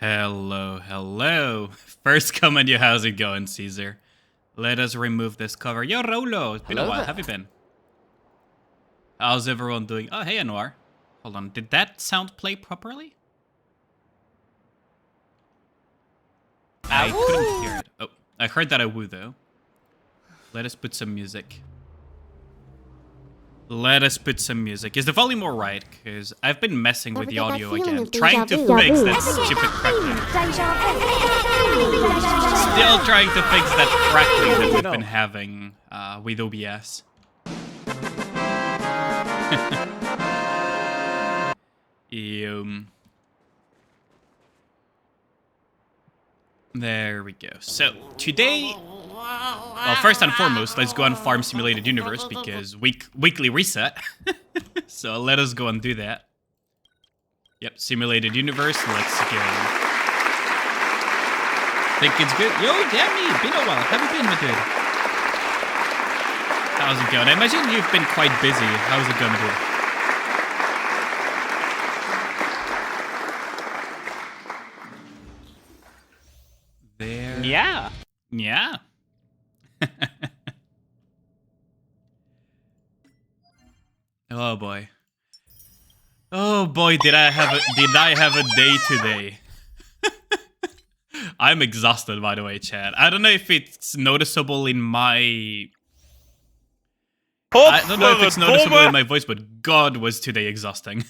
Hello, hello. First comment, you how's it going, Caesar? Let us remove this cover. Yo, Rolo, it's been a while. Hello. Have you been? How's everyone doing? Oh, hey, Anwar. Hold on, did that sound play properly? I couldn't hear it. Oh, I heard that woo though. Let us put some music. Let us put some music. Is the volume alright? Because I've been messing with the audio again. Trying to fix that stupid crackling. Still trying to fix that crackling that we've been having with OBS. There we go. So, today... Well, first and foremost, let's go on Farm Simulated Universe, because weekly reset. So, let us go and do that. Yep, Simulated Universe, let's go. Think it's good? Yo, Demi, been a while. How have you been, my dude? How's it going? I imagine you've been quite busy. How's it going, dude? There. Yeah. Yeah. Oh boy. Oh boy, did I have a day today. I'm exhausted, by the way, Chad. I don't know if it's noticeable in my... I don't know if it's noticeable in my voice, but God, was today exhausting.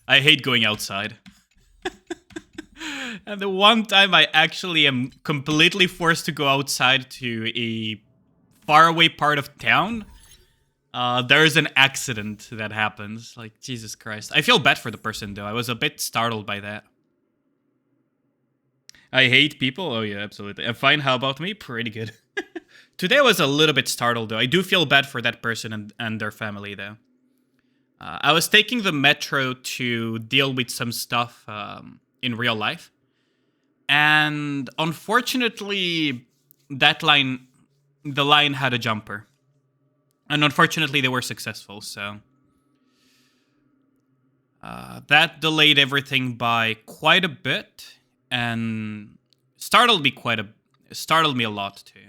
I hate going outside. And the one time I actually am completely forced to go outside to a faraway part of town, there's an accident that happens. Like, Jesus Christ. I feel bad for the person, though. I was a bit startled by that. I hate people? Oh, yeah, absolutely. I'm fine. How about me? Pretty good. Today I was a little bit startled, though. I do feel bad for that person and their family, though. I was taking the metro to deal with some stuff in real life. And unfortunately, the line had a jumper. And unfortunately, they were successful, so... that delayed everything by quite a bit, and startled me a lot, too.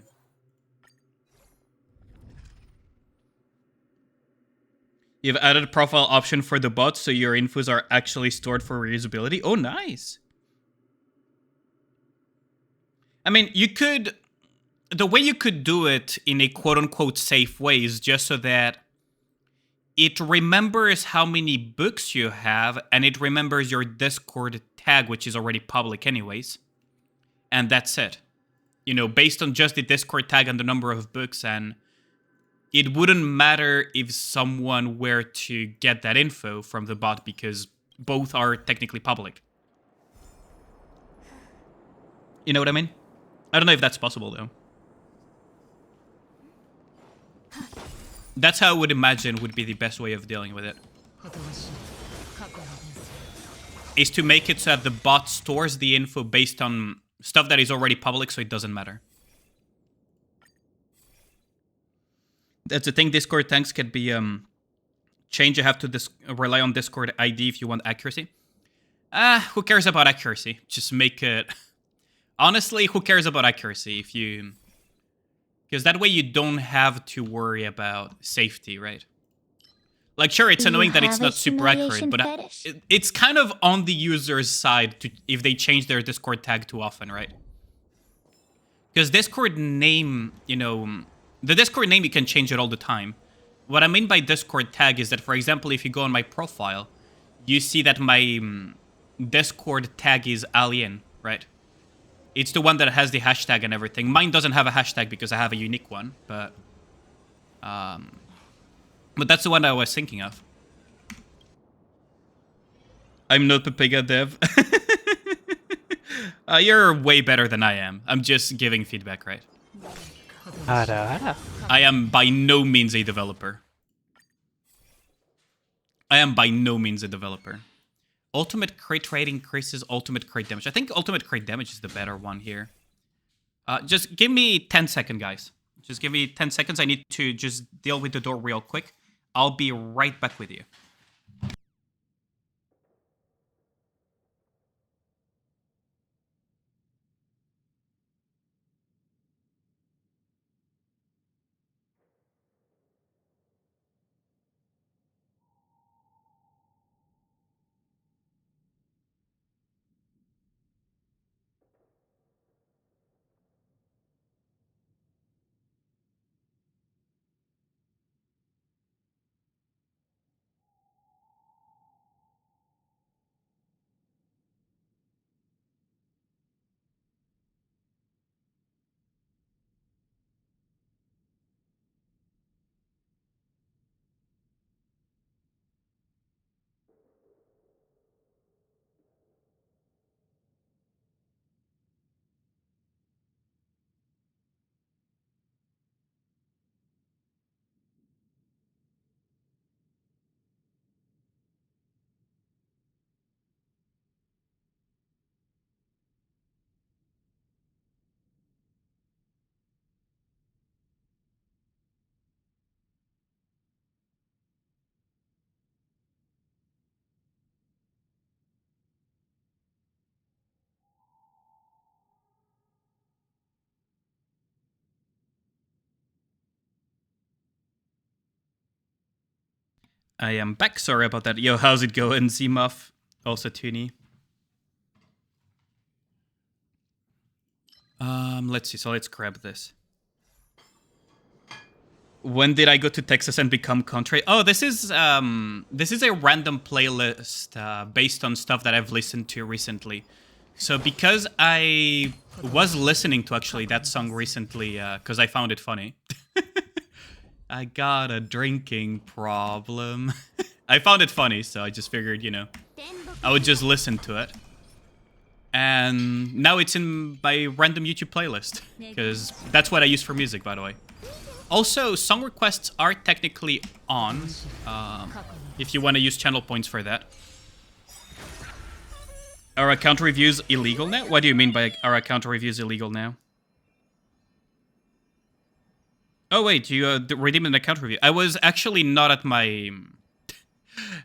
You've added a profile option for the bot, so your infos are actually stored for reusability. Oh, nice! I mean, you could... The way you could do it in a quote-unquote safe way is just so that it remembers how many books you have, and it remembers your Discord tag, which is already public anyways. And that's it. You know, based on just the Discord tag and the number of books, and it wouldn't matter if someone were to get that info from the bot, because both are technically public. You know what I mean? I don't know if that's possible, though. That's how I would imagine would be the best way of dealing with it. Is to make it so that the bot stores the info based on stuff that is already public, so it doesn't matter. That's the thing, Discord tanks can be changed. You have to rely on Discord ID if you want accuracy. Who cares about accuracy? Just make it... Honestly, who cares about accuracy if you... Because that way you don't have to worry about safety, right? Like, sure, it's annoying that it's not super accurate, but it's kind of on the user's side if they change their Discord tag too often, right? Because Discord name, you know... The Discord name, you can change it all the time. What I mean by Discord tag is that, for example, if you go on my profile, you see that my Discord tag is Alien, right? It's the one that has the hashtag and everything. Mine doesn't have a hashtag because I have a unique one, but that's the one I was thinking of. I'm not Pepega dev. You're way better than I am. I'm just giving feedback, right? I am by no means a developer. Ultimate crit rate increases ultimate crit damage. I think ultimate crit damage is the better one here. Just give me 10 seconds, guys. Just give me 10 seconds. I need to just deal with the door real quick. I'll be right back with you. I am back. Sorry about that. Yo, how's it going, Z-Muff? Also, Toonie. Let's see. So let's grab this. When did I go to Texas and become country? Oh, this is a random playlist based on stuff that I've listened to recently. So because I was listening to actually that song recently, because I found it funny. I got a drinking problem. I found it funny, so I just figured, you know, I would just listen to it. And now it's in my random YouTube playlist, because that's what I use for music, by the way. Also, song requests are technically on, if you want to use channel points for that. Are account reviews illegal now? What do you mean by are account reviews illegal now? Oh wait, you redeemed an account review. I was actually not at my...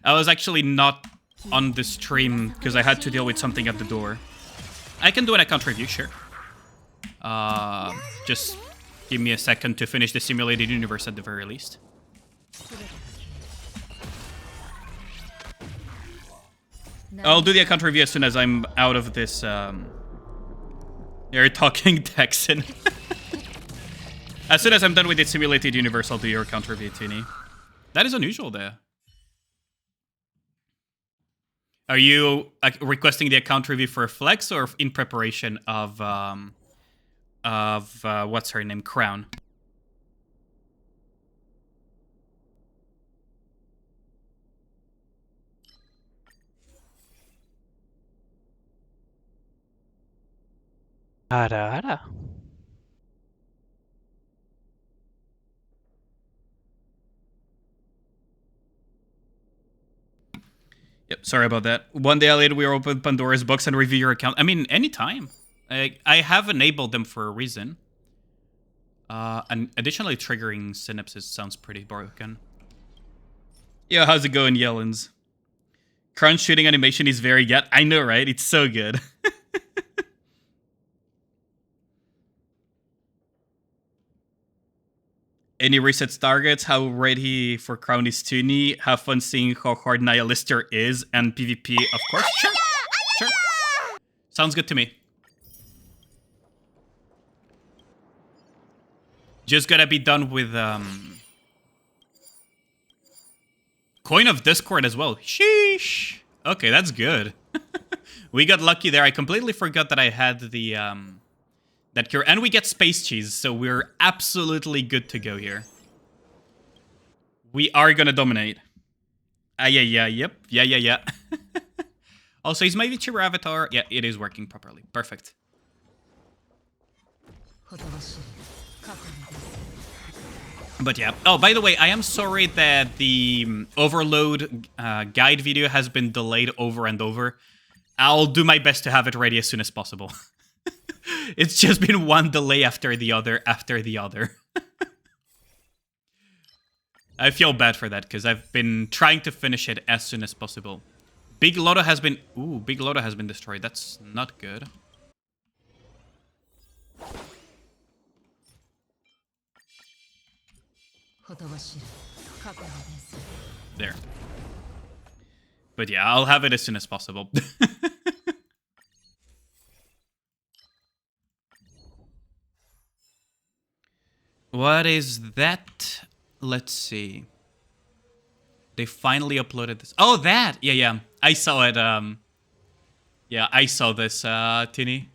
I was actually not on the stream because I had to deal with something at the door. I can do an account review, sure. Just give me a second to finish the simulated universe at the very least. I'll do the account review as soon as I'm out of this, You're talking Texan. As soon as I'm done with the simulated universe, I'll do your account review, Tini. That is unusual there. Are you requesting the account review for Flex or in preparation of what's her name, Crown? Ara. Yep, sorry about that. One day later, we open Pandora's box and review your account. I mean, anytime. I have enabled them for a reason. And additionally, triggering synapses sounds pretty broken. Yeah, how's it going, Yellens? Crown shooting animation is very good. I know, right? It's so good. Any resets targets, how ready for Crown is Toonie, have fun seeing how hard Nihilister is, and PvP, of course. Sure. Sure. Sounds good to me. Just gotta be done with, Coin of Discord as well. Sheesh. Okay, that's good. We got lucky there. I completely forgot that I had the, that cure. And we get space cheese, so we're absolutely good to go here. We are gonna dominate. Yep. Yeah. Also, is my VTuber avatar? Yeah, it is working properly. Perfect. But yeah. Oh, by the way, I am sorry that the Overload guide video has been delayed over and over. I'll do my best to have it ready as soon as possible. It's just been one delay after the other, I feel bad for that, because I've been trying to finish it as soon as possible. Big Lotto has been... Ooh, Big Lotto has been destroyed. That's not good. There. But yeah, I'll have it as soon as possible. What is that? Let's see. They finally uploaded this. Oh, that! Yeah. I saw it. Yeah, I saw this, Tini.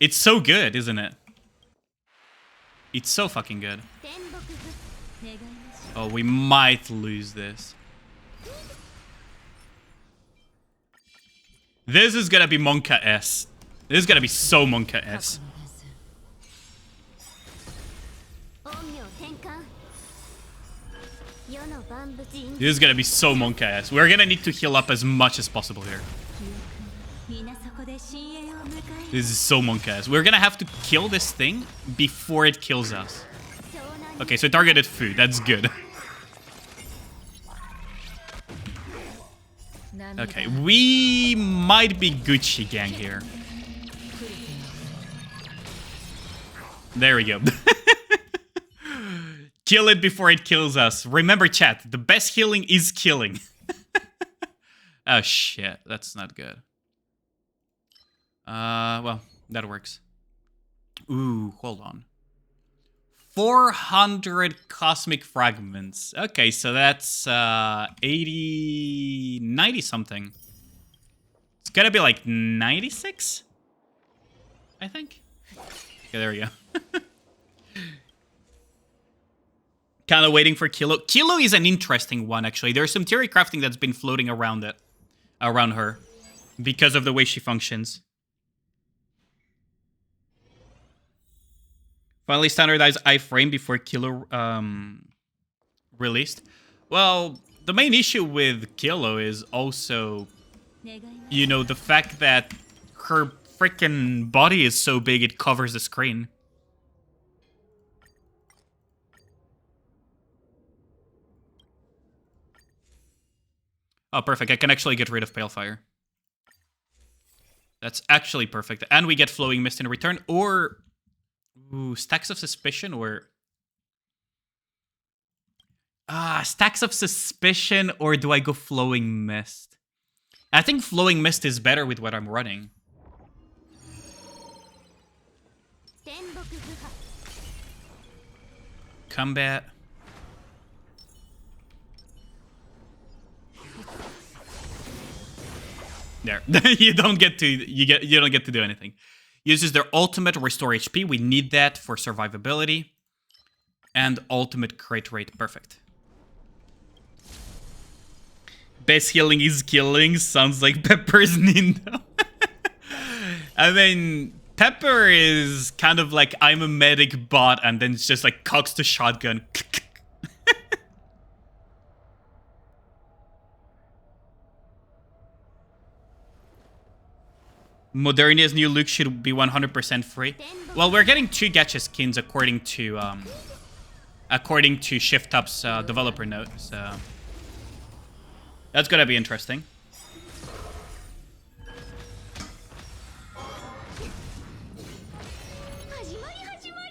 It's so good, isn't it? It's so fucking good. Oh, we might lose this. This is gonna be Monka S. This is gonna be so Monka S. This is gonna be so Monka S. We're gonna need to heal up as much as possible here. This is so Monka S. We're gonna have to kill this thing before it kills us. Okay, so targeted food. That's good. Okay, we might be Gucci gang here. There we go. Kill it before it kills us. Remember, chat, the best healing is killing. Oh, shit. That's not good. Well, that works. Ooh, hold on. 400 cosmic fragments. Okay, so that's 80... 90 something. It's gonna be like 96? I think. Okay, there we go. Kind of waiting for Kilo. Kilo is an interesting one, actually. There's some theory crafting that's been floating around it. Around her. Because of the way she functions. Finally standardized iframe before Kilo released. Well, the main issue with Kilo is also, you know, the fact that her freaking body is so big it covers the screen. Oh, perfect. I can actually get rid of Palefire. That's actually perfect. And we get Flowing Mist in return, or... Ooh, Stacks of Suspicion, or... Stacks of Suspicion, or do I go Flowing Mist? I think Flowing Mist is better with what I'm running. Combat. There. you don't get to do anything. Uses their ultimate restore HP. We need that for survivability. And ultimate crit rate. Perfect. Best healing is killing. Sounds like Pepper's Nindo. I mean, Pepper is kind of like I'm a medic bot and then it's just like cocks the shotgun. Modernia's new look should be 100% free. Well, we're getting 2 gacha skins according to Shift Up's developer note, so that's gonna be interesting.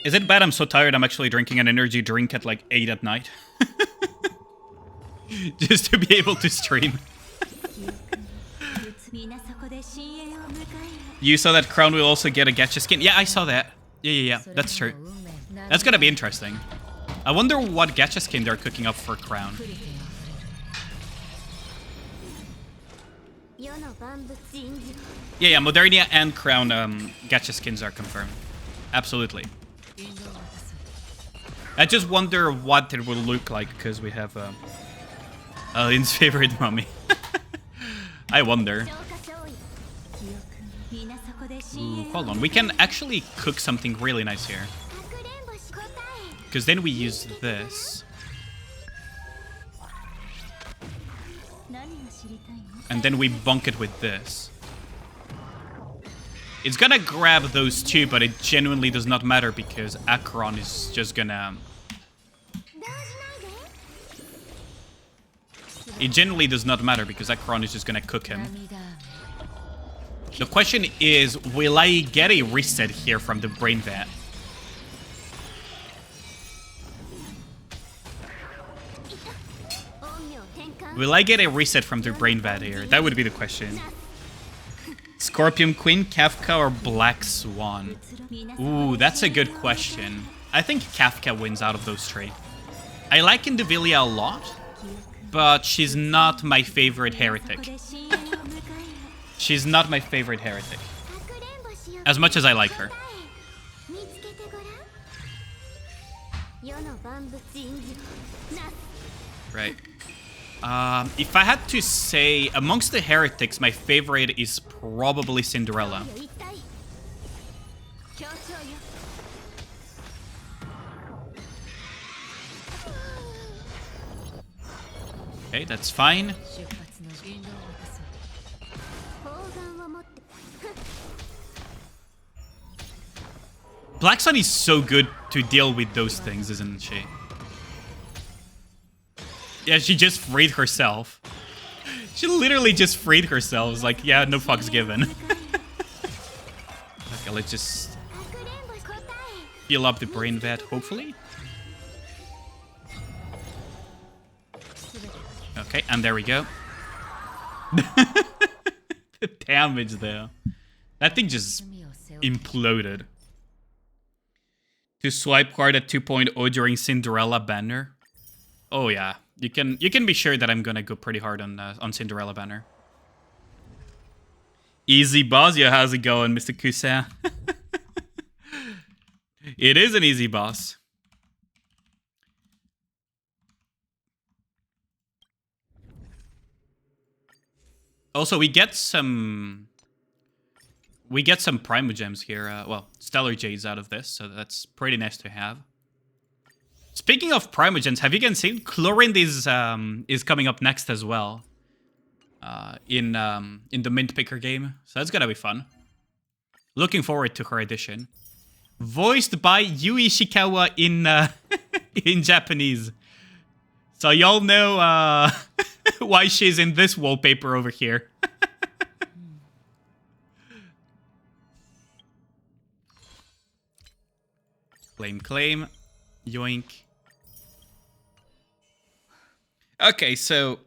Is it bad I'm so tired I'm actually drinking an energy drink at like 8 at night? Just to be able to stream. You saw that Crown will also get a gacha skin? Yeah, I saw that. Yeah. That's true. That's gonna be interesting. I wonder what gacha skin they're cooking up for Crown. Yeah, Modernia and Crown gacha skins are confirmed. Absolutely. I just wonder what it will look like, because we have Lynn's favorite mummy. I wonder. Ooh, hold on, we can actually cook something really nice here. Because then we use this. And then we bunk it with this. It's gonna grab those two, but it genuinely does not matter because Acheron is just gonna... It genuinely does not matter because Acheron is just gonna cook him. The question is, will I get a reset here from the Brain Vat? Will I get a reset from the Brain Vat here? That would be the question. Scorpion Queen, Kafka, or Black Swan? Ooh, that's a good question. I think Kafka wins out of those 3. I like Indivilia a lot, but she's not my favorite heretic. She's not my favorite heretic. As much as I like her. Right. If I had to say, amongst the heretics, my favorite is probably Cinderella. Okay, that's fine. Black Sun is so good to deal with those things, isn't she? Yeah, she just freed herself. She literally just freed herself. It's like, yeah, no fucks given. Okay, let's just fill up the Brain Vat, hopefully. Okay, and there we go. The damage there. That thing just imploded. To swipe card at 2.0 during Cinderella banner. Oh yeah, you can be sure that I'm gonna go pretty hard on Cinderella banner. Easy boss, yeah, how's it going, Mr. Cousin? It is an easy boss. Also, we get some Primogems here. Well, Stellar Jades out of this, so that's pretty nice to have. Speaking of Primogems, have you guys seen Chlorinde is coming up next as well? In the Mint Picker game, so that's gonna be fun. Looking forward to her edition. Voiced by Yui Ishikawa in in Japanese. So y'all know why she's in this wallpaper over here. Claim. Yoink. Okay, so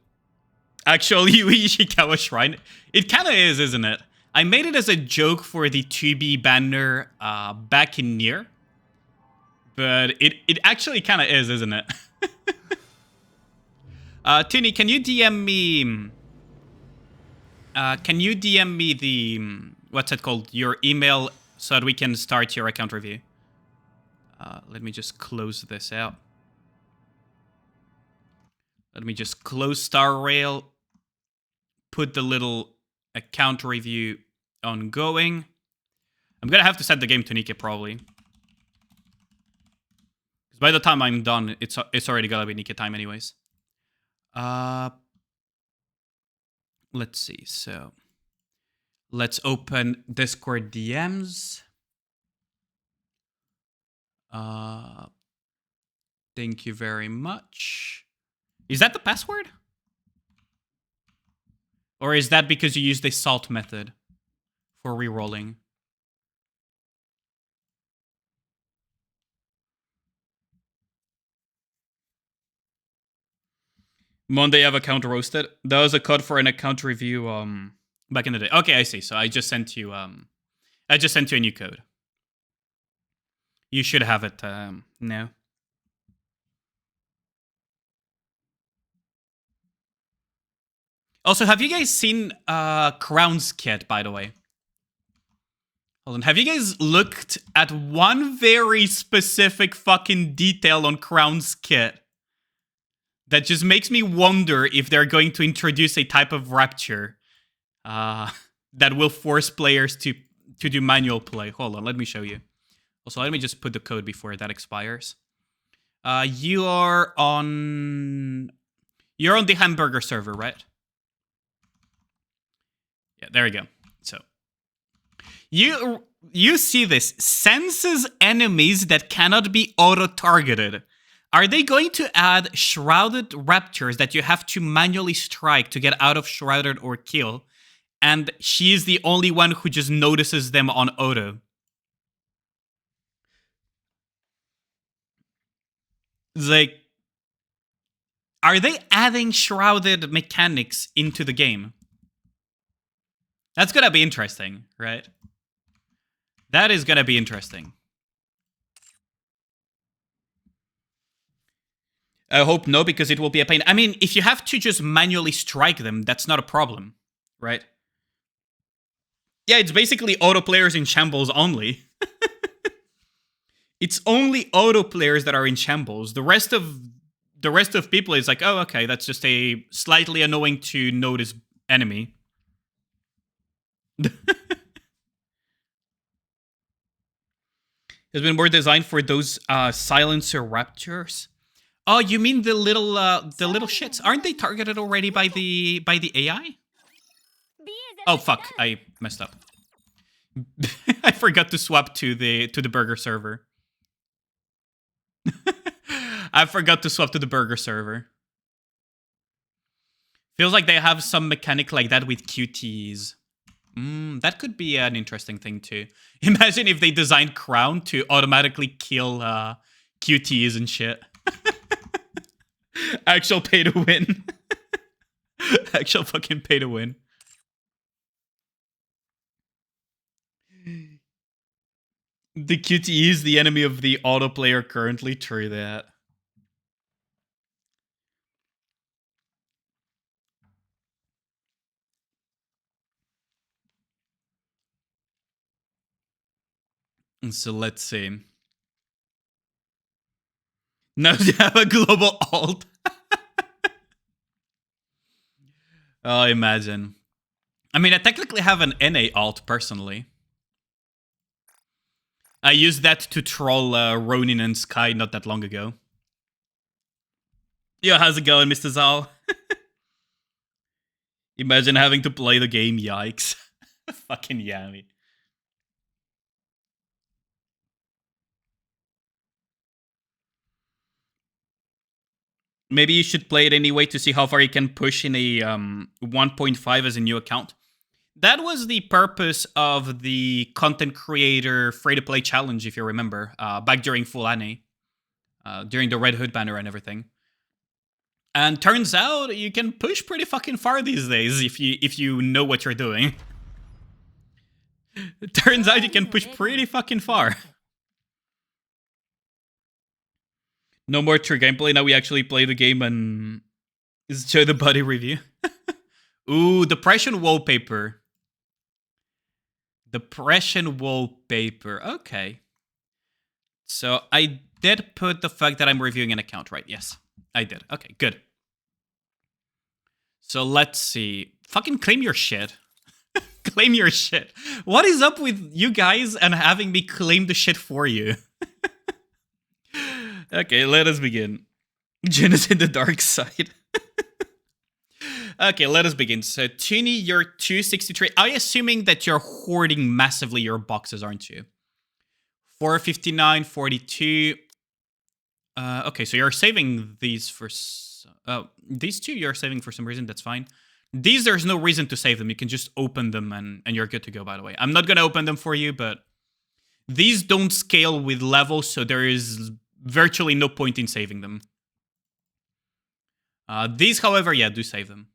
actual Yui Ishikawa Shrine. It kind of is, isn't it? I made it as a joke for the 2B banner back in Nier. But it actually kind of is, isn't it? Tini, can you DM me... can you DM me the... what's it called? Your email so that we can start your account review. Let me just close this out. Let me just close Star Rail. Put the little account review ongoing. I'm gonna have to set the game to Nike probably. Because by the time I'm done, it's already gonna be Nike time anyways. Let's see. So let's open Discord DMs. Thank you very much. Is that the password? Or is that because you used the salt method for rerolling? Monday have account roasted. That was a code for an account review back in the day. Okay, I see. So I just sent you a new code. You should have it now. Also, have you guys seen Crown's kit, by the way? Hold on. Have you guys looked at one very specific fucking detail on Crown's kit that just makes me wonder if they're going to introduce a type of rapture that will force players to do manual play? Hold on, let me show you. Also, let me just put the code before that expires. You're on the hamburger server, right? Yeah, there we go. So you see this. Senses enemies that cannot be auto-targeted. Are they going to add shrouded raptors that you have to manually strike to get out of shrouded or kill? And she is the only one who just notices them on auto. It's like, are they adding shrouded mechanics into the game? That's gonna be interesting, right? That is gonna be interesting. I hope no, because it will be a pain. I mean, if you have to just manually strike them, that's not a problem, right? Yeah, it's basically auto players in shambles only. It's only auto players that are in shambles. The rest of people is like, oh, okay, that's just a slightly annoying to notice enemy. Has been more designed for those silencer raptors. Oh, you mean the little shits? Aren't they targeted already by the AI? Oh fuck, I messed up. I forgot to swap to the burger server. I forgot to swap to the burger server. Feels like they have some mechanic like that with QTs. That could be an interesting thing too. Imagine if they designed Crown to automatically kill QTs and shit. Actual pay to win. Actual fucking pay to win. The QTE is the enemy of the auto player currently. True that. So let's see. Now you have a global alt. Oh, imagine. I mean, I technically have an NA alt personally. I used that to troll Ronin and Sky not that long ago. Yo, how's it going, Mr. Zal? Imagine having to play the game, yikes. Fucking yummy. Maybe you should play it anyway to see how far you can push in a 1.5 as a new account. That was the purpose of the content creator free-to-play challenge, if you remember, back during Full Annie, during the Red Hood banner and everything. And turns out you can push pretty fucking far these days if you know what you're doing. It turns out you can push pretty fucking far. No more true gameplay. Now we actually play the game and show the buddy review. Ooh, depression wallpaper. Depression wallpaper. Okay. So I did put the fact that I'm reviewing an account, right? Yes, I did. Okay, good. So let's see. Fucking claim your shit. Claim your shit. What is up with you guys and having me claim the shit for you? Okay, let us begin. Jin is in the dark side. Okay, let us begin. So, Toonie, you're 263. I'm assuming that you're hoarding massively your boxes, aren't you? 459, 42. Okay, so you're saving these for... these two you're saving for some reason. That's fine. These, there's no reason to save them. You can just open them and you're good to go, by the way. I'm not going to open them for you, but... These don't scale with levels, so there is virtually no point in saving them. These, however, yeah, do save them.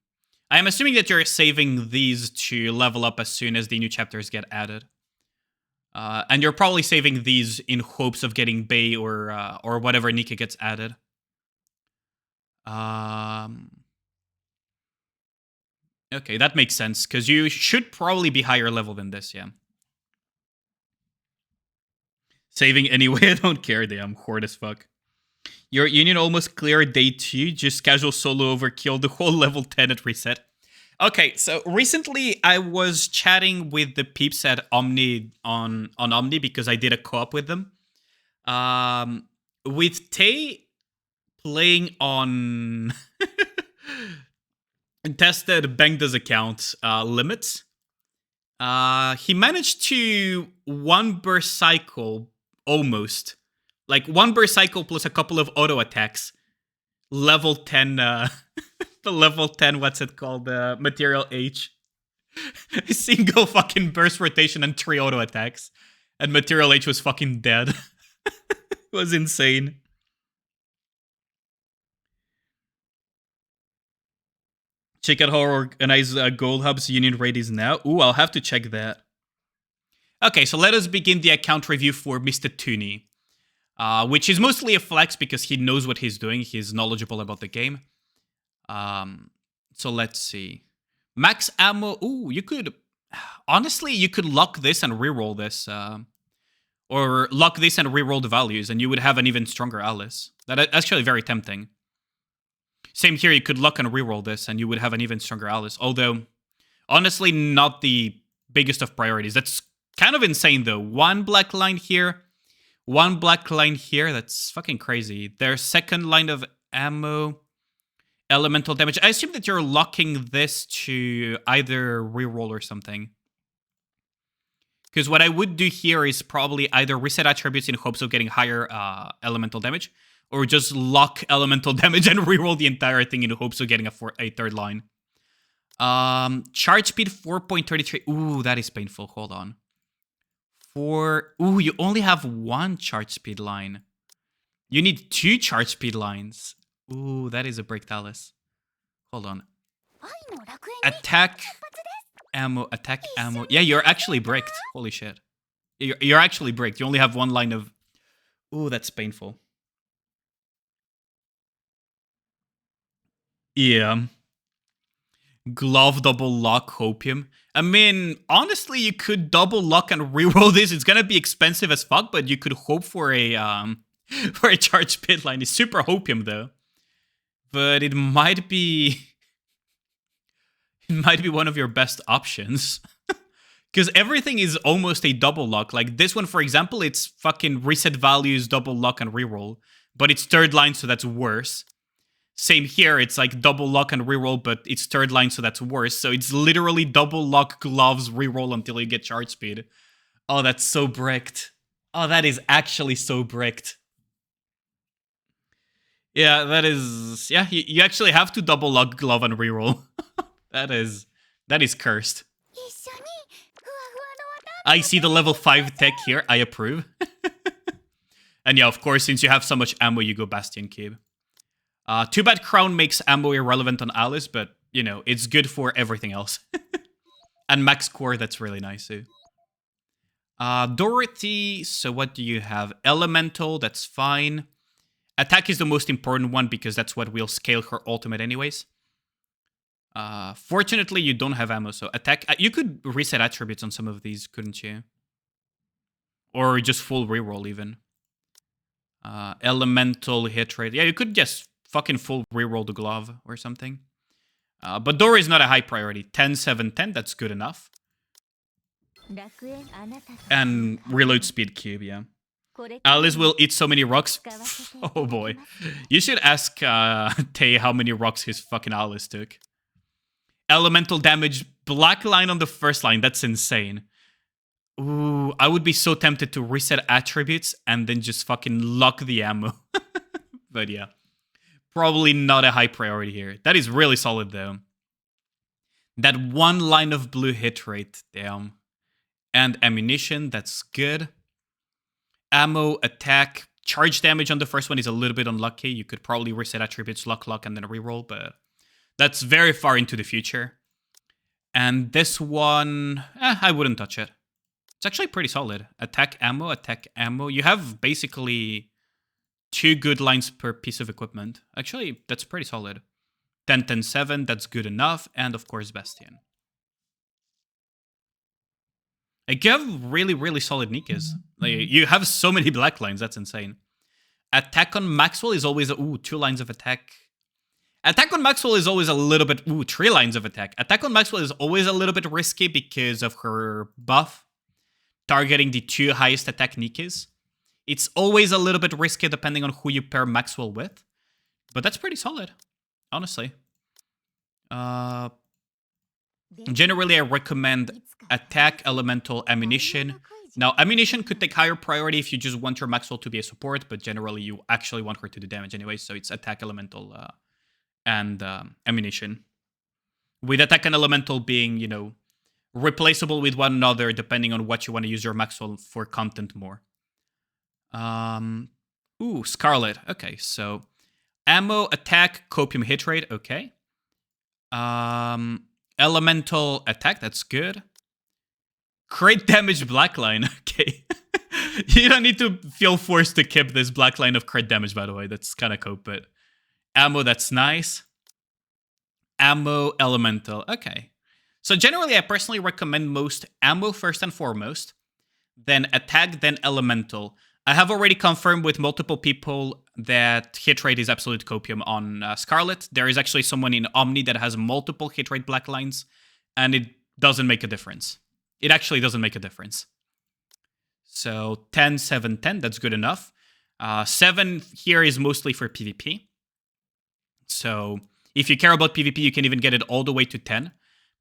I am assuming that you're saving these to level up as soon as the new chapters get added. And you're probably saving these in hopes of getting Bay or whatever Nika gets added. Okay, that makes sense, because you should probably be higher level than this, yeah. Saving anyway, I don't care, damn, hoard as fuck. Your union almost cleared day 2, just casual solo overkill the whole level 10 at reset. Okay, so recently I was chatting with the peeps at Omni on Omni because I did a co-op with them. With Tay playing on tested Bengda's account limits. He managed to one burst cycle almost. Like one burst cycle plus a couple of auto attacks. Level 10, the level 10, what's it called? Material H. Single fucking burst rotation and 3 auto attacks. And Material H was fucking dead. It was insane. Check out how organized Gold Hub's union rate is now. Ooh, I'll have to check that. Okay, so let us begin the account review for Mr. Toonie. Which is mostly a flex because he knows what he's doing. He's knowledgeable about the game. So let's see. Max ammo. Ooh, you could... Honestly, you could lock this and reroll this. Or lock this and reroll the values, and you would have an even stronger Alice. That's actually very tempting. Same here, you could lock and reroll this, and you would have an even stronger Alice. Although, honestly, not the biggest of priorities. That's kind of insane, though. 1 black line here. 1 black line here. That's fucking crazy. Their second line of ammo. Elemental damage. I assume that you're locking this to either reroll or something. Because what I would do here is probably either reset attributes in hopes of getting higher elemental damage, or just lock elemental damage and reroll the entire thing in hopes of getting a third line. Charge speed 4.33. Ooh, that is painful. Hold on. Ooh, you only have 1 charge speed line. You need 2 charge speed lines. Ooh, that is a break, Talus. Hold on. Attack, ammo, attack, ammo. Yeah, you're actually bricked. Holy shit. You're actually bricked. You only have one line of... Ooh, that's painful. Yeah. Glove double lock hopium. I mean, honestly, you could double lock and reroll this. It's gonna be expensive as fuck, but you could hope for a for a charge pit line. It's super hopium though. But it might be one of your best options. Because everything is almost a double lock. Like this one, for example, it's fucking reset values, double lock, and reroll. But it's third line, so that's worse. Same here, it's like double lock and reroll, but it's third line, so that's worse. So it's literally double lock, gloves, reroll until you get charge speed. Oh, that's so bricked. Oh, that is actually so bricked. Yeah, that is... Yeah, you actually have to double lock, glove, and reroll. That is cursed. I see the level 5 tech here. I approve. And yeah, of course, since you have so much ammo, you go Bastion Cube. Too bad Crown makes ammo irrelevant on Alice, but, you know, it's good for everything else. And Max Core, that's really nice, too. Dorothy, so what do you have? Elemental, that's fine. Attack is the most important one, because that's what will scale her ultimate anyways. Fortunately, you don't have ammo, so attack... you could reset attributes on some of these, couldn't you? Or just full reroll, even. Elemental hit rate. Yeah, you could just fucking full reroll the glove or something. But Dora is not a high priority. 10, 7, 10, that's good enough. And reload speed cube, yeah. Alice will eat so many rocks. Oh boy. You should ask Tay how many rocks his fucking Alice took. Elemental damage, black line on the first line. That's insane. Ooh, I would be so tempted to reset attributes and then just fucking lock the ammo. But yeah. Probably not a high priority here. That is really solid, though. That one line of blue hit rate, damn. And ammunition, that's good. Ammo, attack, charge damage on the first one is a little bit unlucky. You could probably reset attributes, lock, and then reroll, but that's very far into the future. And this one, I wouldn't touch it. It's actually pretty solid. Attack, ammo. You have basically 2 good lines per piece of equipment. Actually, that's pretty solid. 10, 10, 7, that's good enough. And of course, Bastion. Like, you have really, really solid Nikas. Like, you have so many black lines, that's insane. Attack on Maxwell is always, 2 lines of attack. Attack on Maxwell is always a little bit, 3 lines of attack. Attack on Maxwell is always a little bit risky because of her buff, targeting the 2 highest attack Nikas. It's always a little bit risky depending on who you pair Maxwell with. But that's pretty solid, honestly. Generally, I recommend attack, elemental, ammunition. Now, ammunition could take higher priority if you just want your Maxwell to be a support, but generally you actually want her to do damage anyway, so it's attack, elemental, and ammunition. With attack and elemental being, you know, replaceable with one another depending on what you want to use your Maxwell for content more. Scarlet. Okay, so ammo, attack, copium hit rate. Okay. Elemental attack. That's good. Crit damage black line. Okay. You don't need to feel forced to keep this black line of crit damage, by the way. That's kind of cope, but ammo, that's nice. Ammo, elemental. Okay. So generally, I personally recommend most ammo first and foremost, then attack, then elemental. I have already confirmed with multiple people that hit rate is absolute copium on Scarlet. There is actually someone in Omni that has multiple hit rate black lines, and it doesn't make a difference. It actually doesn't make a difference. So 10, 7, 10, that's good enough. 7 here is mostly for PvP. So if you care about PvP, you can even get it all the way to 10.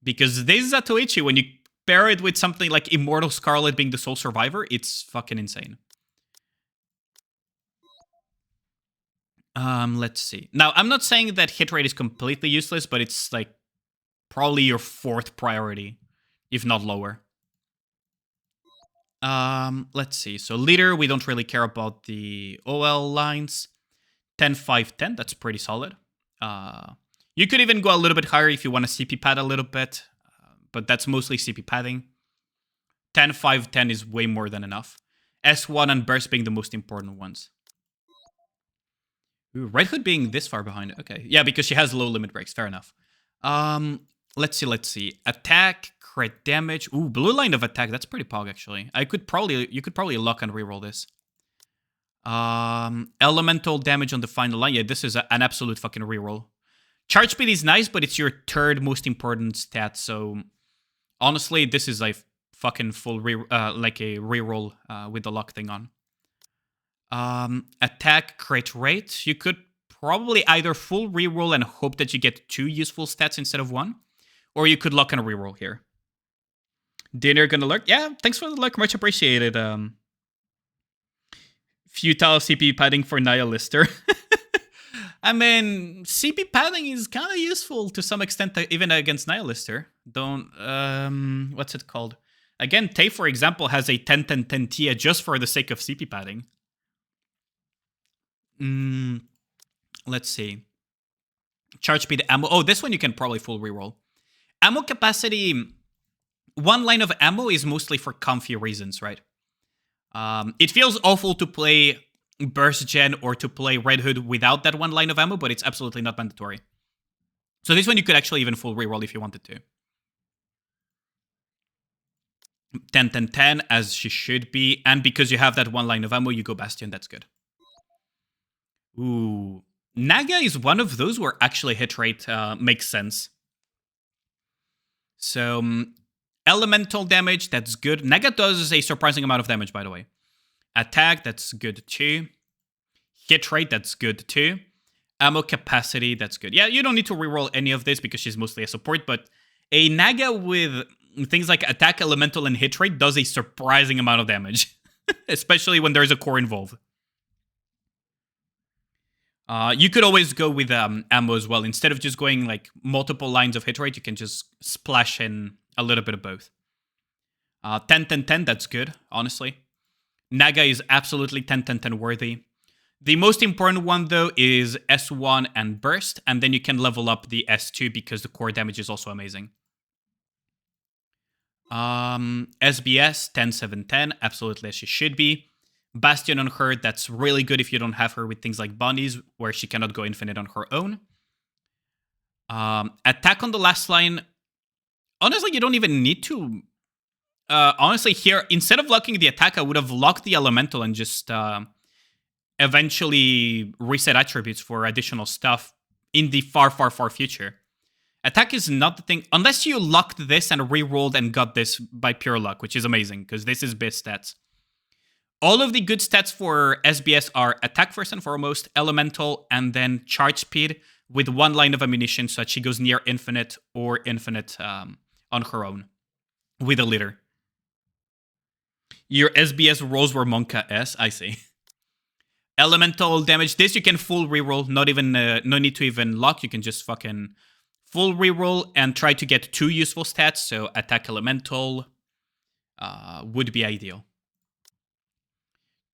Because this Zatoichi, when you pair it with something like Immortal Scarlet being the sole survivor, it's fucking insane. Let's see. Now, I'm not saying that hit rate is completely useless, but it's like probably your 4th priority, if not lower. Let's see. So leader, we don't really care about the OL lines. 10, 5, 10, that's pretty solid. You could even go a little bit higher if you want to CP pad a little bit, but that's mostly CP padding. 10, 5, 10 is way more than enough. S1 and burst being the most important ones. Ooh, Red Hood being this far behind. Okay. Yeah, because she has low limit breaks. Fair enough. Let's see. Attack, crit damage. Ooh, blue line of attack. That's pretty pog, actually. You could probably lock and reroll this. Elemental damage on the final line. Yeah, this is an absolute fucking reroll. Charge speed is nice, but it's your third most important stat. So honestly, this is a fucking full like a reroll with the lock thing on. Attack crit rate. You could probably either full reroll and hope that you get 2 useful stats instead of 1, or you could lock and reroll here. Dinner gonna lurk. Yeah, thanks for the lurk. Much appreciated. Futile CP padding for Nihilister. I mean, CP padding is kind of useful to some extent, even against Nihilister. What's it called? Again, Tay, for example, has a 10-10-10 Tia just for the sake of CP padding. Let's see. Charge speed, ammo. Oh, this one you can probably full reroll. Ammo capacity. 1 line of ammo is mostly for comfy reasons, right? It feels awful to play Burst Gen or to play Red Hood without that 1 line of ammo, but it's absolutely not mandatory. So this one you could actually even full reroll if you wanted to. 10-10-10, as she should be. And because you have that 1 line of ammo, you go Bastion. That's good. Ooh. Naga is one of those where actually hit rate makes sense. So, elemental damage, that's good. Naga does a surprising amount of damage, by the way. Attack, that's good too. Hit rate, that's good too. Ammo capacity, that's good. Yeah, you don't need to reroll any of this because she's mostly a support, but a Naga with things like attack, elemental, and hit rate does a surprising amount of damage. Especially when there's a core involved. You could always go with ammo as well. Instead of just going like multiple lines of hit rate, you can just splash in a little bit of both. 10-10-10, that's good, honestly. Naga is absolutely 10-10-10 worthy. The most important one, though, is S1 and Burst, and then you can level up the S2 because the core damage is also amazing. SBS, 10-7-10, absolutely as she should be. Bastion on her, that's really good if you don't have her with things like bunnies, where she cannot go infinite on her own. Attack on the last line, honestly, you don't even need to. Honestly, here, instead of locking the attack, I would have locked the elemental and just eventually reset attributes for additional stuff in the far, far, far future. Attack is not the thing, unless you locked this and rerolled and got this by pure luck, which is amazing, because this is base stats. All of the good stats for SBS are attack first and foremost, elemental, and then charge speed with 1 line of ammunition so that she goes near infinite or infinite on her own with a leader. Your SBS rolls were Monka S, I see. Elemental damage, this you can full reroll, not even, no need to even lock, you can just fucking full reroll and try to get 2 useful stats, so attack elemental would be ideal.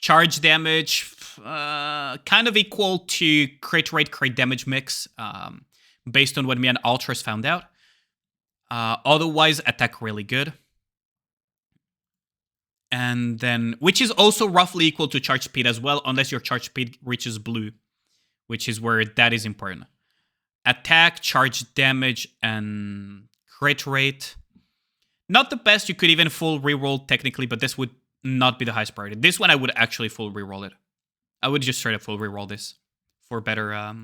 Charge damage, kind of equal to crit rate, crit damage mix, based on what me and Ultras found out. Otherwise, attack really good. And then, which is also roughly equal to charge speed as well, unless your charge speed reaches blue, which is where that is important. Attack, charge damage, and crit rate. Not the best, you could even full reroll technically, but this would not be the highest priority. This one I would actually full reroll it. I would just straight up full reroll this for better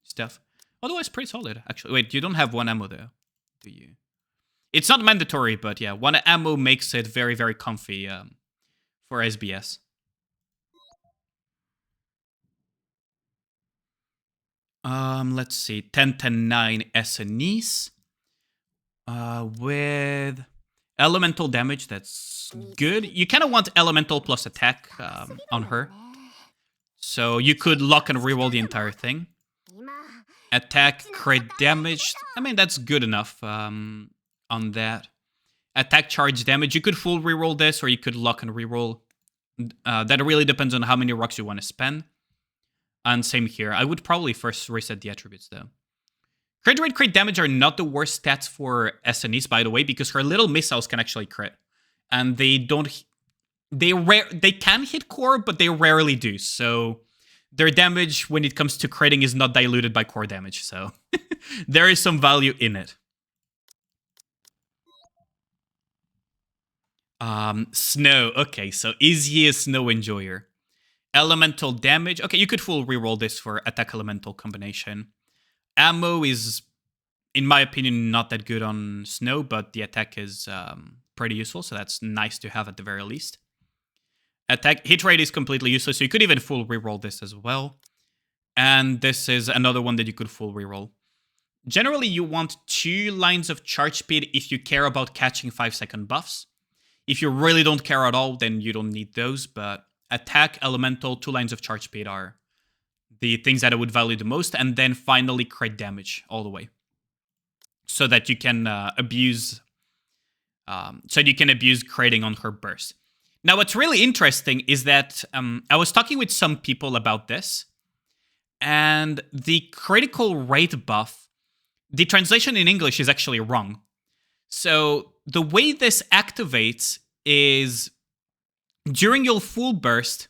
stuff. Otherwise, pretty solid, actually. Wait, you don't have 1 ammo though, do you? It's not mandatory, but yeah, 1 ammo makes it very, very comfy for SBS. Let's see, 10-10-9 SNEs with elemental damage. That's good. You kind of want elemental plus attack on her, so you could lock and reroll the entire thing. Attack, crit damage. I mean, that's good enough on that. Attack, charge damage. You could full reroll this, or you could lock and reroll. That really depends on how many rocks you want to spend. And same here. I would probably first reset the attributes, though. Crit rate, crit damage are not the worst stats for SNEs, by the way, because her little missiles can actually crit. And they don't... They can hit core, but they rarely do. So their damage when it comes to critting is not diluted by core damage. So there is some value in it. Snow. Okay, so is he a snow enjoyer? Elemental damage. Okay, you could full reroll this for attack elemental combination. Ammo is, in my opinion, not that good on snow, but the attack is pretty useful, so that's nice to have at the very least. Attack hit rate is completely useless, so you could even full reroll this as well. And this is another one that you could full reroll. Generally, you want 2 lines of charge speed if you care about catching 5-second buffs. If you really don't care at all, then you don't need those, but attack, elemental, 2 lines of charge speed are the things that I would value the most, and then finally crit damage all the way. So that you can abuse critting on her burst. Now, what's really interesting is that I was talking with some people about this, and the critical rate buff, the translation in English is actually wrong. So the way this activates is during your full burst,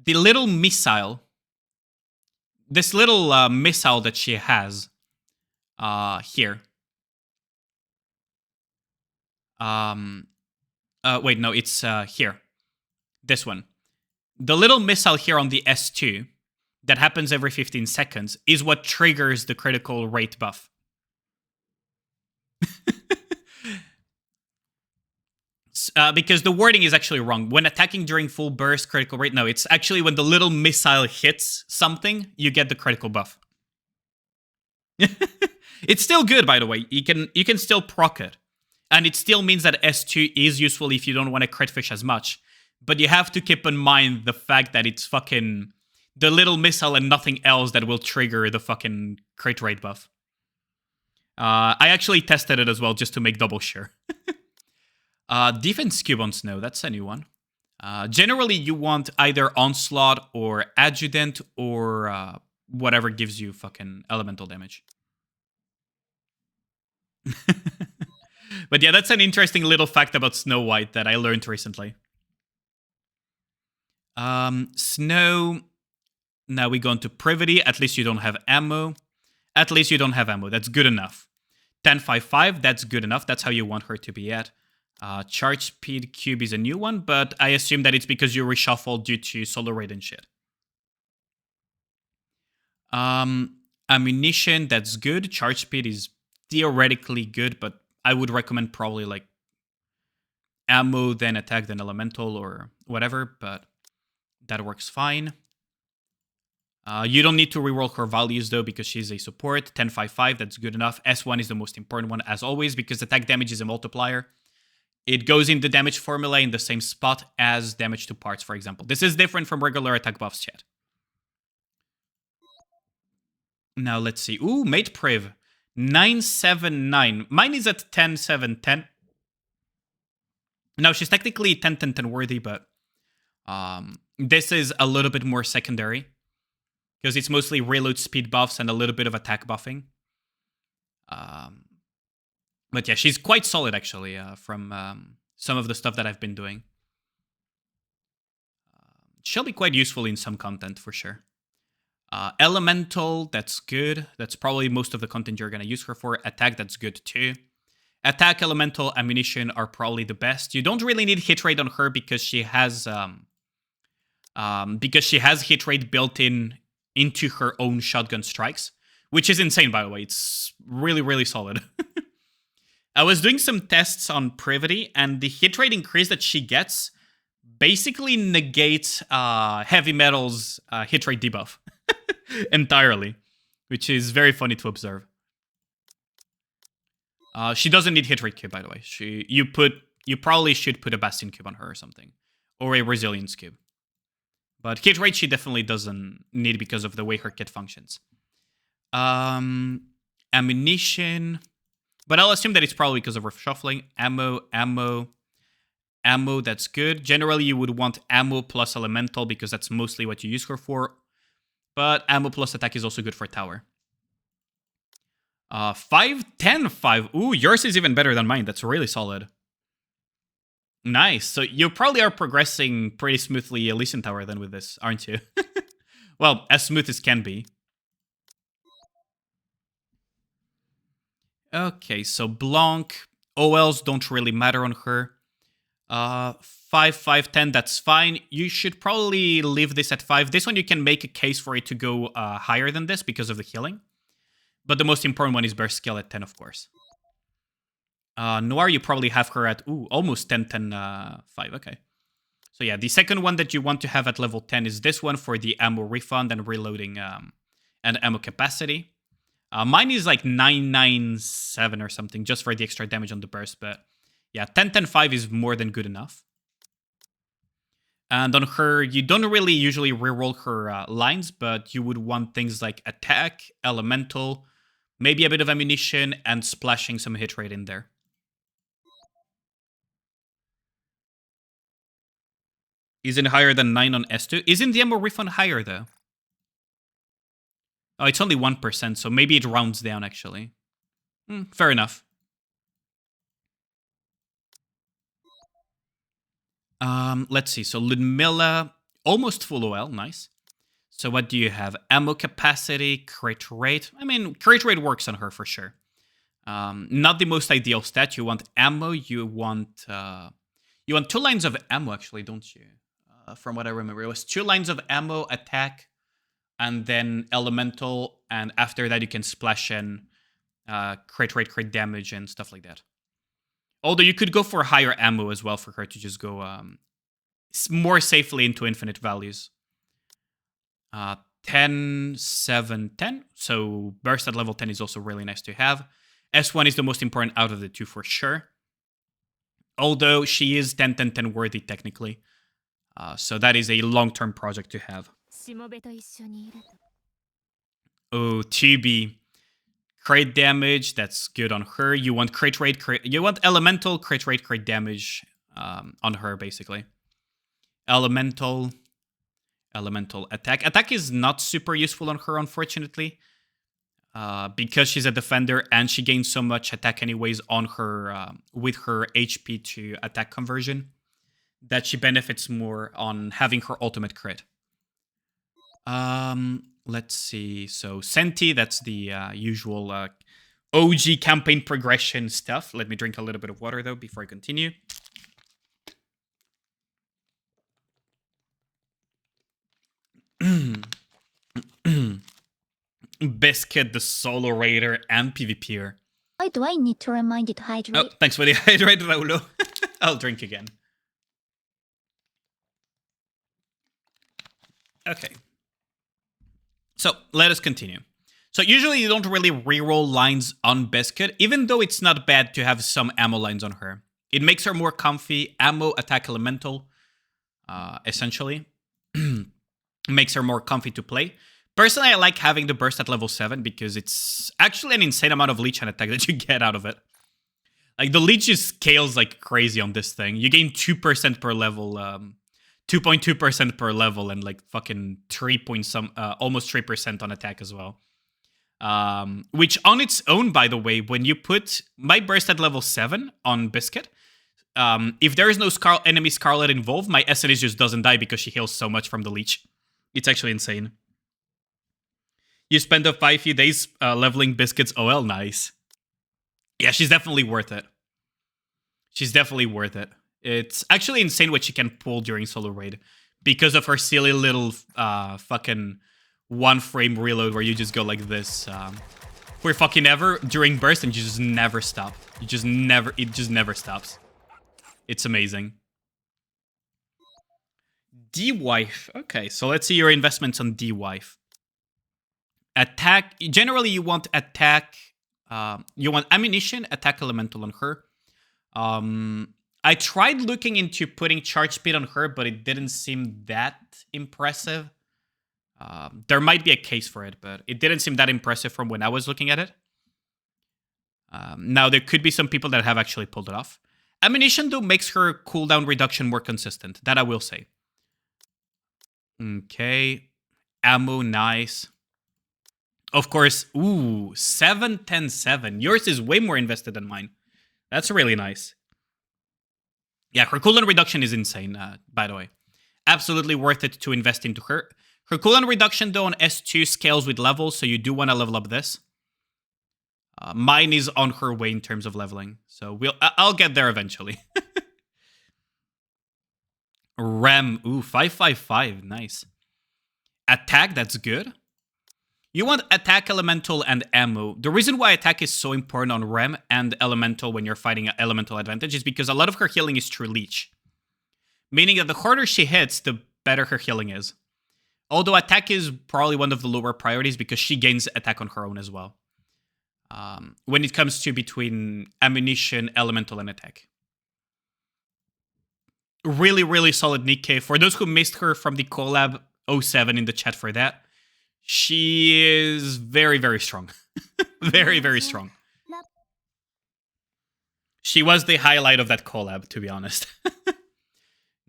the little missile, this little missile that she has here. Wait, no, it's here. This one. The little missile here on the S2 that happens every 15 seconds is what triggers the critical rate buff. Because the wording is actually wrong. When attacking during full burst critical rate, no, it's actually when the little missile hits something, you get the critical buff. It's still good, by the way. You can still proc it. And it still means that S2 is useful if you don't want to crit fish as much. But you have to keep in mind the fact that it's fucking the little missile and nothing else that will trigger the fucking crit rate buff. I actually tested it as well just to make double sure. Defense cube on snow, that's a new one. Generally, you want either onslaught or adjutant or whatever gives you fucking elemental damage. But yeah, that's an interesting little fact about Snow White that I learned recently. Snow. Now we go into Privity. At least you don't have ammo. At least you don't have ammo. That's good enough. 10.55, that's good enough. That's how you want her to be at. Charge speed cube is a new one, but I assume that it's because you reshuffled due to solar raid and shit. Ammunition, that's good. Charge speed is theoretically good, but I would recommend probably like ammo, then attack, then elemental or whatever, but that works fine. You don't need to reroll her values though because she's a support. 10.55, that's good enough. S1 is the most important one as always because attack damage is a multiplier. It goes in the damage formula in the same spot as damage to parts, for example. This is different from regular attack buffs, chat. Now let's see. Ooh, Mate Priv. 979. Mine is at 10.7.10. Now she's technically 10.10.10 worthy, but this is a little bit more secondary because it's mostly reload speed buffs and a little bit of attack buffing. But yeah, she's quite solid actually from some of the stuff that I've been doing. She'll be quite useful in some content for sure. Elemental, that's good. That's probably most of the content you're going to use her for. Attack, that's good too. Attack, elemental, ammunition are probably the best. You don't really need hit rate on her because she has hit rate built into her own shotgun strikes, which is insane, by the way. It's really, really solid. I was doing some tests on Privity, and the hit rate increase that she gets basically negates Heavy Metal's hit rate debuff entirely, which is very funny to observe. She doesn't need hit rate cube, by the way. You probably should put a Bastion cube on her or something, or a Resilience cube. But hit rate she definitely doesn't need because of the way her kit functions. Ammunition, but I'll assume that it's probably because of reshuffling. Ammo, that's good. Generally, you would want ammo plus elemental because that's mostly what you use her for. But ammo plus attack is also good for tower. 5, 10, 5. Ooh, yours is even better than mine. That's really solid. Nice. So you probably are progressing pretty smoothly Elysian Tower then with this, aren't you? Well, as smooth as can be. Okay, so Blanc. OLs don't really matter on her. 5, 5, 10, that's fine. You should probably leave this at 5. This one you can make a case for it to go higher than this because of the healing. But the most important one is Burst Skill at 10, of course. Noir, you probably have her at, almost 10, 10, 5. Okay. So yeah, the second one that you want to have at level 10 is this one for the ammo refund and reloading and ammo capacity. Mine is like 997 or something, just for the extra damage on the burst. But yeah, 10, 10, 5 is more than good enough. And on her, you don't really usually reroll her lines, but you would want things like attack, elemental, maybe a bit of ammunition, and splashing some hit rate in there. Isn't higher than 9 on S2? Isn't the ammo refund higher, though? Oh, it's only 1%, so maybe it rounds down, actually. Fair enough. Let's see. So Ludmilla, almost full OL. Nice. So what do you have? Ammo capacity, crit rate. I mean, crit rate works on her for sure. Not the most ideal stat. You want ammo. You want 2 lines of ammo, actually, don't you? From what I remember, it was 2 lines of ammo, attack, and then elemental. And after that, you can splash in crit rate, crit damage, and stuff like that. Although you could go for higher ammo as well for her to just go more safely into infinite values. 10, 7, 10. So burst at level 10 is also really nice to have. S1 is the most important out of the 2 for sure. Although she is 10, 10, 10 worthy technically. So that is a long-term project to have. Oh, Chibi. Crit damage, that's good on her. You want crit rate, you want elemental, crit rate, crit damage on her, basically. Elemental attack. Attack is not super useful on her, unfortunately. Because she's a defender and she gains so much attack anyways on her with her HP to attack conversion that she benefits more on having her ultimate crit. Let's see. So Senti, that's the usual OG campaign progression stuff. Let me drink a little bit of water though before I continue. Biscuit, the solo raider, and PvPer. Why do I need to remind you to hydrate? Oh, thanks for the hydrate, Raulo. I'll drink again. Okay. So, let us continue. So, usually you don't really reroll lines on Biscuit, even though it's not bad to have some ammo lines on her. It makes her more comfy. Ammo, attack, elemental, essentially. Makes her more comfy to play. Personally, I like having the burst at level 7 because it's actually an insane amount of leech and attack that you get out of it. Like, the leech just scales like crazy on this thing. You gain 2% per level, 2.2% per level, and like fucking 3 point some, almost 3% on attack as well. Which on its own, by the way, when you put my burst at level 7 on Biscuit, if there is no enemy Scarlet involved, my SNS just doesn't die because she heals so much from the leech. It's actually insane. You spend a few days leveling Biscuit's OL, nice. Yeah, she's definitely worth it. She's definitely worth it. It's actually insane what she can pull during solo raid because of her silly little fucking 1-frame reload where you just go like this for fucking ever during burst and you just never stop. It just never stops. It's amazing. D-Wife. Okay, so let's see your investments on D-Wife. Attack. Generally, you want attack. You want ammunition, attack elemental on her. I tried looking into putting charge speed on her, but it didn't seem that impressive. There might be a case for it, but it didn't seem that impressive from when I was looking at it. Now, there could be some people that have actually pulled it off. Ammunition, though, makes her cooldown reduction more consistent. That I will say. Okay. Ammo, nice. Of course, ooh, 7, 10, 7. Yours is way more invested than mine. That's really nice. Yeah, her cooldown reduction is insane, by the way. Absolutely worth it to invest into her. Her cooldown reduction, though, on S2 scales with levels, so you do want to level up this. Mine is on her way in terms of leveling, so I'll get there eventually. Rem, ooh, 555, nice. Attack, that's good. You want attack, elemental, and ammo. The reason why attack is so important on Rem and elemental when you're fighting an elemental advantage is because a lot of her healing is true leech. Meaning that the harder she hits, the better her healing is. Although attack is probably one of the lower priorities because she gains attack on her own as well. When it comes to between ammunition, elemental, and attack. Really, really solid Nikke. For those who missed her from the collab, 07 in the chat for that. She is very, very strong. Very, very strong. She was the highlight of that collab, to be honest.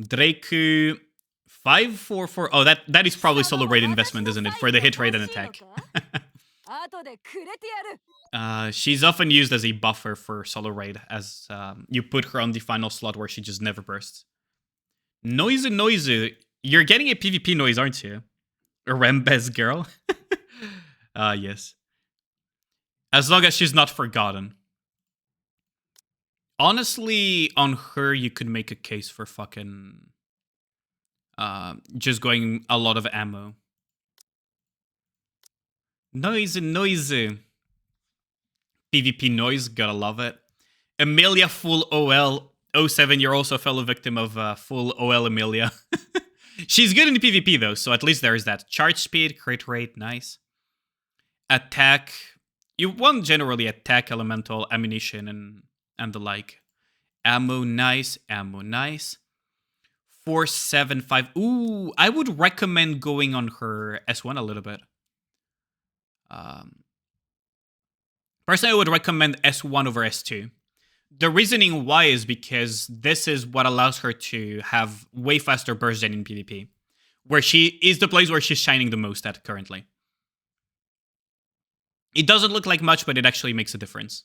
Draku 544. Oh, that is probably solo rate investment, isn't it? For the hit rate and attack. She's often used as a buffer for solo raid, as you put her on the final slot where she just never bursts. Noisy. You're getting a PvP noise, aren't you? A Rembez girl? Yes. As long as she's not forgotten. Honestly, on her, you could make a case for fucking... just going a lot of ammo. Noisy. PvP noise, gotta love it. Amelia full OL. 07, you're also a fellow victim of full OL Amelia. She's good in the PvP though, so at least there's that. Charge speed, crit rate, nice. Attack. You want generally attack, elemental, ammunition, and the like. Ammo, nice. 475. Ooh, I would recommend going on her S1 a little bit. Personally, I would recommend S1 over S2. The reasoning why is because this is what allows her to have way faster burst gen in PvP, where she is the place where she's shining the most at currently. It doesn't look like much, but it actually makes a difference.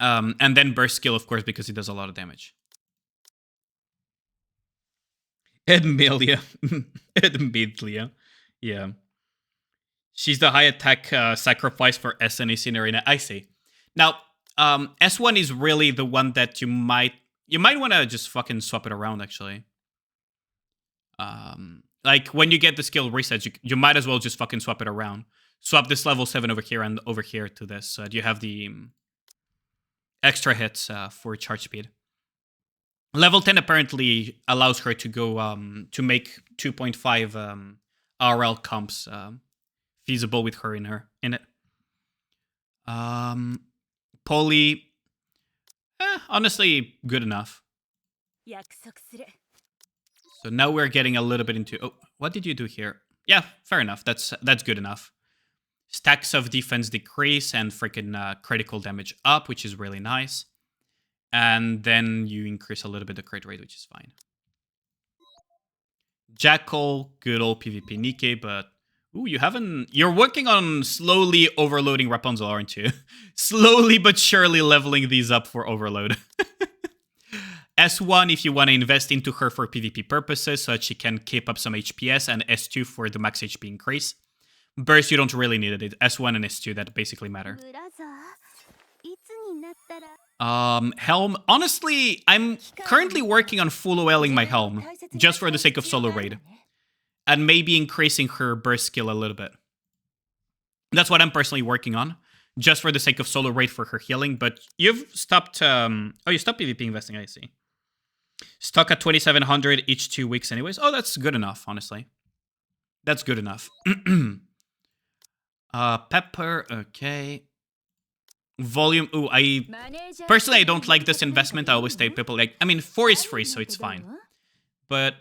And then burst skill, of course, because it does a lot of damage. Edmelia. Yeah. She's the high attack sacrifice for SNEC in Arena. I see. Now, S1 is really the one that you might want to just fucking swap it around, actually. Like, when you get the skill resets, you might as well just fucking swap it around. Swap this level 7 over here and over here to this. So you have the extra hits for charge speed. Level 10 apparently allows her to go to make 2.5 RL comps feasible with her in it. Poly, honestly, good enough. So now we're getting a little bit into... Oh, what did you do here? Yeah, fair enough. That's good enough. Stacks of defense decrease and freaking critical damage up, which is really nice. And then you increase a little bit the crit rate, which is fine. Jackal, good old PvP Nikke, but... Ooh, you're working on slowly overloading Rapunzel, aren't you? Slowly but surely leveling these up for overload. S1 if you want to invest into her for PvP purposes so that she can keep up some HPS, and S2 for the max HP increase. Burst, you don't really need it. S1 and S2 that basically matter. Helm. Honestly, I'm currently working on full OLing my Helm, just for the sake of solo raid. And maybe increasing her burst skill a little bit. That's what I'm personally working on, just for the sake of solo raid for her healing. But you've stopped... you stopped PvP investing, I see. Stuck at 2,700 each 2 weeks anyways. Oh, that's good enough, honestly. That's good enough. Pepper, okay. Volume, ooh, personally, I don't like this investment. I always tell people, like, I mean, 4 is free, so it's fine. But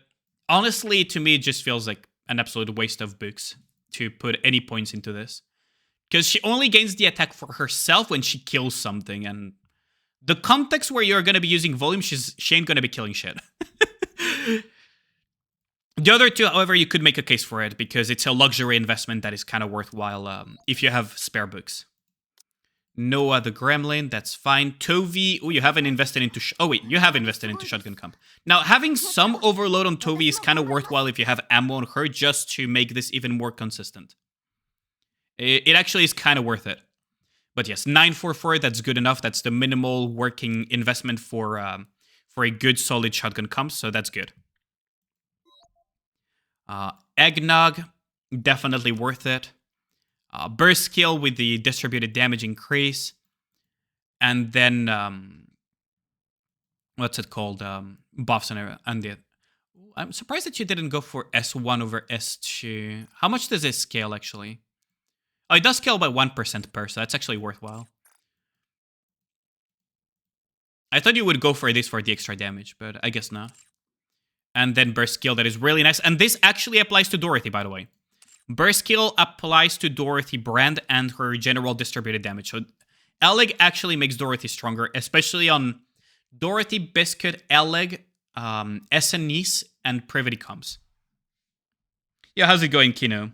honestly, to me, it just feels like an absolute waste of books to put any points into this. Because she only gains the attack for herself when she kills something, and the context where you're going to be using volume, she ain't going to be killing shit. The other two, however, you could make a case for it because it's a luxury investment that is kind of worthwhile if you have spare books. Noah the Gremlin, that's fine. Tovi, oh, you haven't invested into... you have invested into Shotgun Camp. Now, having some overload on Tovi is kind of worthwhile if you have ammo on her just to make this even more consistent. It actually is kind of worth it. But yes, 944, that's good enough. That's the minimal working investment for a good, solid Shotgun Camp, so that's good. Eggnog, definitely worth it. Burst skill with the distributed damage increase. And then, what's it called? Buffs and the... I'm surprised that you didn't go for S1 over S2. How much does it scale, actually? Oh, it does scale by 1% per, so that's actually worthwhile. I thought you would go for this for the extra damage, but I guess not. And then burst skill, that is really nice. And this actually applies to Dorothy, by the way. Burst skill applies to Dorothy Brand and her general distributed damage. So Alleg actually makes Dorothy stronger, especially on Dorothy, Biscuit, Alleg, Essenise, and Privity Comms. Yeah, how's it going, Kino?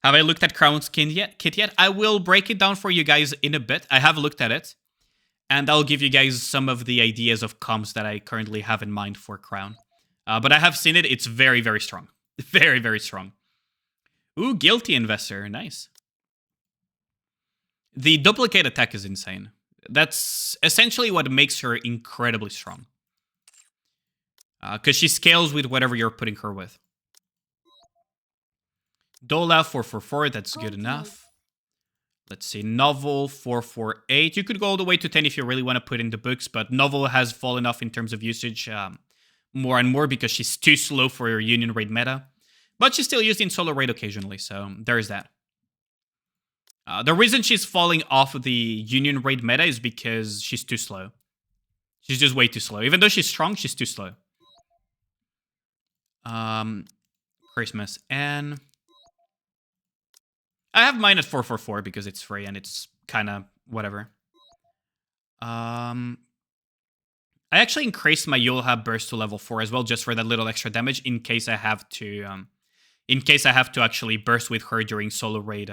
Have I looked at Crown's kit yet? I will break it down for you guys in a bit. I have looked at it. And I'll give you guys some of the ideas of comms that I currently have in mind for Crown. But I have seen it. It's very, very strong. Very, very strong. Ooh, Guilty Investor. Nice. The duplicate attack is insane. That's essentially what makes her incredibly strong. Because she scales with whatever you're putting her with. Dola 444, that's good enough. Let's see, Novel 448. You could go all the way to 10 if you really want to put in the books, but Novel has fallen off in terms of usage more and more because she's too slow for your Union Raid meta. But she's still used in Solo Raid occasionally, so there's that. The reason she's falling off of the Union Raid meta is because she's too slow. She's just way too slow. Even though she's strong, she's too slow. Christmas N. I have mine at 444 because it's free and it's kind of whatever. I actually increased my Yulha burst to level 4 as well, just for that little extra damage in case I have to actually burst with her during solo raid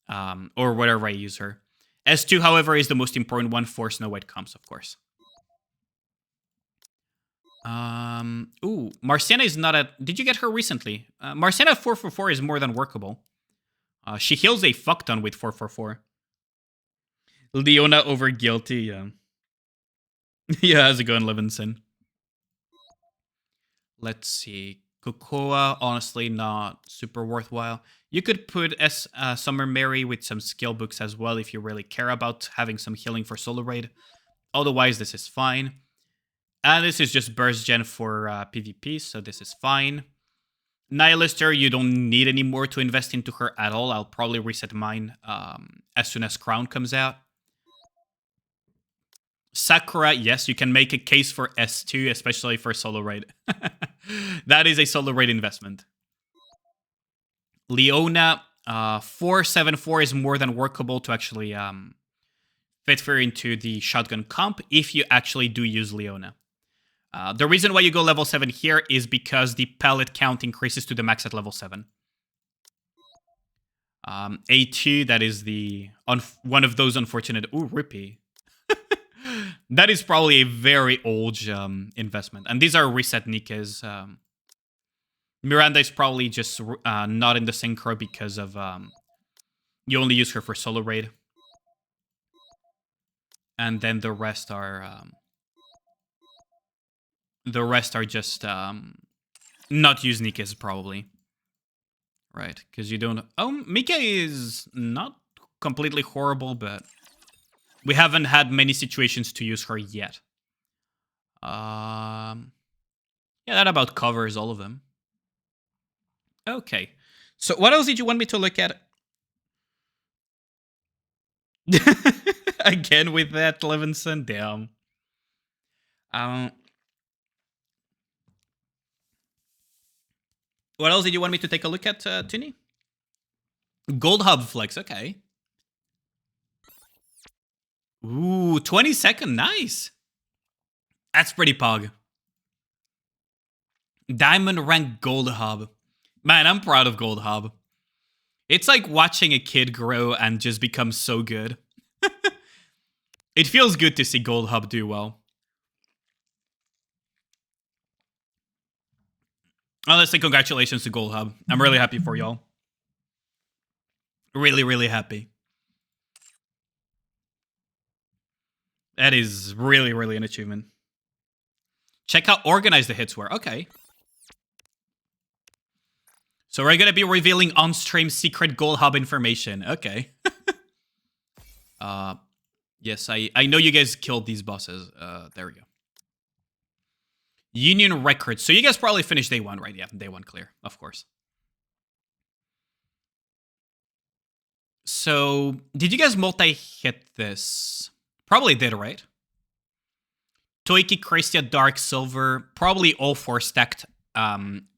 or whatever I use her. S2, however, is the most important one for Snow White comms, of course. Ooh, Marciana is not at... Did you get her recently? Marciana 444 is more than workable. She heals a fuck ton with 444. Leona over Guilty, yeah. Yeah, how's it going, Levinson? Let's see. Cocoa, honestly, not super worthwhile. You could put Summer Mary with some skill books as well if you really care about having some healing for solo raid. Otherwise, this is fine. And this is just burst gen for PvP, so this is fine. Nihilister, you don't need any more to invest into her at all. I'll probably reset mine as soon as Crown comes out. Sakura, yes, you can make a case for S2, especially for solo raid. That is a solo raid investment. Leona, 474 is more than workable to actually fit her into the shotgun comp if you actually do use Leona. The reason why you go level 7 here is because the pellet count increases to the max at level 7. A2, that is the one of those unfortunate... Ooh, Rippy. That is probably a very old investment. And these are reset Nikas. Miranda is probably just not in the synchro because of... you only use her for solo raid. And then the rest are... the rest are just not use Nikas, probably. Right, because you don't... Oh, Mika is not completely horrible, but... we haven't had many situations to use her yet. Yeah, that about covers all of them. Okay. So what else did you want me to look at? Again with that, Levinson? Damn. What else did you want me to take a look at, Tuni? Gold Hub Flex, okay. Ooh, 20-second, nice. That's pretty pog. Diamond rank Gold Hub. Man, I'm proud of Gold Hub. It's like watching a kid grow and just become so good. It feels good to see Gold Hub do well. Honestly, congratulations to Gold Hub. I'm really happy for y'all. Really, really happy. That is really, really an achievement. Check how organized the hits were. Okay. So we're gonna be revealing on-stream secret Gold Hub information. Okay. Yes, I know you guys killed these bosses. There we go. Union records. So you guys probably finished day 1, right? Yeah, day 1 clear, of course. So, did you guys multi-hit this? Probably did, right? Toiki, Christia, Dark, Silver, probably all 4 stacked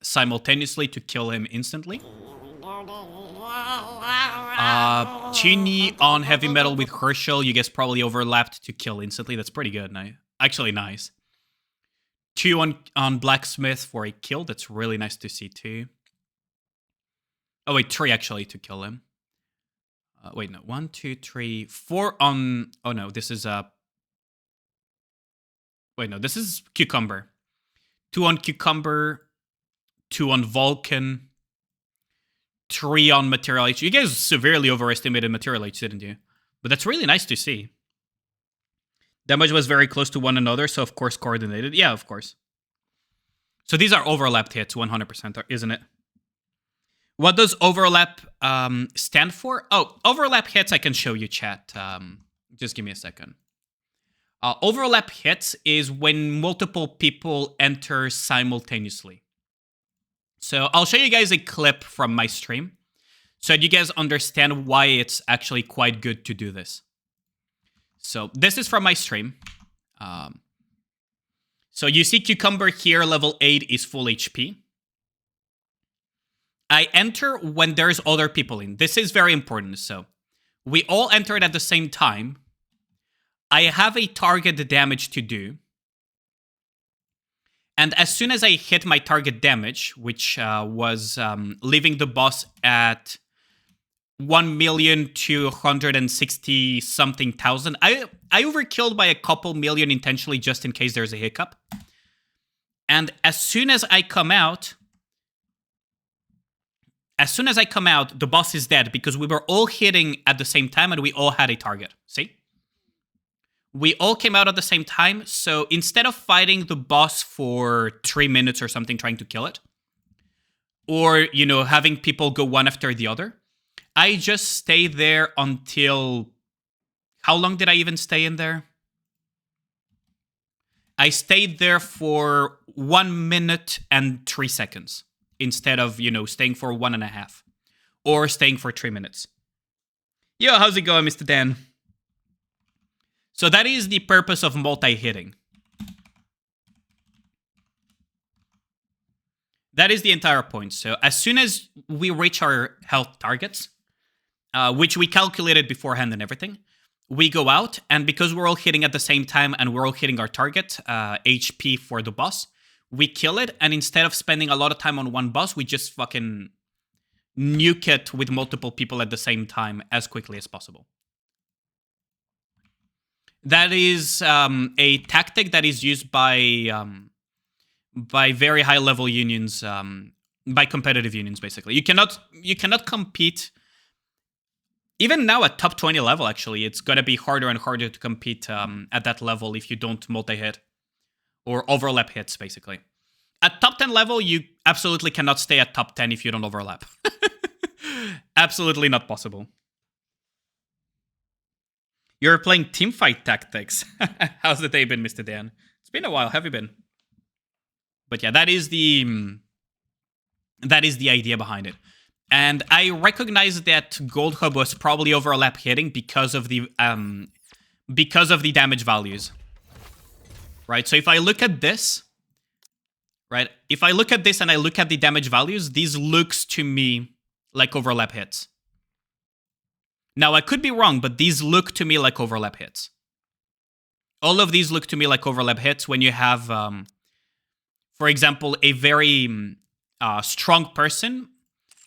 simultaneously to kill him instantly. Chini on Heavy Metal with Herschel, you guys probably overlapped to kill instantly. That's pretty good. Actually, nice. 2 on Blacksmith for a kill. That's really nice to see too. Oh wait, 3 actually to kill him. Wait, no. 1, 2, 3, 4 on... Oh no, this is... Wait, no, this is Cucumber. 2 on Cucumber, 2 on Vulcan, 3 on Material H. You guys severely overestimated Material H, didn't you? But that's really nice to see. Damage was very close to one another, so of course coordinated. Yeah, of course. So these are overlapped hits, 100%, isn't it? What does overlap stand for? Oh, overlap hits I can show you, chat. Just give me a second. Overlap hits is when multiple people enter simultaneously. So I'll show you guys a clip from my stream so that you guys understand why it's actually quite good to do this. So this is from my stream. So you see Cucumber here, level 8 is full HP. I enter when there's other people in. This is very important. So we all entered at the same time. I have a target damage to do. And as soon as I hit my target damage, which was leaving the boss at 1,260,000 something. I overkilled by a couple million intentionally just in case there's a hiccup. And as soon as I come out, the boss is dead because we were all hitting at the same time and we all had a target. See? We all came out at the same time, so instead of fighting the boss for 3 minutes or something trying to kill it, or, you know, having people go one after the other, I just stayed there until... How long did I even stay in there? I stayed there for 1 minute and 3 seconds instead of, you know, staying for 1.5 or staying for 3 minutes. Yo, how's it going, Mr. Dan? So that is the purpose of multi-hitting. That is the entire point. So as soon as we reach our health targets, which we calculated beforehand and everything, we go out, and because we're all hitting at the same time and we're all hitting our target, HP for the boss, we kill it, and instead of spending a lot of time on one boss, we just fucking nuke it with multiple people at the same time as quickly as possible. That is a tactic that is used by very high level unions, by competitive unions. Basically, you cannot compete. Even now at top 20 level, actually, it's gonna be harder and harder to compete at that level if you don't multi-hit or overlap hits. Basically, at top 10 level, you absolutely cannot stay at top 10 if you don't overlap. Absolutely not possible. You're playing teamfight tactics. How's the day been, Mr. Dan? It's been a while. Have you been? But yeah, that is the idea behind it. And I recognize that Gold Hub was probably overlap hitting because of the damage values. Right? So if I look at this, right? If I look at this and I look at the damage values, these looks to me like overlap hits. Now, I could be wrong, but these look to me like overlap hits. All of these look to me like overlap hits when you have For example, a very strong person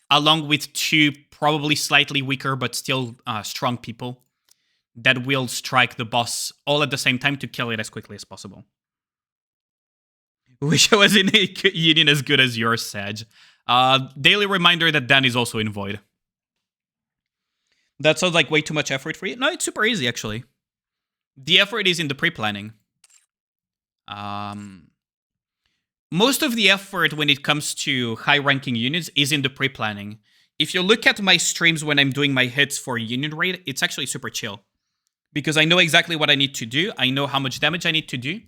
along with two probably slightly weaker but still strong people that will strike the boss all at the same time to kill it as quickly as possible. Wish I was in a union as good as yours, Sag. Daily reminder that Dan is also in Void. That sounds like way too much effort for you. No, it's super easy, actually. The effort is in the pre-planning. Most of the effort when it comes to high-ranking units is in the pre-planning. If you look at my streams when I'm doing my hits for Union Raid, it's actually super chill. Because I know exactly what I need to do. I know how much damage I need to do.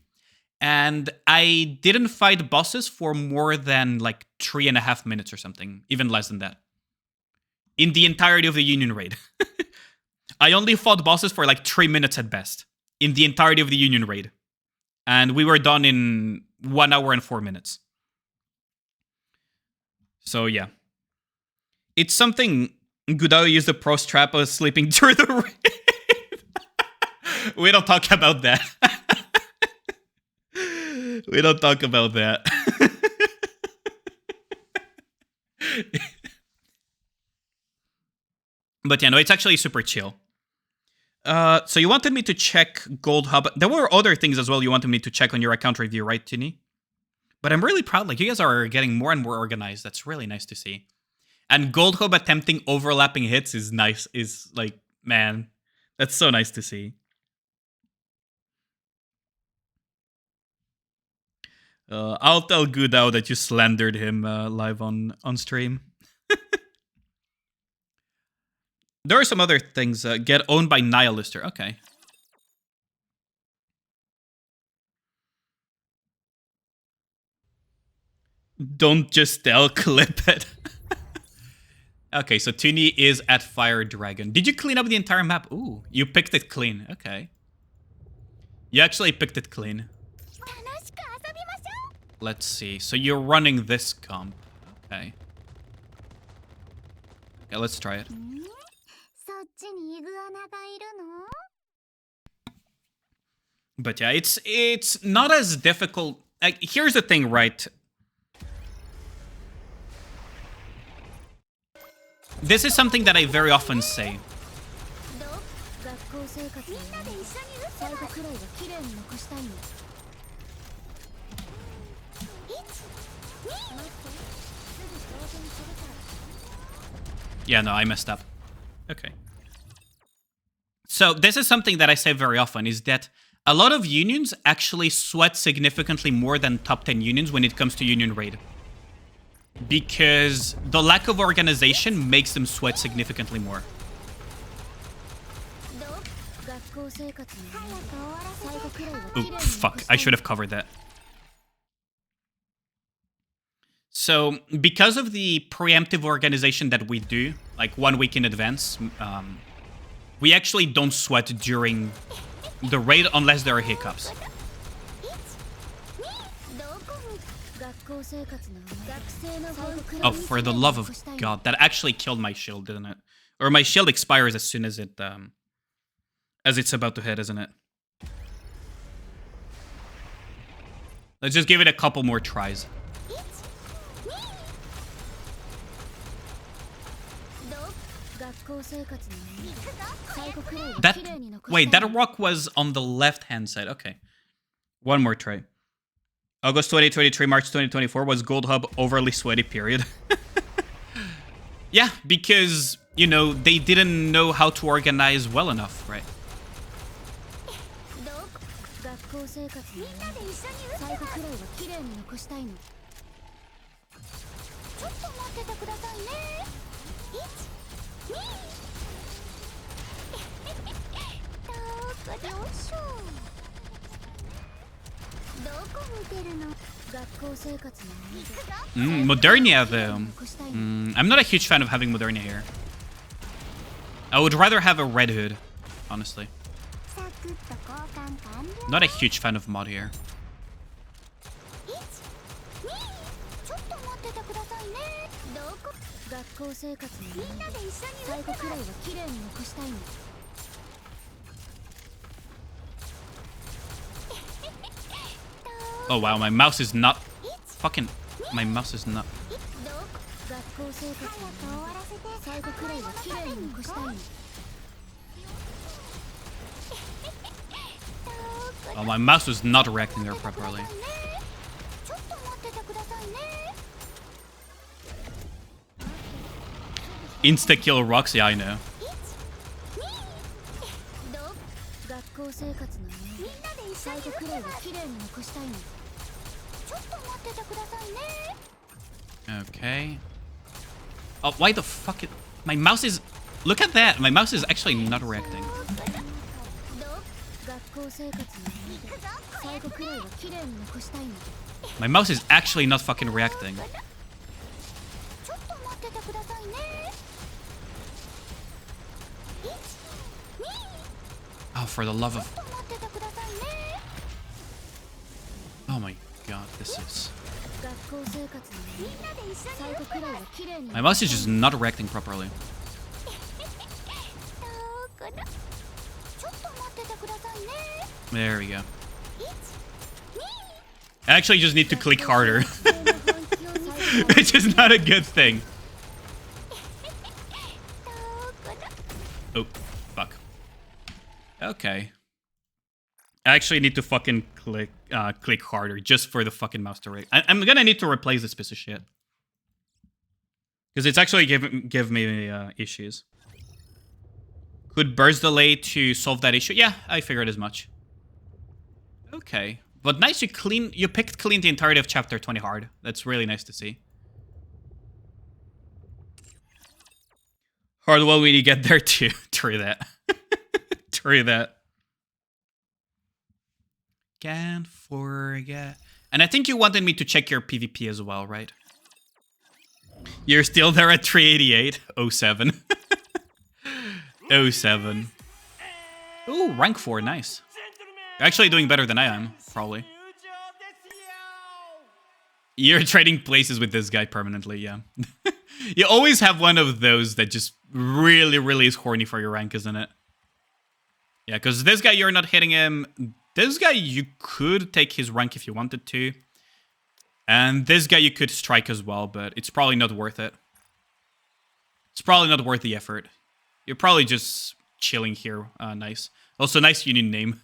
And I didn't fight bosses for more than like 3.5 minutes or something. Even less than that. In the entirety of the Union Raid. I only fought bosses for like 3 minutes at best. In the entirety of the Union Raid. And we were done in 1 hour and 4 minutes. So yeah. It's something Gudao used the pro strap of sleeping through the raid. We don't talk about that. We don't talk about that. But yeah, no, it's actually super chill. So you wanted me to check Gold Hub. There were other things as well you wanted me to check on your account review, right, Tini? But I'm really proud. Like, you guys are getting more and more organized. That's really nice to see. And Gold Hub attempting overlapping hits is nice. Is like, man, that's so nice to see. I'll tell Gudao that you slandered him live on stream. There are some other things. Get owned by Nihilister. Okay. Don't just tell, clip it. Okay, so Tuni is at Fire Dragon. Did you clean up the entire map? Ooh, you picked it clean. Okay. You actually picked it clean. Let's see. So you're running this comp. Okay. Okay, let's try it. But yeah, it's not as difficult. Like, here's the thing, right? This is something that I very often say. Yeah, no, I messed up. Okay. So this is something that I say very often, is that a lot of unions actually sweat significantly more than top 10 unions when it comes to Union Raid. Because the lack of organization makes them sweat significantly more. Ooh, fuck. I should have covered that. So, because of the preemptive organization that we do, like 1 week in advance, we actually don't sweat during the raid unless there are hiccups. Oh, for the love of God. That actually killed my shield, didn't it? Or my shield expires as soon as it's about to hit, isn't it? Let's just give it a couple more tries. Wait, that rock was on the left-hand side. Okay. One more try. August 2023, March 2024 was Gold Hub overly sweaty period. Yeah, because, you know, they didn't know how to organize well enough, right? Modernia, though. I'm not a huge fan of having Modernia here. I would rather have a Red Hood, honestly. Not a huge fan of mod here. Oh wow, my mouse is not... fucking... My mouse is not... Oh, my mouse was not reacting there properly. Insta-kill rocks, yeah, I know. Okay. Oh, why the fuck it... My mouse is... Look at that! My mouse is actually not reacting. My mouse is actually not fucking reacting. Oh, for the love of... Oh my god, this is... My mouse is just not reacting properly. There we go. I actually just need to click harder. Which is not a good thing. Oh, fuck. Okay. I actually need to fucking click harder just for the fucking mouse to react. I'm gonna need to replace this piece of shit. Because it's actually give me issues. Could burst delay to solve that issue? Yeah, I figured as much. Okay. But nice, you picked clean the entirety of chapter 20 hard. That's really nice to see. Hard well when you get there too. True that. True that. Can't forget. And I think you wanted me to check your PvP as well, right? You're still there at 388. 07. 07. Ooh, rank 4, nice. You're actually doing better than I am, probably. You're trading places with this guy permanently, yeah. You always have one of those that just really, really is horny for your rank, isn't it? Yeah, because this guy, you're not hitting him. This guy, you could take his rank if you wanted to. And this guy, you could strike as well, but it's probably not worth it. It's probably not worth the effort. You're probably just chilling here. Nice. Also, nice union name.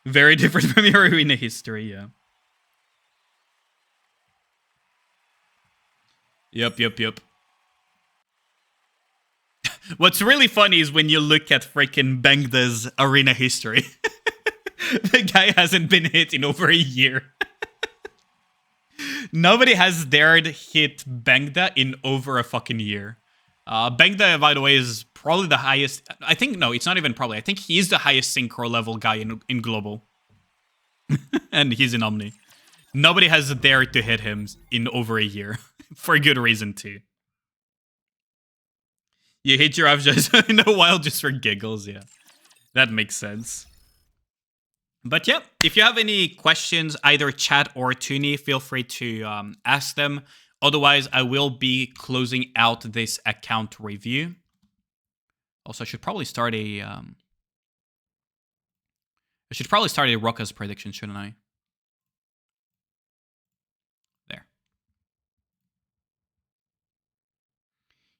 Very different from your arena history, yeah. Yep. What's really funny is when you look at freaking Bangda's arena history. The guy hasn't been hit in over a year. Nobody has dared hit Bangda in over a fucking year. Bangda, by the way, is probably the highest... I think, no, it's not even probably. I think he is the highest synchro level guy in Global. And he's in Omni. Nobody has dared to hit him in over a year. For a good reason, too. You hit your just in a while just for giggles, yeah. That makes sense. But yeah, if you have any questions, either chat or Toonie, feel free to ask them. Otherwise, I will be closing out this account review. Also, I should probably start a... Roka's prediction, shouldn't I? There.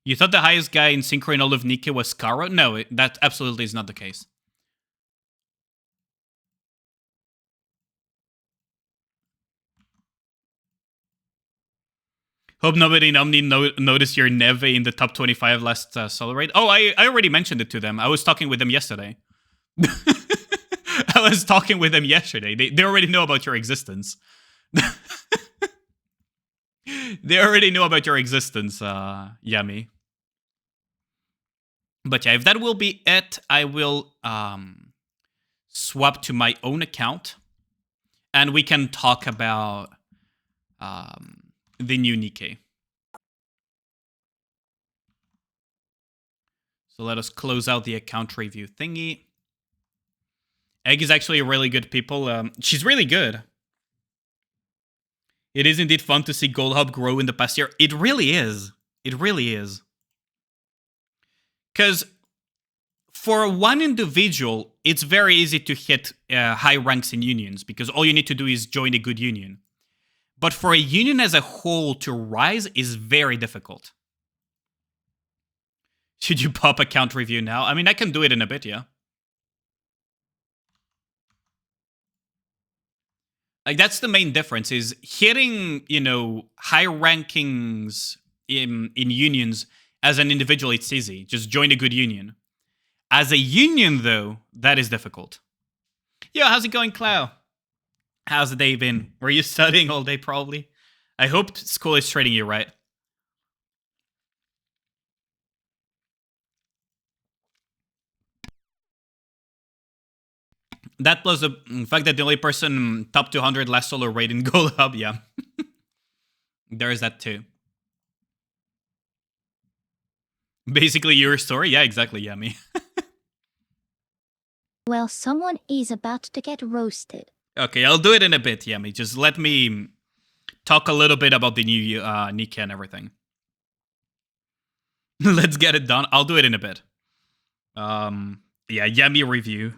You thought the highest guy in Synchro in all of Nikke was Skaro? No, that absolutely is not the case. Hope nobody in Omni noticed your Neve in the top 25 last solo raid. Oh, I already mentioned it to them. I was talking with them yesterday. I was talking with them yesterday. They already know about your existence. They already know about your existence, Yami. But yeah, if that will be it, I will swap to my own account. And we can talk about the new Nikke. So let us close out the account review thingy. Egg is actually a really good people. She's really good. It is indeed fun to see Gold Hub grow in the past year. It really is. It really is. Because For one individual, it's very easy to hit high ranks in unions because all you need to do is join a good union. But for a union as a whole to rise is very difficult. Should you pop account review now? I mean, I can do it in a bit, yeah. Like, that's the main difference, is hitting, high rankings in unions as an individual, it's easy. Just join a good union. As a union, though, that is difficult. Yo, how's it going, Clau? How's the day been? Were you studying all day, probably? I hope school is treating you right. That plus the fact that the only person top 200 last solo raid in Gold Hub, yeah. There is that too. Basically your story? Yeah, exactly, yeah, me. Well, someone is about to get roasted. Okay, I'll do it in a bit, Yami. Just let me talk a little bit about the new Nika and everything. Let's get it done. I'll do it in a bit. Yeah, Yami review.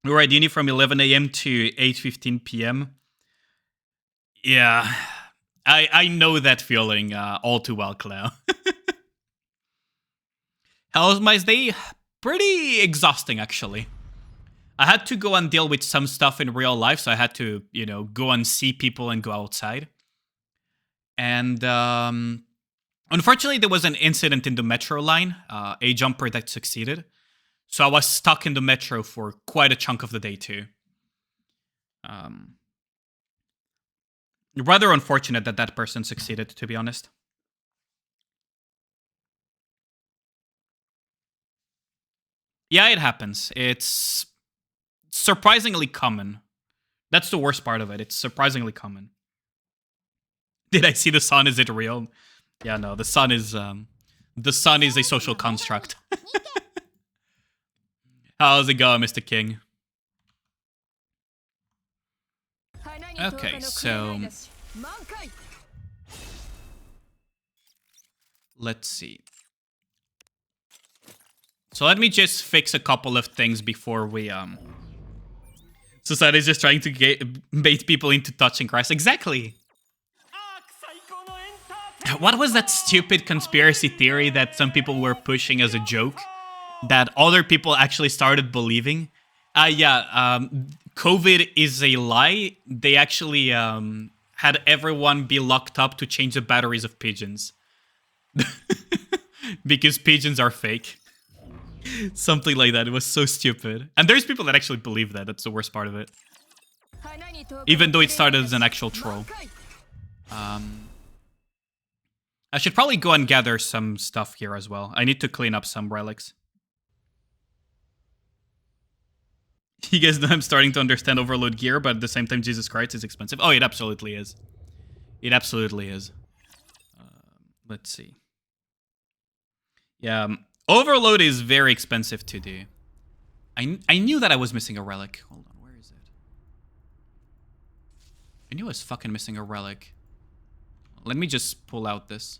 Alright, uni from 11 a.m. to 8:15 p.m. Yeah, I know that feeling all too well, Clau. How was my day? Pretty exhausting, actually. I had to go and deal with some stuff in real life, so I had to, go and see people and go outside. And unfortunately, there was an incident in the metro line, a jumper that succeeded. So I was stuck in the metro for quite a chunk of the day, too. Rather unfortunate that that person succeeded, to be honest. Yeah, it happens. It's surprisingly common. That's the worst part of it. It's surprisingly common. Did I see the sun? Is it real? Yeah, no, the sun is a social construct. How's it going, Mr. King? Okay, so let's see. So let me just fix a couple of things before we Society's just trying to bait people into touching Christ. Exactly. What was that stupid conspiracy theory that some people were pushing as a joke that other people actually started believing? COVID is a lie. They actually had everyone be locked up to change the batteries of pigeons. Because pigeons are fake. Something like that. It was so stupid. And there's people that actually believe that. That's the worst part of it. Even though it started as an actual troll. I should probably go and gather some stuff here as well. I need to clean up some relics. You guys know I'm starting to understand overload gear, but at the same time, Jesus Christ is expensive. Oh, it absolutely is. It absolutely is. Let's see. Yeah, overload is very expensive to do. I knew that I was missing a relic. Hold on, where is it? I knew I was fucking missing a relic. Let me just pull out this.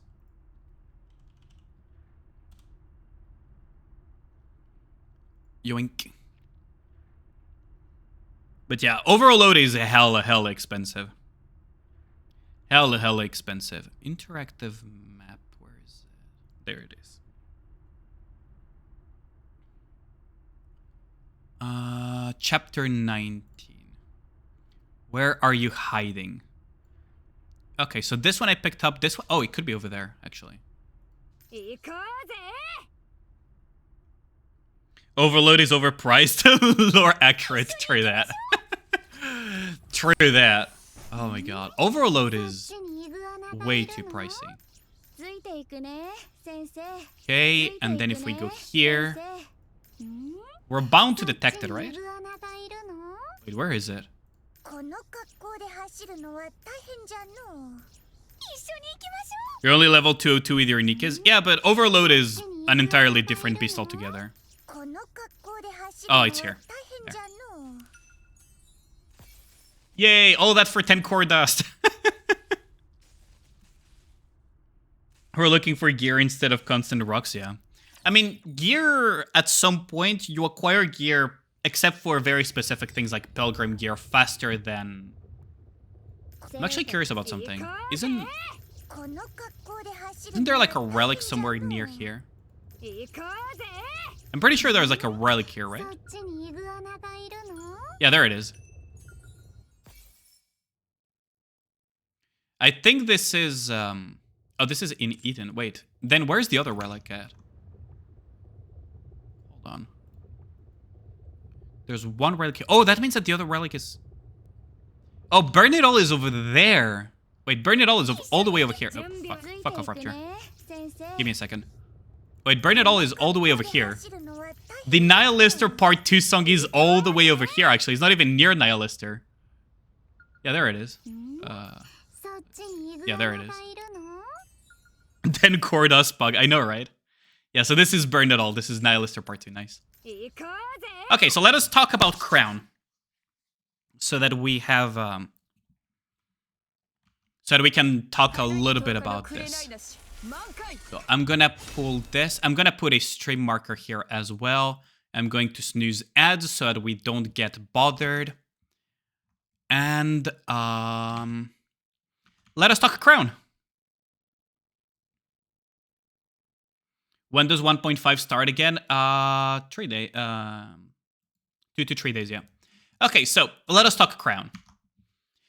Yoink. But yeah, overload is hella expensive. Hella expensive. Interactive map, where is it? There it is. Chapter 19. Where are you hiding? Okay, so this one I picked up. This one, oh, it could be over there, actually. Overload is overpriced. Lore accurate. True that. True that. Oh my god. Overload is way too pricey. Okay, and then if we go here, we're bound to detect it, right? Wait, where is it? You're only level 202 with your Nikas? Yeah, but Overload is an entirely different beast altogether. Oh, it's here. There. Yay, all that for 10 core dust. We're looking for gear instead of constant rocks, yeah. I mean, gear, at some point, you acquire gear, except for very specific things like Pilgrim gear, faster than... I'm actually curious about something. Isn't there like a relic somewhere near here? I'm pretty sure there's like a relic here, right? Yeah, there it is. I think this is... Oh, this is in Eden. Wait, then where's the other relic at? Hold on. There's one relic here. Oh, that means that the other relic is... Oh, Burn It All is over there. Wait, Burn It All is all the way over here. Oh, fuck off, Rapture. Give me a second. Wait, Burn It All is all the way over here. The Nihilister Part 2 song is all the way over here, actually. It's not even near Nihilister. Yeah, there it is. Yeah, there it is. Then Cordas Bug. I know, right? Yeah, so this is Burn It All. This is Nihilister Part 2. Nice. Okay, so let us talk about Crown. So that we have... so that we can talk a little bit about this. So I'm gonna pull this. I'm gonna put a stream marker here as well. I'm going to snooze ads so that we don't get bothered. And let us talk Crown. When does 1.5 start again? 3 days. 2 to 3 days, yeah. Okay, so let us talk Crown.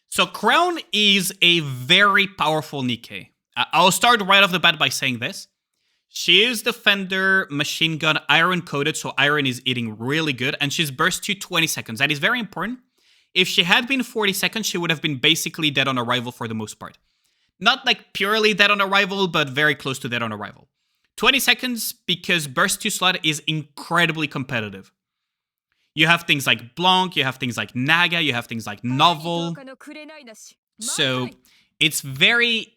So Crown is a very powerful Nikke. I'll start right off the bat by saying this. She is Defender, Machine Gun, Iron Coated, so Iron is eating really good, and she's burst to 20 seconds. That is very important. If she had been 40 seconds, she would have been basically dead on arrival for the most part. Not like purely dead on arrival, but very close to dead on arrival. 20 seconds because burst 2 slot is incredibly competitive. You have things like Blanc, you have things like Naga, you have things like Novel. So it's a very,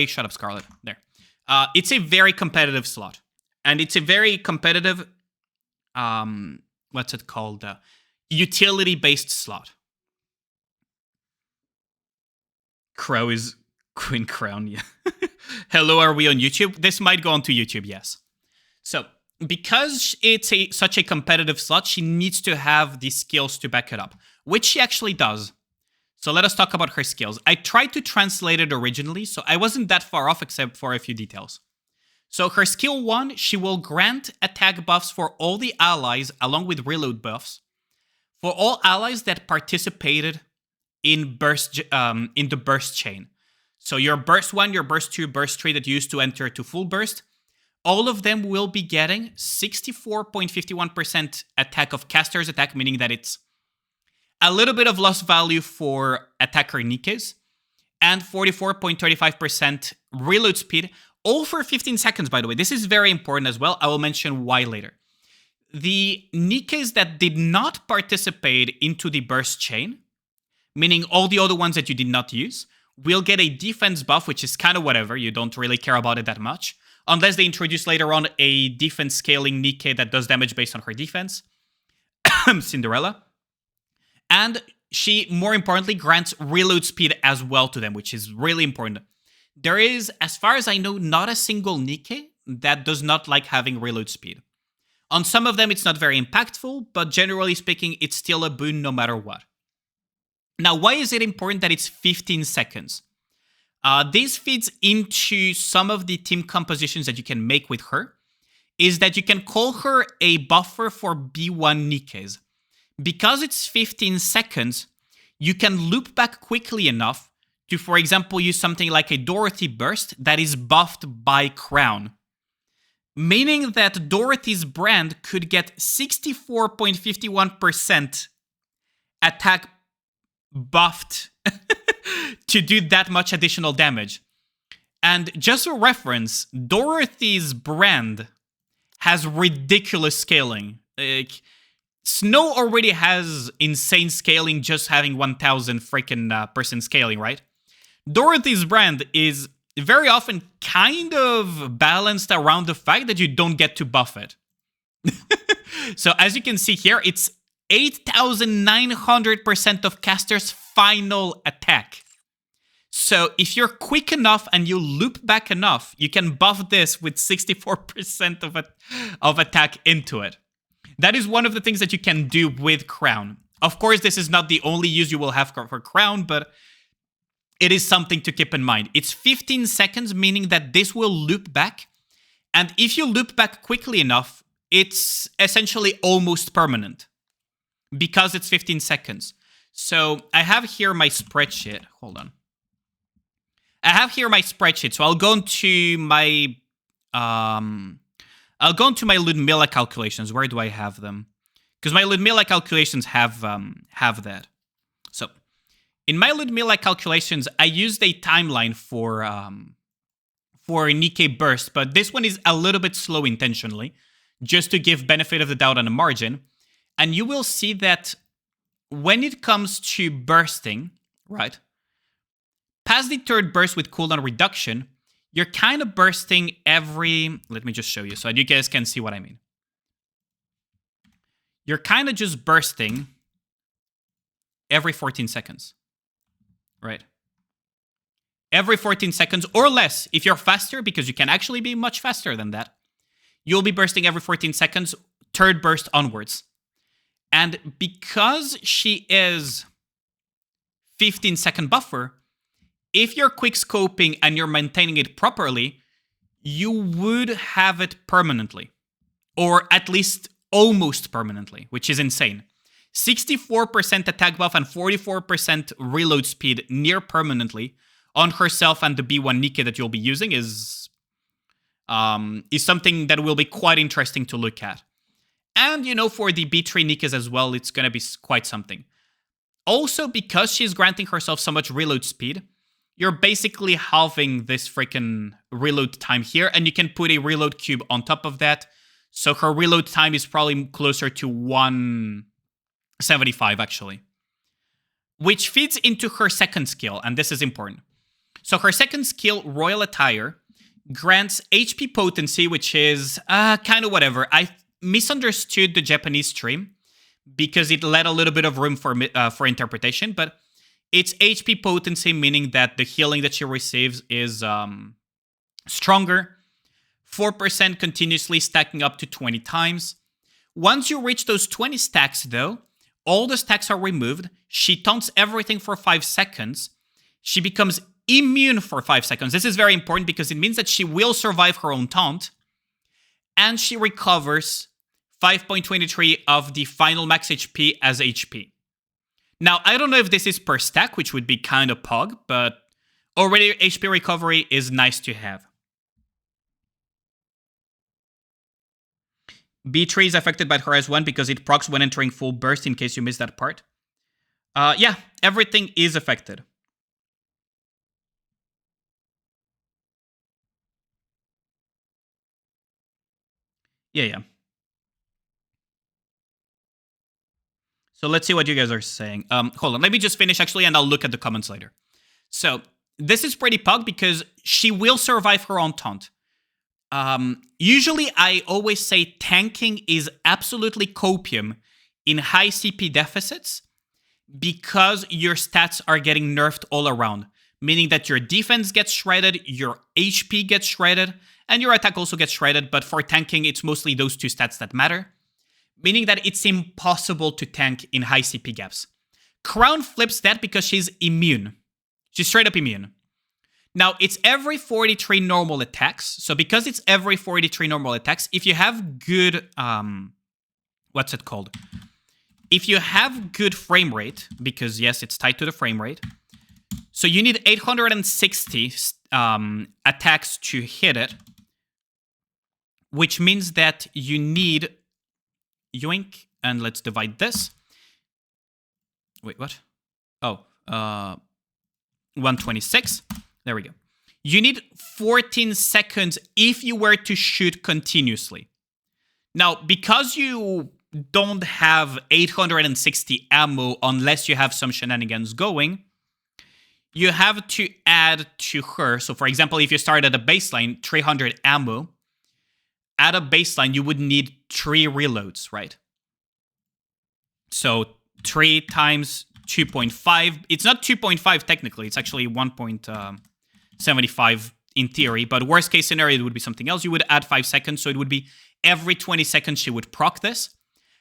shut up Scarlet, there. It's a very competitive slot. And it's a very competitive, what's it called? Utility-based slot. Crow is Queen Crown, yeah. Hello, are we on YouTube? This might go onto YouTube, yes. So, because it's such a competitive slot, she needs to have the skills to back it up, which she actually does. So let us talk about her skills. I tried to translate it originally, so I wasn't that far off except for a few details. So her skill 1, she will grant attack buffs for all the allies along with reload buffs for all allies that participated in the burst chain. So your burst 1, your burst 2, burst 3 that you used to enter to full burst, all of them will be getting 64.51% attack of caster's attack, meaning that it's a little bit of loss value for attacker Nikkes, and 44.35% reload speed, all for 15 seconds, by the way. This is very important as well. I will mention why later. The Nikkes that did not participate into the burst chain, meaning all the other ones that you did not use, will get a defense buff, which is kind of whatever. You don't really care about it that much. Unless they introduce later on a defense scaling Nikke that does damage based on her defense. Cinderella. And she, more importantly, grants reload speed as well to them, which is really important. There is, as far as I know, not a single Nikke that does not like having reload speed. On some of them, it's not very impactful, but generally speaking, it's still a boon no matter what. Now, why is it important that it's 15 seconds? This feeds into some of the team compositions that you can make with her, is that you can call her a buffer for B1 Nikkes. Because it's 15 seconds, you can loop back quickly enough to, for example, use something like a Dorothy Burst that is buffed by Crown. Meaning that Dorothy's brand could get 64.51% attack buffed to do that much additional damage. And just for reference, Dorothy's brand has ridiculous scaling. Like, Snow already has insane scaling just having 1,000 freaking percent scaling, right? Dorothy's brand is very often kind of balanced around the fact that you don't get to buff it. So as you can see here, it's 8,900% of caster's final attack. So if you're quick enough and you loop back enough, you can buff this with 64% of attack into it. That is one of the things that you can do with Crown. Of course, this is not the only use you will have for Crown, but it is something to keep in mind. It's 15 seconds, meaning that this will loop back. And if you loop back quickly enough, it's essentially almost permanent because it's 15 seconds. So I have here my spreadsheet. Hold on. I have here my spreadsheet. So I'll go into my Ludmilla calculations. Where do I have them? Because my Ludmilla calculations have that. So in my Ludmilla calculations, I used a timeline for Nikke burst, but this one is a little bit slow intentionally, just to give benefit of the doubt on a margin. And you will see that when it comes to bursting, right, past the third burst with cooldown reduction, you're kind of bursting every... Let me just show you so you guys can see what I mean. You're kind of just bursting every 14 seconds, right? Every 14 seconds or less. If you're faster, because you can actually be much faster than that, you'll be bursting every 14 seconds, third burst onwards. And because she is 15-second buffer, if you're quick scoping and you're maintaining it properly, you would have it permanently. Or at least almost permanently, which is insane. 64% attack buff and 44% reload speed near permanently on herself and the B1 Nikke that you'll be using is something that will be quite interesting to look at. And, you know, for the B3 Nikkes as well, it's going to be quite something. Also, because she's granting herself so much reload speed, you're basically halving this freaking reload time here, and you can put a reload cube on top of that. So her reload time is probably closer to 175, actually. Which feeds into her second skill, and this is important. So her second skill, Royal Attire, grants HP potency, which is kind of whatever. I misunderstood the Japanese stream because it let a little bit of room for interpretation, but it's HP potency, meaning that the healing that she receives is stronger. 4% continuously stacking up to 20 times. Once you reach those 20 stacks, though, all the stacks are removed. She taunts everything for 5 seconds. She becomes immune for 5 seconds. This is very important because it means that she will survive her own taunt. And she recovers 5.23 of the final max HP as HP. Now, I don't know if this is per stack, which would be kind of pog, but already HP recovery is nice to have. B3 is affected by her as one because it procs when entering full burst, in case you missed that part. Yeah, everything is affected. Yeah. So let's see what you guys are saying. Hold on, let me just finish actually, and I'll look at the comments later. So this is pretty pug because she will survive her own taunt. Usually I always say tanking is absolutely copium in high CP deficits because your stats are getting nerfed all around, meaning that your defense gets shredded, your HP gets shredded, and your attack also gets shredded, but for tanking, it's mostly those two stats that matter, meaning that it's impossible to tank in high CP gaps. Crown flips that because she's immune. She's straight up immune. Now, it's every 43 normal attacks. So because it's every 43 normal attacks, if you have good, what's it called? If you have good frame rate, because yes, it's tied to the frame rate. So you need 860 attacks to hit it, which means that you need, yoink, and let's divide this. Wait, what? Oh, 126. There we go. You need 14 seconds if you were to shoot continuously. Now, because you don't have 860 ammo unless you have some shenanigans going, you have to add to her. So, for example, if you start at a baseline, 300 ammo, at a baseline, you would need 3 reloads, right? So 3 times 2.5. It's not 2.5 technically. It's actually 1.75 in theory. But worst case scenario, it would be something else. You would add 5 seconds. So it would be every 20 seconds she would proc this.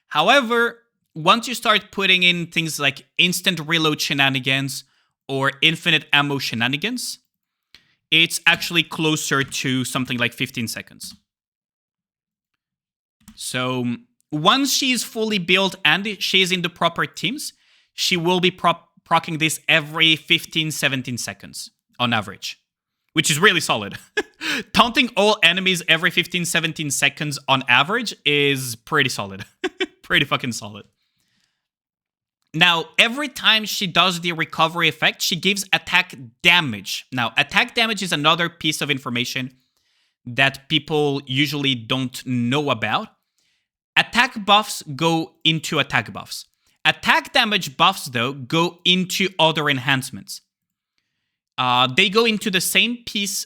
However, once you start putting in things like instant reload shenanigans or infinite ammo shenanigans, it's actually closer to something like 15 seconds. So once she's fully built and she's in the proper teams, she will be proccing this every 15, 17 seconds on average, which is really solid. Taunting all enemies every 15, 17 seconds on average is pretty solid. Pretty fucking solid. Now, every time she does the recovery effect, she gives attack damage. Now, attack damage is another piece of information that people usually don't know about. Attack buffs go into attack buffs. Attack damage buffs, though, go into other enhancements. They go into the same piece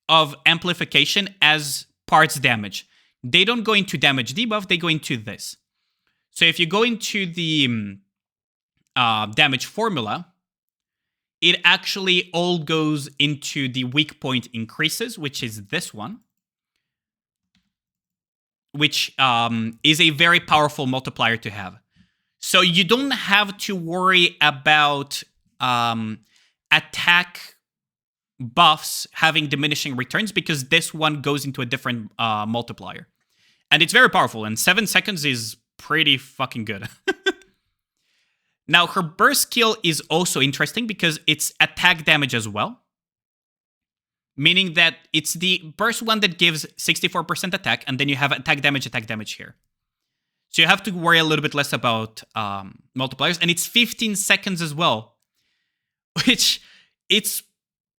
of amplification as parts damage. They don't go into damage debuff, they go into this. So if you go into the damage formula, it actually all goes into the weak point increases, which is this one, which is a very powerful multiplier to have. So you don't have to worry about attack buffs having diminishing returns because this one goes into a different multiplier. And it's very powerful, and 7 seconds is pretty fucking good. Now, her burst skill is also interesting because it's attack damage as well. Meaning that it's the burst one that gives 64% attack, and then you have attack damage here. So you have to worry a little bit less about multipliers, and it's 15 seconds as well. Which, it's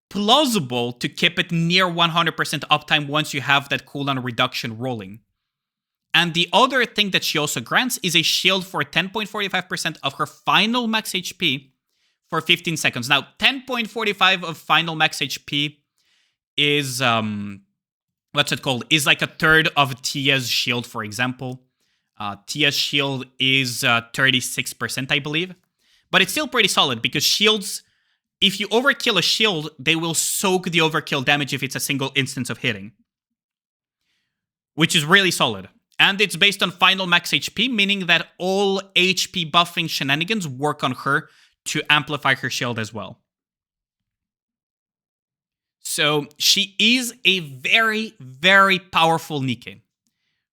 plausible to keep it near 100% uptime once you have that cooldown reduction rolling. And the other thing that she also grants is a shield for 10.45% of her final max HP for 15 seconds. Now, 10.45 of final max HP is, what's it called? Is like a third of Tia's shield, for example. Tia's shield is 36%, I believe. But it's still pretty solid because shields, if you overkill a shield, they will soak the overkill damage if it's a single instance of hitting. Which is really solid. And it's based on final max HP, meaning that all HP buffing shenanigans work on her to amplify her shield as well. So she is a very, very powerful Nikke.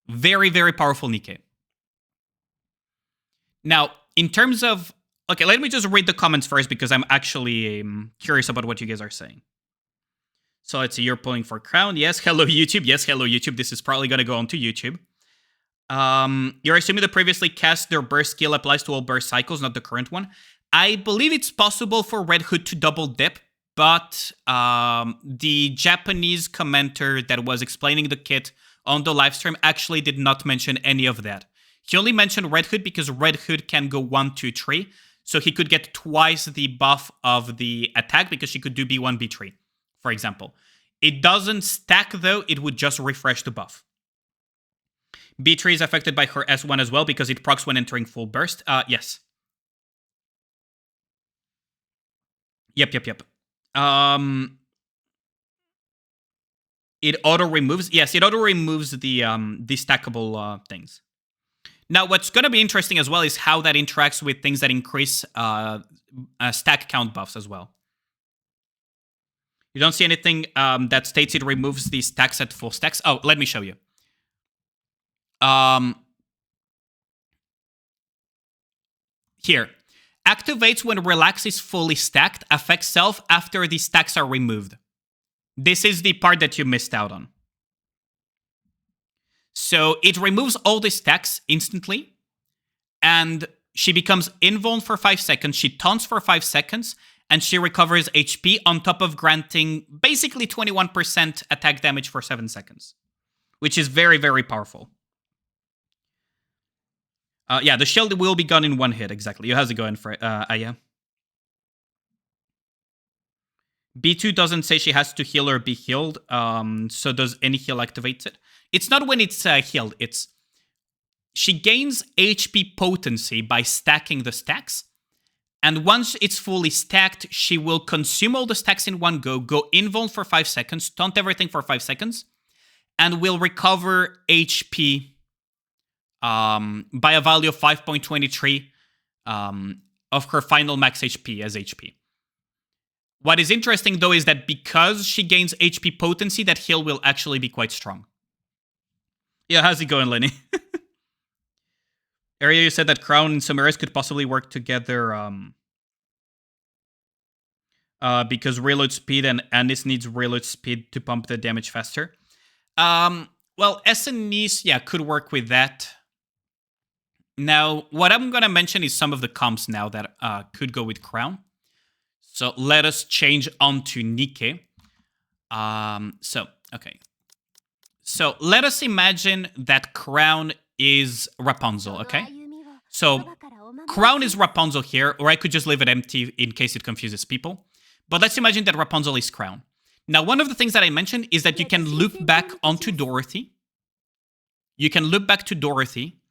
Very, very powerful Nikke. Now, in terms of... Okay, let me just read the comments first because I'm actually curious about what you guys are saying. So let's see, you're pulling for crown. Yes, hello YouTube. Yes, hello YouTube. This is probably going to go onto YouTube. You're assuming the previously cast their burst skill applies to all burst cycles, not the current one. I believe it's possible for Red Hood to double dip, but the Japanese commenter that was explaining the kit on the livestream actually did not mention any of that. He only mentioned Red Hood because Red Hood can go 1, 2, 3, so he could get twice the buff of the attack because she could do B1, B3, for example. It doesn't stack though, it would just refresh the buff. B3 is affected by her S1 as well because it procs when entering full burst. Yes. Yep. It auto-removes... Yes, it auto-removes the stackable things. Now, what's going to be interesting as well is how that interacts with things that increase stack count buffs as well. You don't see anything that states it removes the stacks at full stacks. Oh, let me show you. Here. Activates when relax is fully stacked, affects self after the stacks are removed. This is the part that you missed out on. So it removes all the stacks instantly, and she becomes invuln for 5 seconds, she taunts for 5 seconds, and she recovers HP on top of granting basically 21% attack damage for 7 seconds. Which is very, very powerful. Yeah, the shield will be gone in 1 hit, exactly. How's it going, Aya? B2 doesn't say she has to heal or be healed, so does any heal activate it? It's not when it's healed, it's... She gains HP potency by stacking the stacks, And once it's fully stacked, she will consume all the stacks in one go invuln for 5 seconds, taunt everything for 5 seconds, and will recover HP by a value of 5.23 of her final max HP as HP. What is interesting, though, is that because she gains HP potency, that heal will actually be quite strong. Yeah, how's it going, Lenny? Area, you said that Crown and Samaris could possibly work together because reload speed and Anis needs reload speed to pump the damage faster. Well, Anis, yeah, could work with that. Now, what I'm going to mention is some of the comps now that could go with Crown. So let us change on to Nikke. Okay. So let us imagine that Crown is Rapunzel, okay? So Crown is Rapunzel here, or I could just leave it empty in case it confuses people. But let's imagine that Rapunzel is Crown. Now, one of the things that I mentioned is that you can loop back onto Dorothy. You can loop back to Dorothy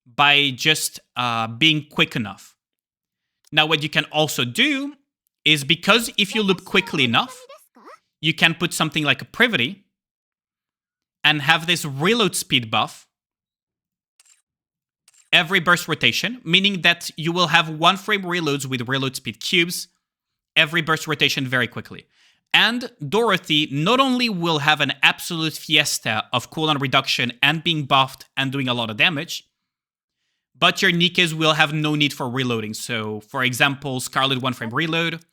by just being quick enough. Now, what you can also do is, because if you loop quickly enough, you can put something like a Privity and have this reload speed buff every burst rotation, meaning that you will have 1 frame reloads with reload speed cubes every burst rotation very quickly. And Dorothy not only will have an absolute fiesta of cooldown reduction and being buffed and doing a lot of damage, but your Nikkes will have no need for reloading. So, for example, Scarlet 1 frame reload.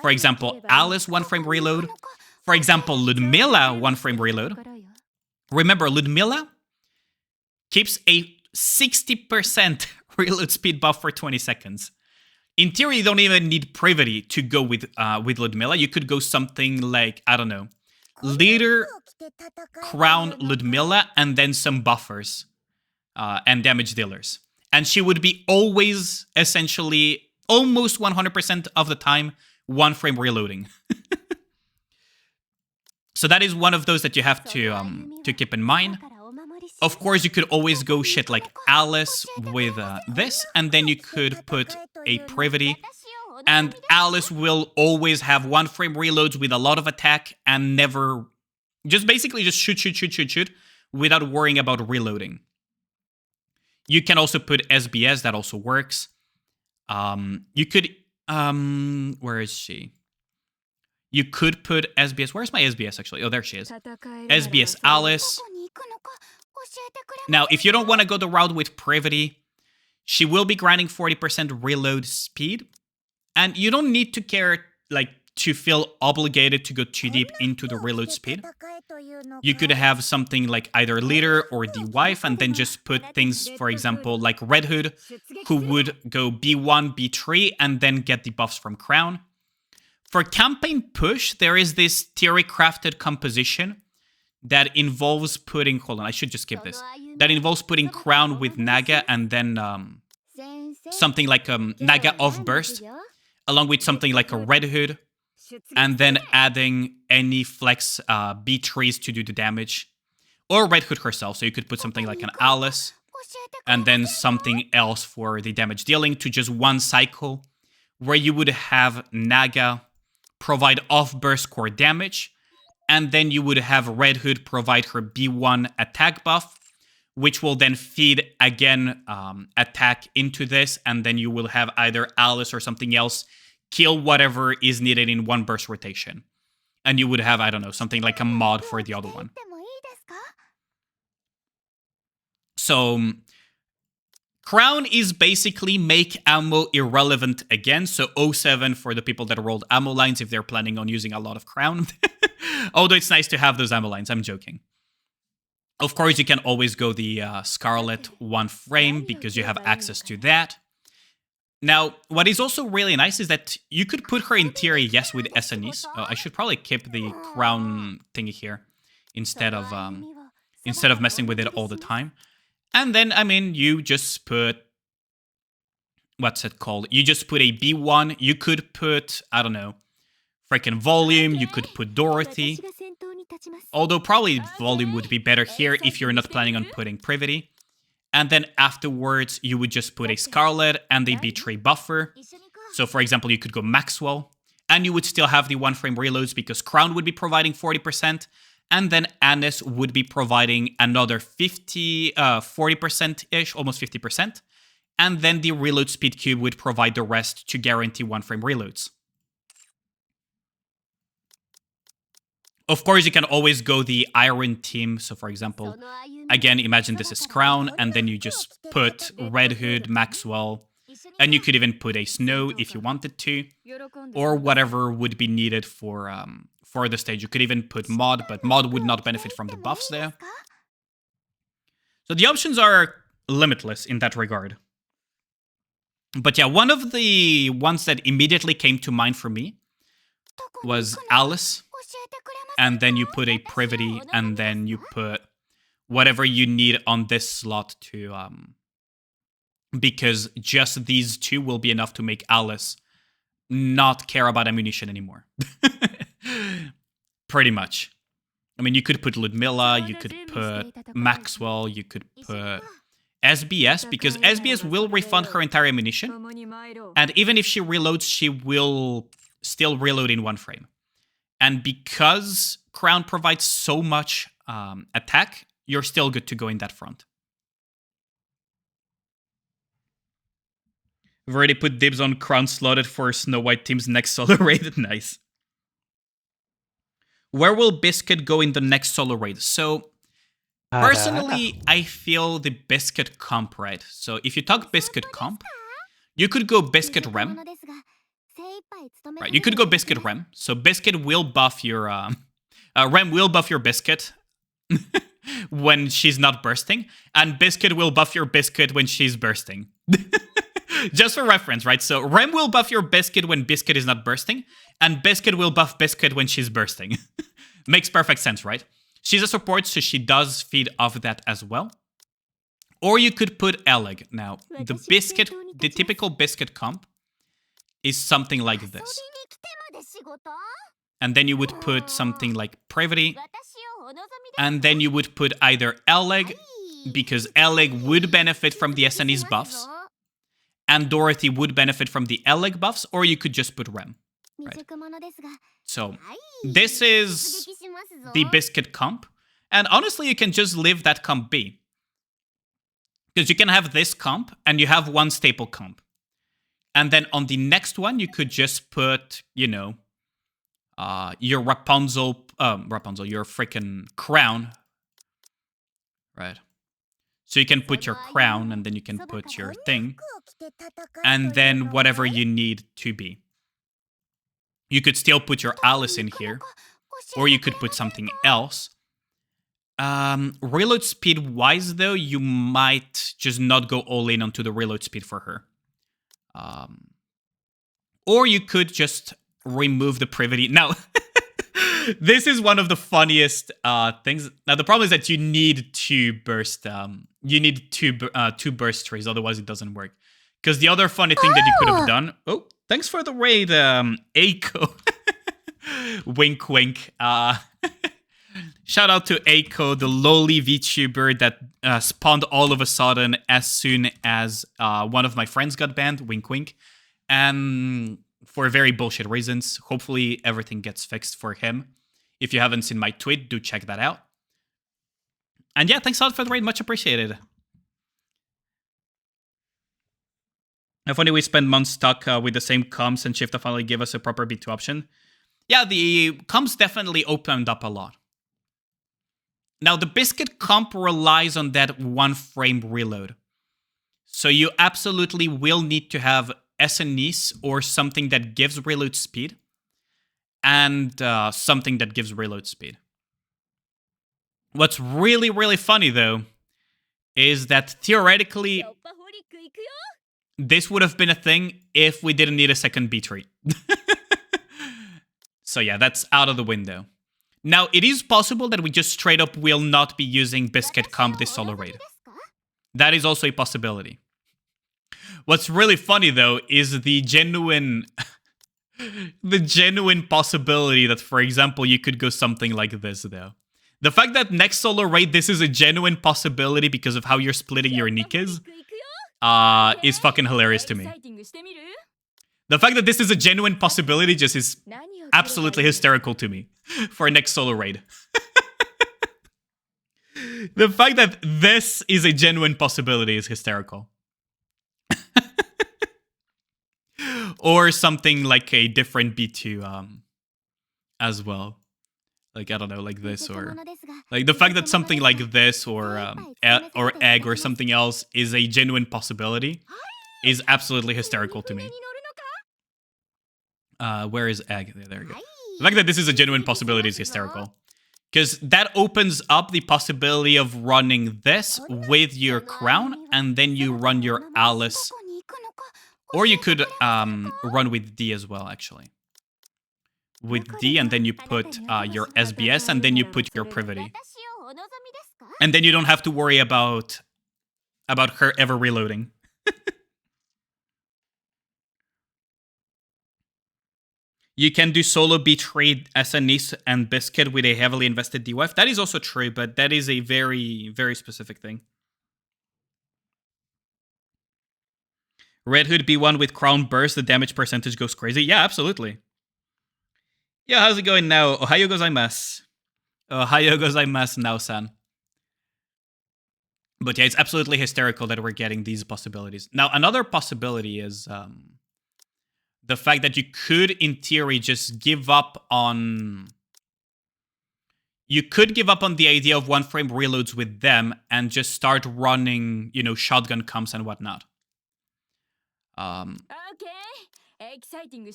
For example, Alice 1 frame reload. For example, Ludmilla 1 frame reload. Remember, Ludmilla keeps a 60% reload speed buff for 20 seconds. In theory, you don't even need Privity to go with Ludmilla. You could go something like, I don't know, Leader, Crown, Ludmilla, and then some buffers and damage dealers. And she would be always, essentially, almost 100% of the time, 1 frame reloading. So that is one of those that you have to keep in mind. Of course, you could always go shit like Alice with this, and then you could put a Privity, and Alice will always have 1 frame reloads with a lot of attack and never... just basically just shoot without worrying about reloading. You can also put SBS, that also works. You could... where is she? You could put SBS. Where's my SBS, actually? Oh, there she is. SBS Alice. Now, if you don't want to go the route with Privity, she will be grinding 40% reload speed. And you don't need to care, like, to feel obligated to go too deep into the reload speed. You could have something like either Leader or the Wife, and then just put things, for example, like Red Hood, who would go B1, B3, and then get the buffs from Crown. For Campaign Push, there is this theory-crafted composition that involves putting... hold on, I should just skip this. That involves putting Crown with Naga, and then something like Naga off burst, along with something like a Red Hood, and then adding any flex B3s to do the damage. Or Red Hood herself, so you could put something like an Alice, and then something else for the damage dealing to just one cycle, where you would have Naga provide off-burst core damage, and then you would have Red Hood provide her B1 attack buff, which will then feed, again, attack into this, and then you will have either Alice or something else kill whatever is needed in 1 burst rotation. And you would have, I don't know, something like a mod for the other one. So... Crown is basically make ammo irrelevant again, so 07 for the people that rolled ammo lines if they're planning on using a lot of Crown. Although it's nice to have those ammo lines, I'm joking. Of course, you can always go the Scarlet 1 frame because you have access to that. Now, what is also really nice is that you could put her in theory, yes, with SNEs. I should probably keep the Crown thingy here instead of messing with it all the time. And then, I mean, you just put... what's it called? You just put a B1. You could put, I don't know, freaking Volume. You could put Dorothy. Although probably Volume would be better here if you're not planning on putting Privity. And then afterwards, you would just put a Scarlet and a B3 buffer. So for example, you could go Maxwell, and you would still have the 1-frame reloads because Crown would be providing 40%, and then Anis would be providing another 40%-ish, almost 50%, and then the reload speed cube would provide the rest to guarantee 1-frame reloads. Of course, you can always go the Iron team. So for example, again, imagine this is Crown, and then you just put Red Hood, Maxwell, and you could even put a Snow if you wanted to, or whatever would be needed for the stage. You could even put Mod, but Mod would not benefit from the buffs there. So the options are limitless in that regard. But yeah, one of the ones that immediately came to mind for me was Alice. And then you put a Privity, and then you put whatever you need on this slot to... because just these two will be enough to make Alice not care about ammunition anymore. Pretty much. I mean, you could put Ludmilla, you could put Maxwell, you could put SBS, because SBS will refund her entire ammunition. And even if she reloads, she will still reload in 1 frame. And because Crown provides so much attack, you're still good to go in that front. We've already put dibs on Crown slotted for Snow White team's next solo raid. Nice. Where will Biscuit go in the next solo raid? So, personally, I feel the Biscuit comp, right? So, if you talk Biscuit comp, you could go Biscuit Rem. Right, you could go Biscuit Rem. So, Biscuit will buff your... Rem will buff your Biscuit when she's not bursting, and Biscuit will buff your Biscuit when she's bursting. Just for reference, right? So Rem will buff your Biscuit when Biscuit is not bursting, and Biscuit will buff Biscuit when she's bursting. Makes perfect sense, right? She's a support, so she does feed off that as well. Or you could put Eleg. Now, the typical Biscuit comp is something like this. And then you would put something like Privity, and then you would put either Eleg, because Eleg would benefit from the SNE's buffs, and Dorothy would benefit from the Eleg buffs, or you could just put Rem. Right? So, this is the Biscuit comp, and honestly, you can just leave that comp be. Because you can have this comp, and you have one staple comp. And then on the next one, you could just put, you know, your Rapunzel, your freaking crown. Right? So you can put your crown, and then you can put your thing, and then whatever you need to be. You could still put your Alice in here, or you could put something else. Reload speed-wise, though, you might just not go all in onto the reload speed for her. Or you could just remove the Privity. Now, this is one of the funniest things. Now, the problem is that you need two burst. You need two burst trees, otherwise it doesn't work. Because the other funny thing that you could have done... Oh, thanks for the raid, Aiko. Wink, wink. Shout out to Aiko, the lowly VTuber that spawned all of a sudden as soon as one of my friends got banned. Wink, wink. And for very bullshit reasons. Hopefully everything gets fixed for him. If you haven't seen my tweet, do check that out. And yeah, thanks a lot for the raid. Much appreciated. If only we spend months stuck with the same comms and Shift finally give us a proper B2 option. Yeah, the comms definitely opened up a lot. Now, the Biscuit comp relies on that 1-frame reload. So you absolutely will need to have SNEs or something that gives reload speed. And something that gives reload speed. What's really, really funny, though, is that theoretically, this would have been a thing if we didn't need a second B tree. So yeah, that's out of the window. Now, it is possible that we just straight up will not be using Biscuit comp this solo raid. That is also a possibility. What's really funny, though, is the genuine... the genuine possibility that, for example, you could go something like this, though. The fact that next solo raid, this is a genuine possibility because of how you're splitting your Nikes, is fucking hilarious to me. The fact that this is a genuine possibility just is absolutely hysterical to me for next solo raid. The fact that this is a genuine possibility is hysterical. Or something like a different B2 as well. Like, I don't know, like this, or like the fact that something like this or egg or something else is a genuine possibility is absolutely hysterical to me. Where is egg? There we go. The fact that this is a genuine possibility is hysterical. Because that opens up the possibility of running this with your crown, and then you run your Alice. Or you could run with D as well, actually. With D, and then you put your SBS, and then you put your Privity. And then you don't have to worry about her ever reloading. You can do solo betrayed SNEs and Biscuit with a heavily invested DWF. That is also true, but that is a very, very specific thing. Red Hood B1 with Crown Burst, the damage percentage goes crazy. Yeah, absolutely. Yeah, how's it going now? Ohayo gozaimasu. Ohayo gozaimasu now-san. But yeah, it's absolutely hysterical that we're getting these possibilities. Now, another possibility is the fact that you could, in theory, just give up on... You could give up on the idea of one-frame reloads with them and just start running, you know, shotgun comps and whatnot.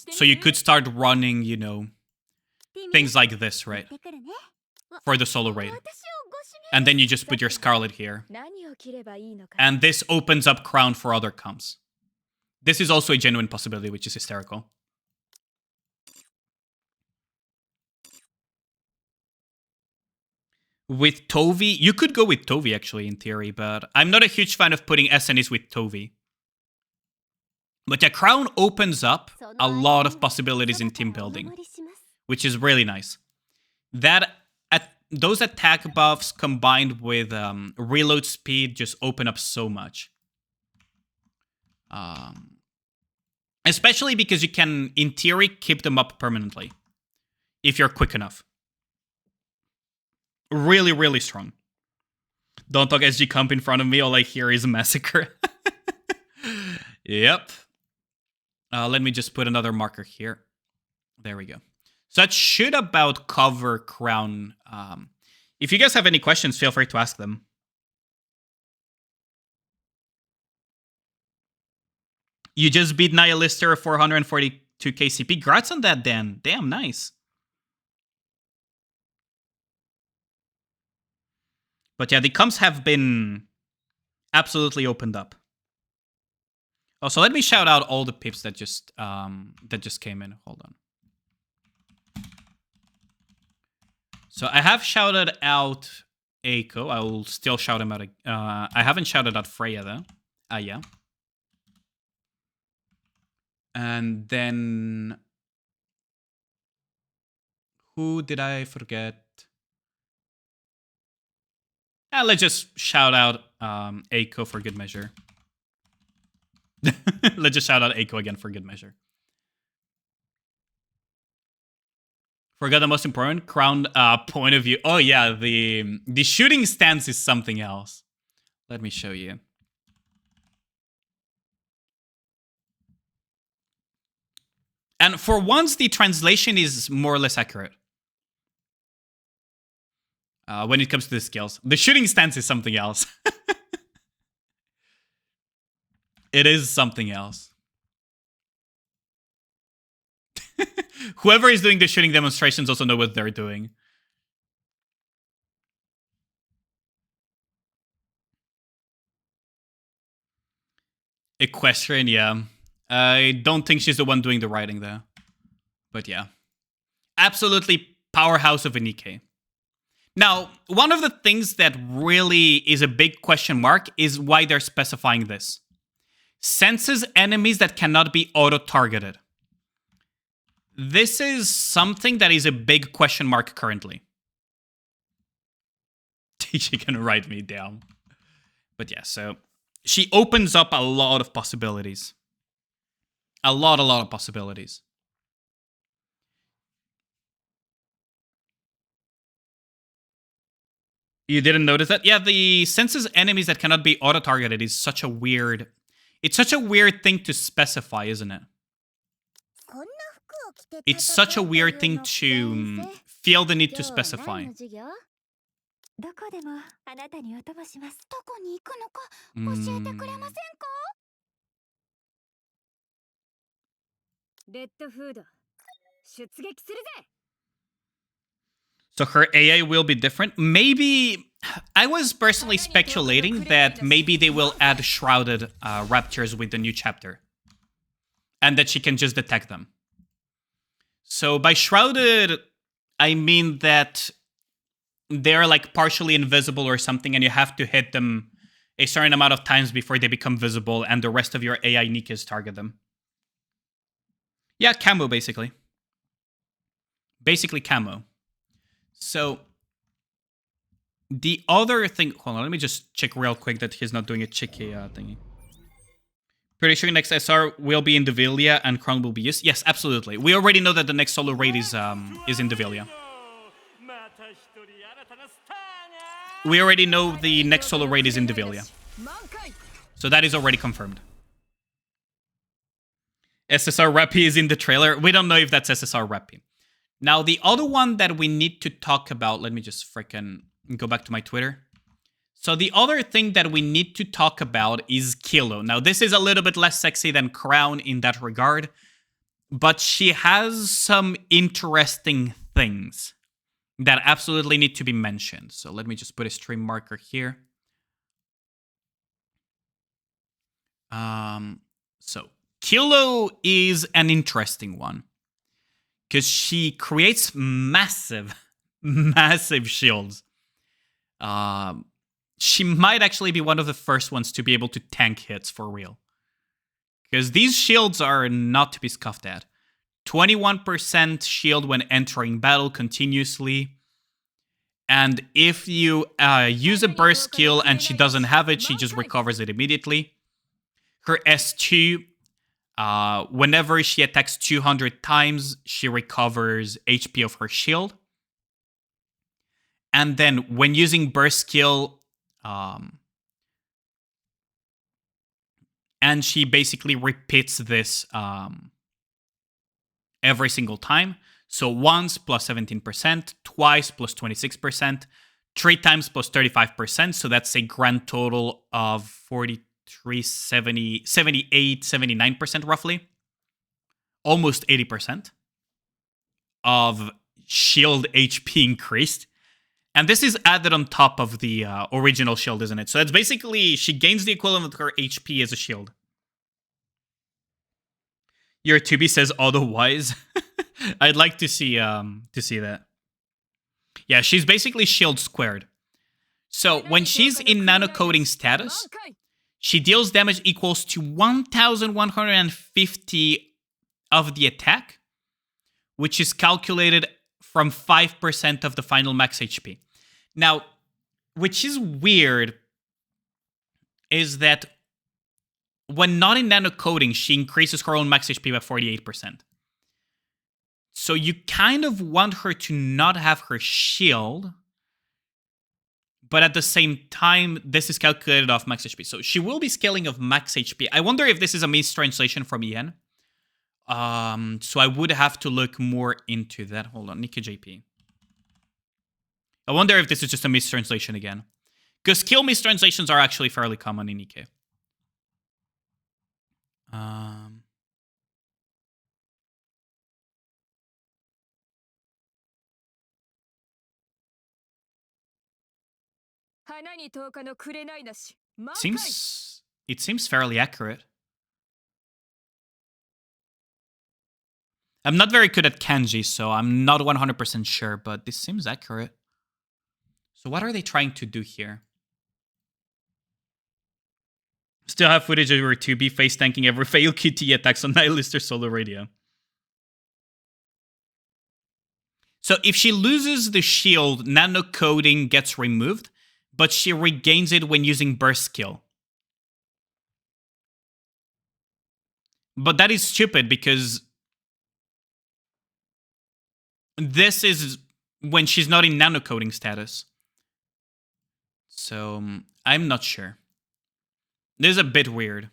So you could start running, you know, things like this, right? For the solo raid. And then you just put your Scarlet here. And this opens up Crown for other comps. This is also a genuine possibility, which is hysterical. With Tovi, you could go with Tovi, actually, in theory, but I'm not a huge fan of putting SNEs with Tovi. But yeah, Crown opens up a lot of possibilities in team building, which is really nice. Those attack buffs combined with reload speed just open up so much. Especially because you can, in theory, keep them up permanently if you're quick enough. Really, really strong. Don't talk SG comp in front of me, all I hear is a massacre. Yep. Let me just put another marker here. There we go. So that should about cover Crown. If you guys have any questions, feel free to ask them. You just beat Nihilister 442 KCP. Congrats on that, Dan. Damn, nice. But yeah, the comps have been absolutely opened up. Also, let me shout out all the pips that just came in. Hold on. So I have shouted out Aiko. I will still shout him out. I haven't shouted out Freya though. Yeah. And then who did I forget? Let's just shout out Aiko for good measure. Let's just shout out Aiko again for good measure. Forgot the most important Crown point of view. Oh yeah, the shooting stance is something else. Let me show you. And for once, the translation is more or less accurate. When it comes to the skills. The shooting stance is something else. It is something else. Whoever is doing the shooting demonstrations also know what they're doing. Equestrian, yeah. I don't think she's the one doing the writing there. But yeah. Absolutely powerhouse of a Nikkei. Now, one of the things that really is a big question mark is why they're specifying this. Senses enemies that cannot be auto-targeted. This is something that is a big question mark currently. She can write me down. But yeah, so she opens up a lot of possibilities. A lot of possibilities. You didn't notice that? Yeah, the senses enemies that cannot be auto-targeted is such a weird... It's such a weird thing to specify, isn't it? It's such a weird thing to feel the need to specify. So her AI will be different. Maybe... I was personally speculating that maybe they will add shrouded raptors with the new chapter. And that she can just detect them. So by shrouded, I mean that they're like partially invisible or something, and you have to hit them a certain amount of times before they become visible, and the rest of your AI Nikas target them. Yeah, camo, basically. Basically camo. So, the other thing... Hold on, let me just check real quick that he's not doing a cheeky thingy. Pretty sure next SR will be in Devilia and Crown will be used. Yes, absolutely. We already know that the next solo raid is in Devilia. We already know the next solo raid is in Devilia. So that is already confirmed. SSR Rappy is in the trailer. We don't know if that's SSR Rappy. Now, the other one that we need to talk about... Let me just freaking go back to my Twitter. So the other thing that we need to talk about is Kilo. Now, this is a little bit less sexy than Crown in that regard, but she has some interesting things that absolutely need to be mentioned. So let me just put a stream marker here. So Kilo is an interesting one because she creates massive shields. She might actually be one of the first ones to be able to tank hits for real. Because these shields are not to be scoffed at. 21% shield when entering battle continuously. And if you use a burst skill and she doesn't have it, she just recovers it immediately. Her S2, whenever she attacks 200 times, she recovers HP of her shield. And then when using burst skill... and she basically repeats this every single time. So once plus 17%, twice plus 26%, 3 times plus 35%. So that's a grand total of 43, 70, 78, 79% roughly. Almost 80% of shield HP increased. And this is added on top of the original shield, isn't it? So it's basically, she gains the equivalent of her HP as a shield. Your Tubi says otherwise. I'd like to see that. Yeah, she's basically shield squared. So when she's in nano coating status, she deals damage equals to 1,150 of the attack, which is calculated from 5% of the final max HP. Now, which is weird, is that when not in nano coating, she increases her own max HP by 48%. So you kind of want her to not have her shield, but at the same time, this is calculated off max HP. So she will be scaling of max HP. I wonder if this is a mistranslation from EN. So I would have to look more into that. Hold on, Nika JP. I wonder if this is just a mistranslation again. Because skill mistranslations are actually fairly common in Nikkei. It seems fairly accurate. I'm not very good at kanji, so I'm not 100% sure, but this seems accurate. So what are they trying to do here? Still have footage of her 2B face tanking every failed QT attacks on Nihilister solo radio. So if she loses the shield, nano coating gets removed, but she regains it when using burst skill. But that is stupid because this is when she's not in nanocoding status. So I'm not sure. This is a bit weird.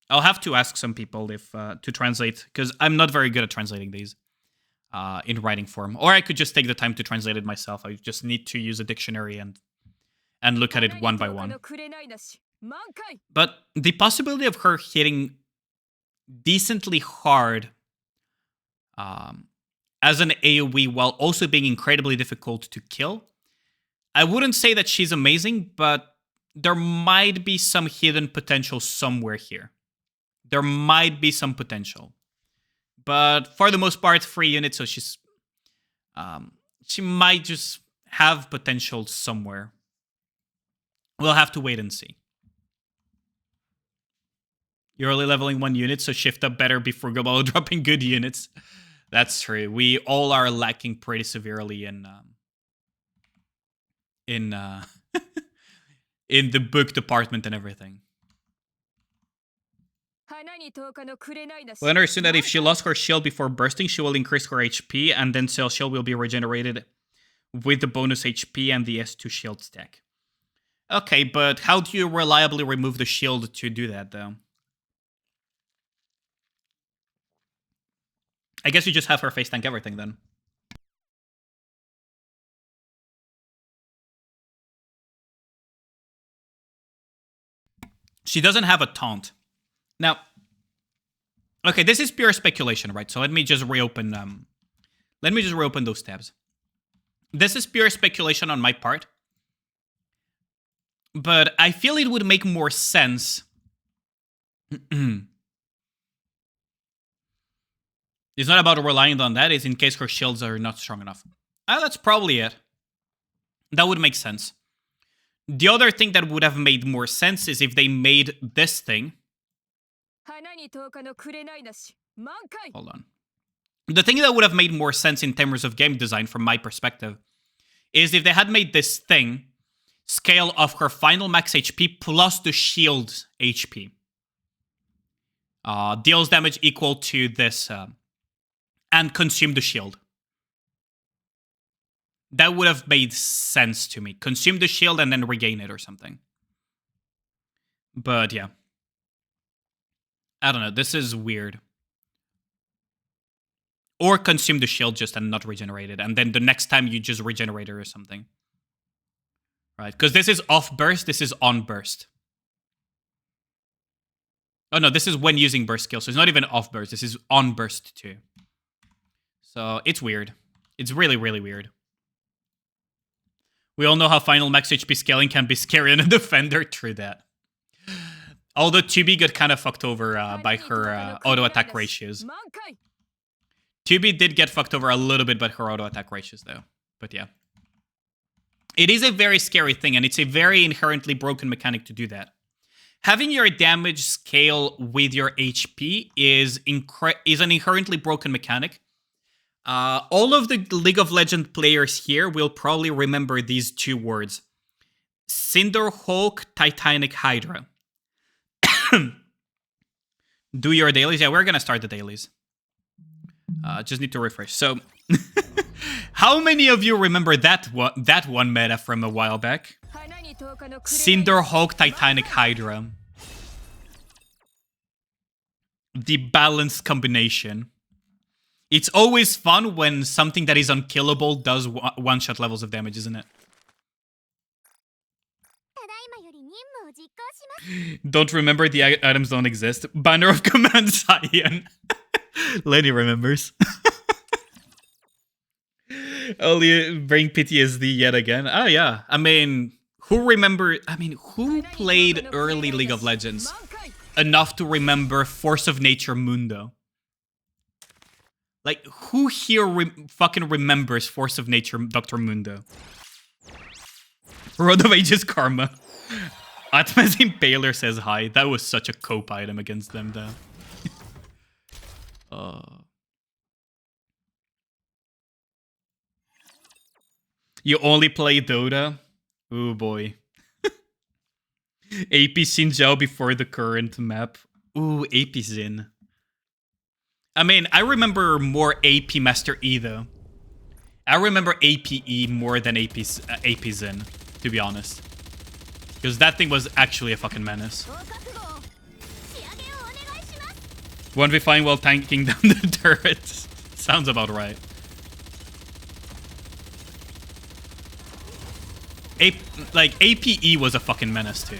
I'll have to ask some people if to translate, because I'm not very good at translating these in writing form. Or I could just take the time to translate it myself. I just need to use a dictionary and look at it one by one. But the possibility of her hitting decently hard as an AoE while also being incredibly difficult to kill, I wouldn't say that she's amazing, but there might be some hidden potential somewhere here. There might be some potential. But for the most part, 3 units, so she might just have potential somewhere. We'll have to wait and see. You're only leveling 1 unit, so shift up better before while dropping good units. That's true. We all are lacking pretty severely in in the book department and everything. We'll understand that if she lost her shield before bursting, she will increase her HP, and then Cell Shield will be regenerated with the bonus HP and the S2 shield stack. Okay, but how do you reliably remove the shield to do that, though? I guess you just have her face tank everything, then. She doesn't have a taunt. Now, okay, this is pure speculation, right? So let me just reopen those tabs. This is pure speculation on my part. But I feel it would make more sense. It's not about relying on that, it's in case her shields are not strong enough. That's probably it. That would make sense. The other thing that would have made more sense is if they made this thing. Hold on. The thing that would have made more sense in terms of game design from my perspective is if they had made this thing scale of her final max HP plus the shield HP. Deals damage equal to this and consume the shield. That would have made sense to me. Consume the shield and then regain it or something. But yeah. I don't know. This is weird. Or consume the shield just and not regenerate it. And then the next time you just regenerate it or something. Right? Because this is off burst. This is on burst. Oh no, this is when using burst skill. So it's not even off burst. This is on burst too. So it's weird. It's really, really weird. We all know how final max HP scaling can be scary in a defender. True that. Although 2B got kind of fucked over by her auto attack ratios. 2B did get fucked over a little bit by her auto attack ratios though. But yeah. It is a very scary thing, and it's a very inherently broken mechanic to do that. Having your damage scale with your HP is an inherently broken mechanic. All of the League of Legends players here will probably remember these 2 words. Cinderhawk, Titanic Hydra. Do your dailies? Yeah, we're gonna start the dailies. Just need to refresh. So, how many of you remember that one meta from a while back? Cinderhawk, Titanic Hydra. The balanced combination. It's always fun when something that is unkillable does one-shot levels of damage, isn't it? Don't remember the items don't exist. Banner of Command Cyan. Lenny remembers. Only bring PTSD yet again. Oh yeah. I mean, who played early League of Legends enough to remember Force of Nature Mundo? Like, who here fucking remembers Force of Nature Dr. Mundo? Road of Ages Karma. Atma's Impaler says hi. That was such a cope item against them, though. You only play Dota? Oh boy. AP Xin Zhao before the current map. Ooh, AP Xin. I mean, I remember more AP Master E though. I remember APE more than AP Zen, to be honest. Because that thing was actually a fucking menace. 1v5 while tanking down the turrets. Sounds about right. Like, APE was a fucking menace too.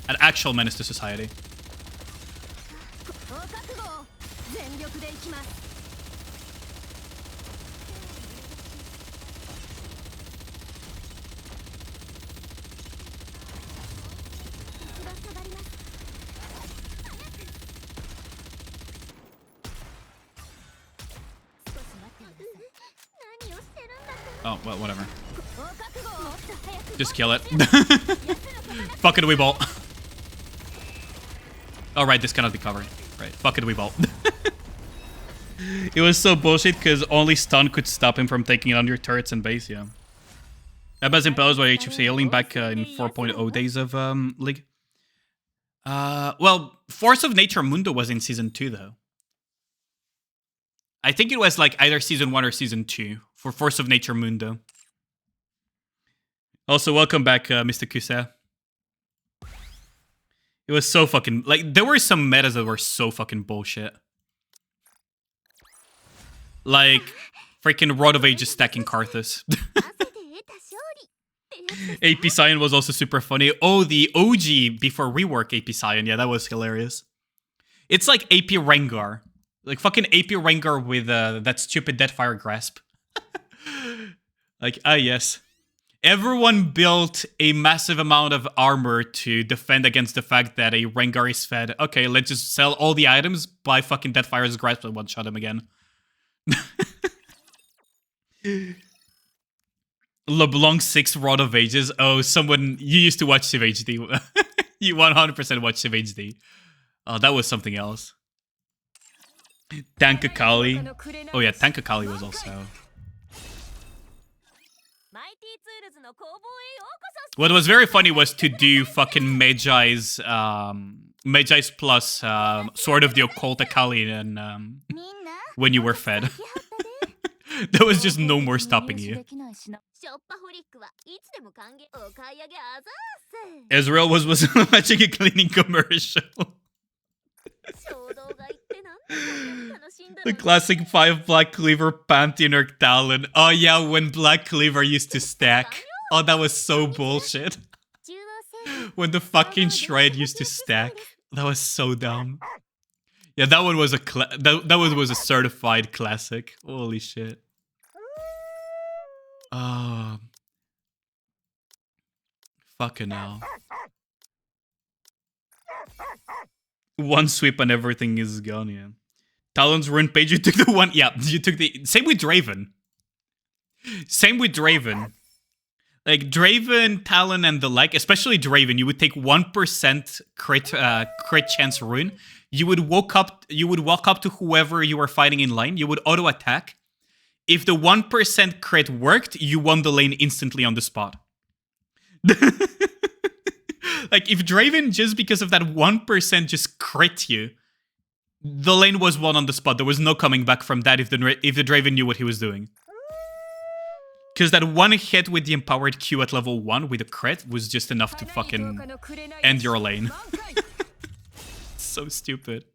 An actual menace to society. Oh, well, whatever. Just kill it. Fuck it, we bolt. Oh, right, this cannot be covered. Right, fuck it, we bolt. It was so bullshit because only stun could stop him from taking on your turrets and base, yeah. That was imposed by HFC healing back in 4.0 days of League. Well, Force of Nature Mundo was in Season 2, though. I think it was like either Season 1 or Season 2 for Force of Nature Mundo. Also, welcome back, Mr. Kusa. It was so fucking... Like, there were some metas that were so fucking bullshit. Like, freaking Rod of Ages stacking Karthus. AP Scion was also super funny. Oh, the OG before rework AP Scion. Yeah, that was hilarious. It's like AP Rengar. Like, fucking AP Rengar with that stupid Deathfire Grasp. Like, yes. Everyone built a massive amount of armor to defend against the fact that a Rengar is fed. Okay, let's just sell all the items, buy fucking Deathfire's Grasp, and one-shot him again. LeBlanc 6 Rod of Ages. Oh, someone... You used to watch Civ HD. You 100% watched Civ HD. Oh, that was something else. Tankakali. Oh yeah, Tankakali was also... What was very funny was to do fucking Magi's plus Sword of the Occult Akali and when you were fed. There was just no more stopping you. Ezreal was a magic and cleaning commercial. The classic 5 Black Cleaver Pantheon or Talon. Oh yeah, when Black Cleaver used to stack. Oh, that was so bullshit. When the fucking Shred used to stack. That was so dumb. Yeah, that one was that one was a certified classic. Holy shit. Oh. Fucking hell. One sweep and everything is gone, yeah. Talon's rune page, you took the one... Yeah, you took the... Same with Draven. Same with Draven. Like, Draven, Talon, and the like, especially Draven, you would take 1% crit chance rune. You would walk up to whoever you were fighting in line. You would auto-attack. If the 1% crit worked, you won the lane instantly on the spot. Like, if Draven, just because of that 1% just crit you, the lane was won on the spot. There was no coming back from that if the Draven knew what he was doing. Because that one hit with the empowered Q at level 1 with a crit was just enough to fucking end your lane. So stupid.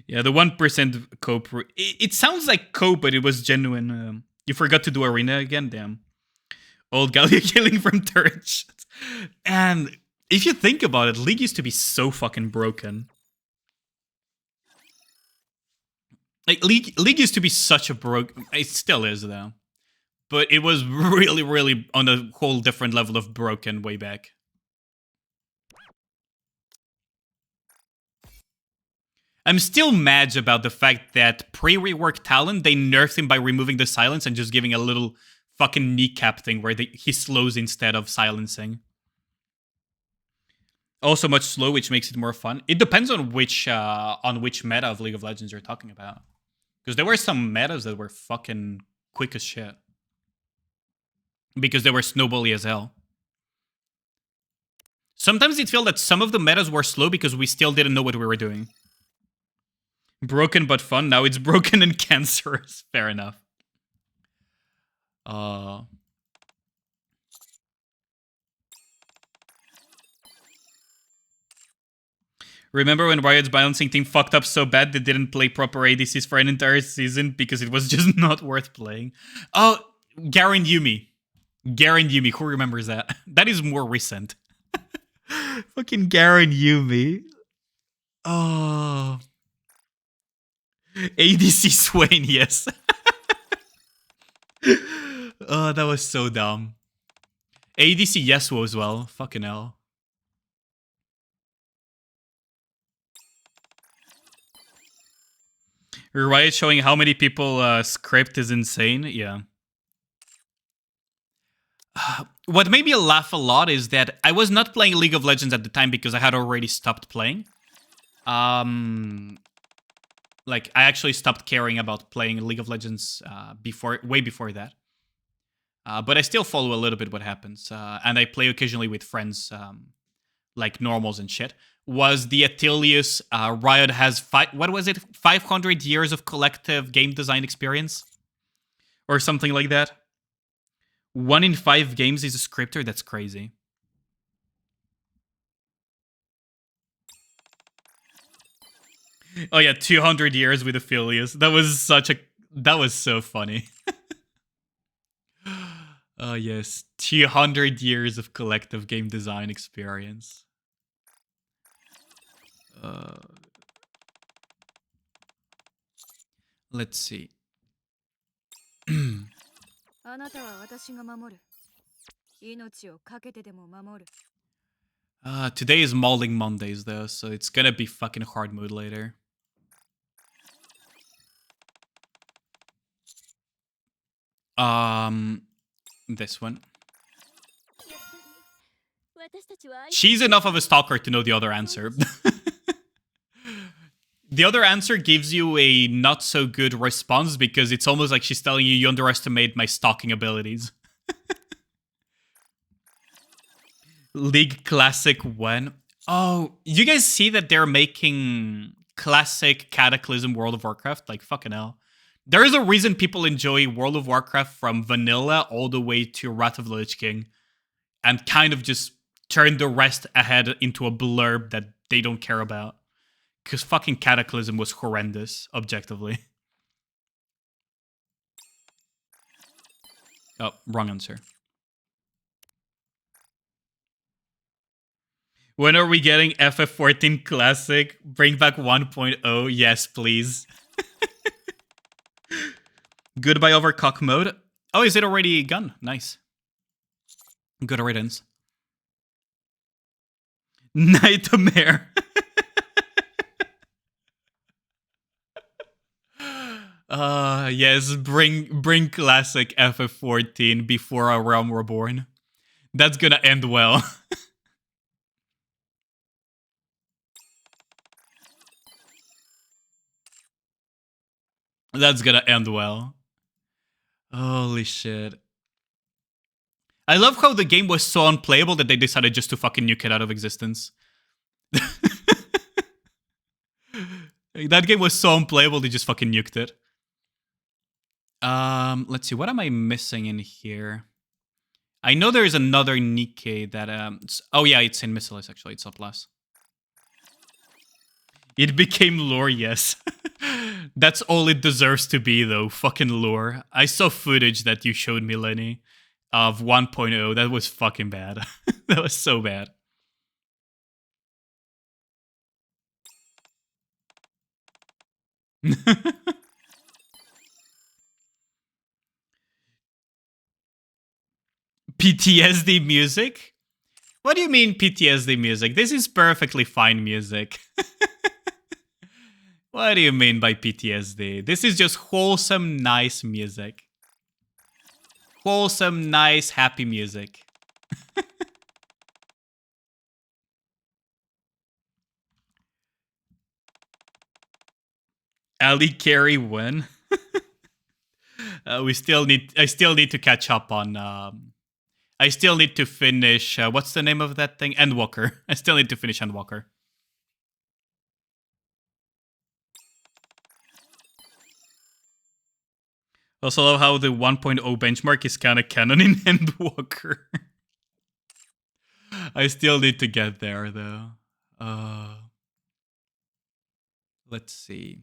Yeah, the 1% cope. It sounds like cope, but it was genuine. You forgot to do arena again? Damn. Old Gallia killing from turret shots. And if you think about it, League used to be so fucking broken. Like, League used to be such a It still is, though. But it was really, really on a whole different level of broken way back. I'm still mad about the fact that pre-rework Talon, they nerfed him by removing the silence and just giving a little fucking kneecap thing where he slows instead of silencing. Also much slow, which makes it more fun. It depends on which meta of League of Legends you're talking about. Because there were some metas that were fucking quick as shit. Because they were snowbally as hell. Sometimes it felt that some of the metas were slow because we still didn't know what we were doing. Broken but fun. Now it's broken and cancerous. Fair enough. Remember when Riot's balancing team fucked up so bad they didn't play proper ADCs for an entire season because it was just not worth playing? Oh, Garen Yumi. Garen Yumi. Who remembers that? That is more recent. Fucking Garen Yumi. Oh. ADC Swain, yes. Oh, that was so dumb. ADC Yasuo as well. Fucking hell. Riot showing how many people script is insane. Yeah. What made me laugh a lot is that I was not playing League of Legends at the time because I had already stopped playing. Like, I actually stopped caring about playing League of Legends way before that. But I still follow a little bit what happens. And I play occasionally with friends, like normals and shit. Was the Atelius Riot has, what was it? 500 years of collective game design experience? Or something like that. 1 in 5 games is a scripter? That's crazy. Oh yeah, 200 years with Aphelios. That was so funny. Oh yes, 200 years of collective game design experience. Let's see. Today is Malding Mondays though, so it's gonna be fucking hard mode later. This one. She's enough of a stalker to know the other answer. The other answer gives you a not so good response because it's almost like she's telling you you underestimate my stalking abilities. League Classic when? Oh, you guys see that they're making Classic Cataclysm World of Warcraft? Like, fucking hell. There is a reason people enjoy World of Warcraft from vanilla all the way to Wrath of the Lich King and kind of just turn the rest ahead into a blurb that they don't care about. Because fucking Cataclysm was horrendous, objectively. Oh, wrong answer. When are we getting FF14 Classic? Bring back 1.0? Yes, please. Goodbye Overcock mode. Oh, is it already gone? Nice. Good riddance. Nightmare. Yes, bring classic FF14 before A Realm Reborn. That's gonna end well. That's gonna end well. Holy shit. I love how the game was so unplayable that they decided just to fucking nuke it out of existence. That game was so unplayable, they just fucking nuked it. Let's see, what am I missing in here? I know there's another Nikkei that, oh yeah, it's in Missilis, actually, it's up last. It became lore, yes. That's all it deserves to be, though. Fucking lore. I saw footage that you showed me, Lenny, of 1.0. That was fucking bad. That was so bad. PTSD music? What do you mean PTSD music? This is perfectly fine music. What do you mean by PTSD? This is just wholesome, nice music. Wholesome, nice, happy music. Ali Carey win. I still need to catch up on I still need to finish. What's the name of that thing? Endwalker. I still need to finish Endwalker. Also love how the 1.0 benchmark is kind of canon in Endwalker. I still need to get there though. Let's see.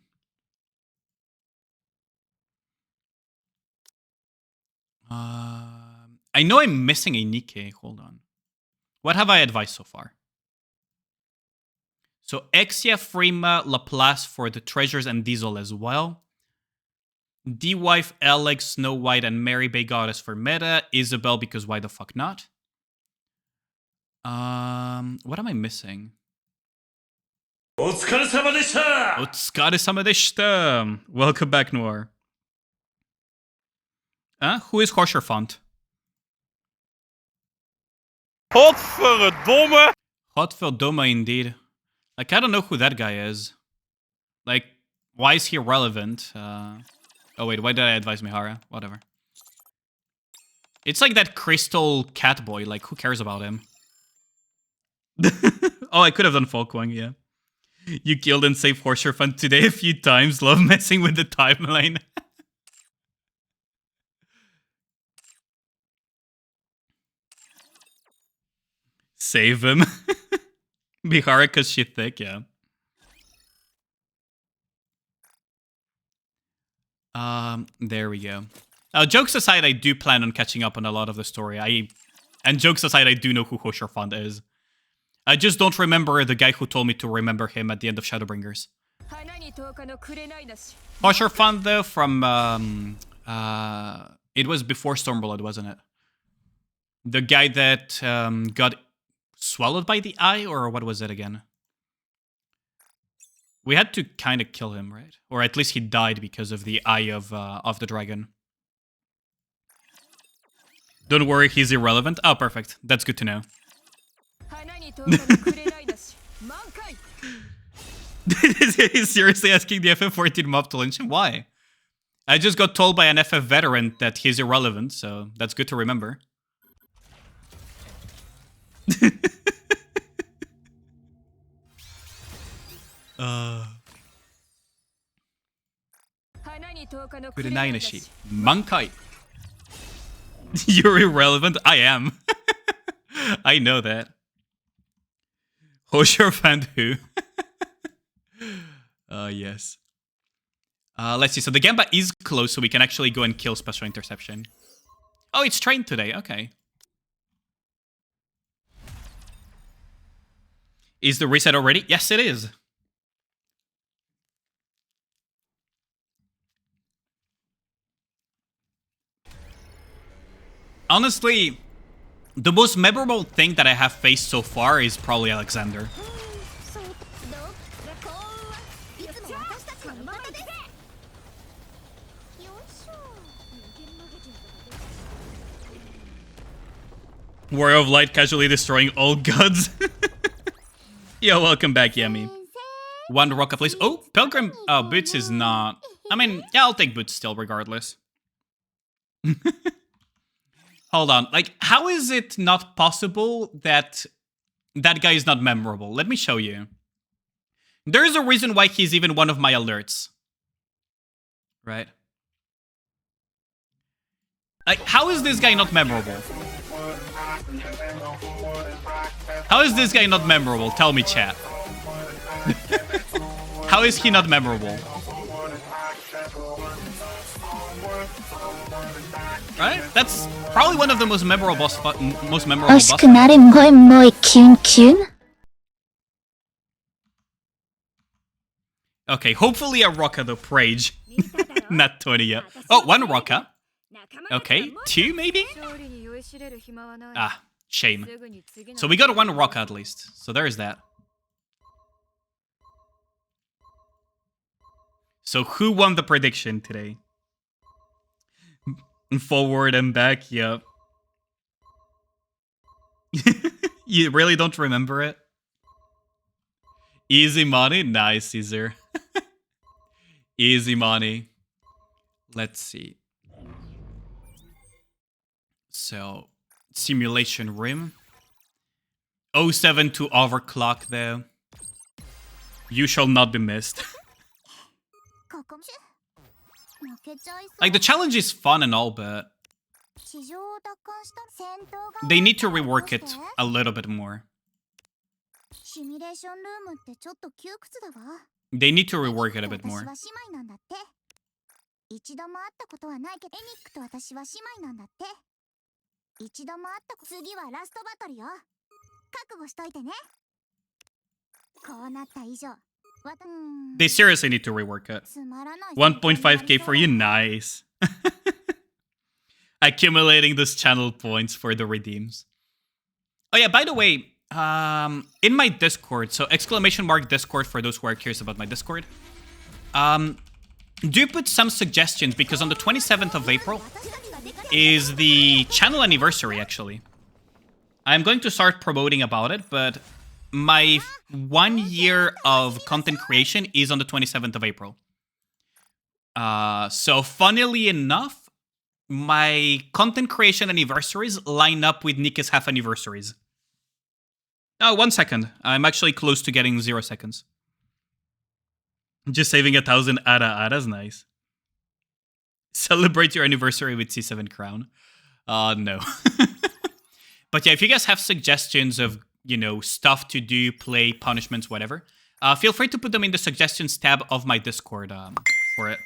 I know I'm missing a Nikkei. Hold on. What have I advised so far? So Exia, Frima, Laplace for the treasures and Diesel as well. D-Wife, Alex, Snow White, and Mary Bay Goddess for meta. Isabel, because why the fuck not? What am I missing? Otsukaresama deshita! Otsukaresama deshita! Welcome back, Noir. Who is Hosher Font? Godverdomme! Godverdomme, indeed. Like, I don't know who that guy is. Like, why is he relevant? Oh wait, why did I advise Mihara? Whatever. It's like that crystal cat boy, like who cares about him? Oh, I could have done Folkwang, yeah. You killed and saved Horseshoe Fun today a few times. Love messing with the timeline. Save him. Mihara, cause she's thick, yeah. There we go. Jokes aside, I do plan on catching up on a lot of the story. And jokes aside, I do know who Hosher Font is. I just don't remember the guy who told me to remember him at the end of Shadowbringers. Hosher Font, though, from... it was before Stormblood, wasn't it? The guy that got swallowed by the eye, or what was it again? We had to kind of kill him, right? Or at least he died because of the eye of the dragon. Don't worry, he's irrelevant. Oh, perfect. That's good to know. He's seriously asking the FF14 mob to lynch him? Why? I just got told by an FF veteran that he's irrelevant, so that's good to remember. Kurenainashi. Mankai. You're irrelevant? I am. I know that. Hosher fan who? Yes. Let's see. So the Gamba is close, so we can actually go and kill Special Interception. Oh, it's trained today. Okay. Is the reset already? Yes, it is. Honestly, the most memorable thing that I have faced so far is probably Alexander. Warrior of Light casually destroying all gods. Yo, welcome back, Yemi. One rock, please. Oh, Pilgrim Boots is not... I mean, yeah, I'll take Boots still, regardless. Hold on. Like, how is it not possible that that guy is not memorable? Let me show you. There is a reason why he's even one of my alerts. Right? Like, how is this guy not memorable? How is this guy not memorable? Tell me, chat. How is he not memorable? Right? That's probably one of the most memorable boss fights. Okay, hopefully a Rocka the Prage. Not 20 yet. Oh, one Rocka. Okay, two maybe? Ah, shame. So we got one Rocka at least. So there's that. So who won the prediction today? Forward and back, yep. You really don't remember it? Easy money? Nice, Caesar. Easy money. Let's see. So, Simulation room. 07 to overclock though. You shall not be missed. Like, the challenge is fun and all, but they need to rework it a little bit more. They need to rework it a bit more. They seriously need to rework it. 1.5k for you, nice. Accumulating those channel points for the redeems. Oh yeah, by the way, in my Discord, so !Discord for those who are curious about my Discord, do put some suggestions, because on the 27th of April is the channel anniversary, actually. I'm going to start promoting about it, but my 1 year of content creation is on the 27th of April. So funnily enough, my content creation anniversaries line up with Nika's half anniversaries. Oh, 1 second. I'm actually close to getting 0 seconds. Just saving 1,000 Ada's nice. Celebrate your anniversary with C7 Crown. No. But yeah, if you guys have suggestions of, you know, stuff to do, play, punishments, whatever, feel free to put them in the suggestions tab of my Discord for it.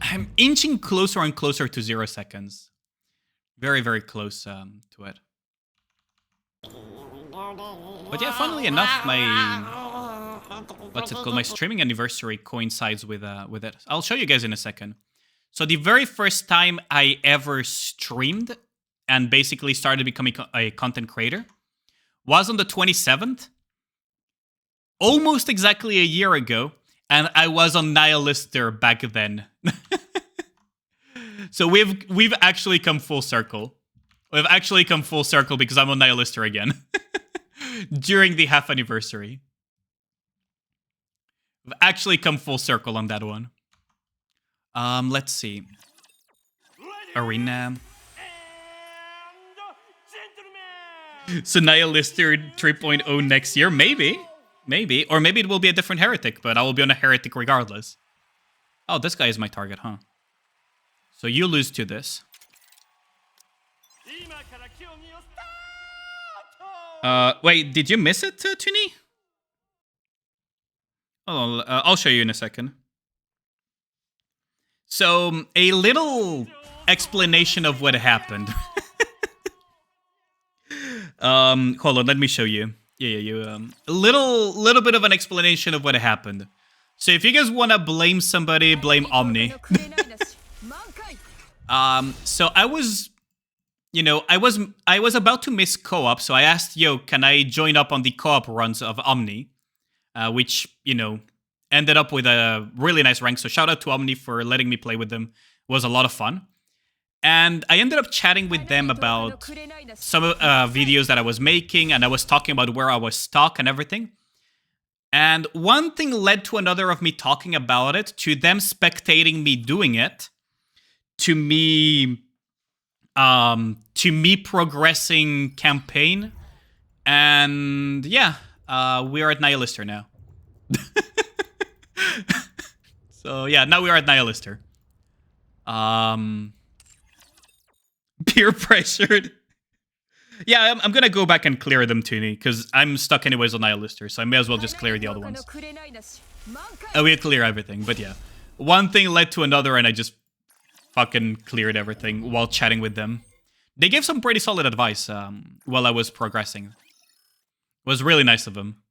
I'm inching closer and closer to 0 seconds. Very, very close to it. But yeah, funnily enough, my... what's it called? My streaming anniversary coincides with it. I'll show you guys in a second. So the very first time I ever streamed and basically started becoming a content creator was on the 27th. Almost exactly a year ago. And I was on Nihilister back then. So we've actually come full circle. We've actually come full circle because I'm on Nihilister again. During the half anniversary. We've actually come full circle on that one. Let's see. Arena. So Nihilister 3.0 next year? Maybe. Maybe. Or maybe it will be a different heretic, but I will be on a heretic regardless. Oh, this guy is my target, huh? So you lose to this. Wait, did you miss it, Tuni? Oh, I'll show you in a second. So, a little explanation of what happened. Hold on, let me show you. A little bit of an explanation of what happened. So if you guys want to blame somebody, blame Omni. So I was, you know, I was about to miss co-op, so I asked, yo, can I join up on the co-op runs of Omni? Which, you know, ended up with a really nice rank. So shout out to Omni for letting me play with them. It was a lot of fun. And I ended up chatting with them about some videos that I was making, and I was talking about where I was stuck and everything. And one thing led to another of me talking about it, to them spectating me doing it, to me progressing campaign, and yeah, we are at Nihilister now. So yeah, now we are at Nihilister. Peer pressured. Yeah, I'm gonna go back and clear them, Tuni, because I'm stuck anyways on Nihilister, so I may as well just clear the other ones. I will clear everything, but yeah. One thing led to another, and I just fucking cleared everything while chatting with them. They gave some pretty solid advice while I was progressing. It was really nice of them.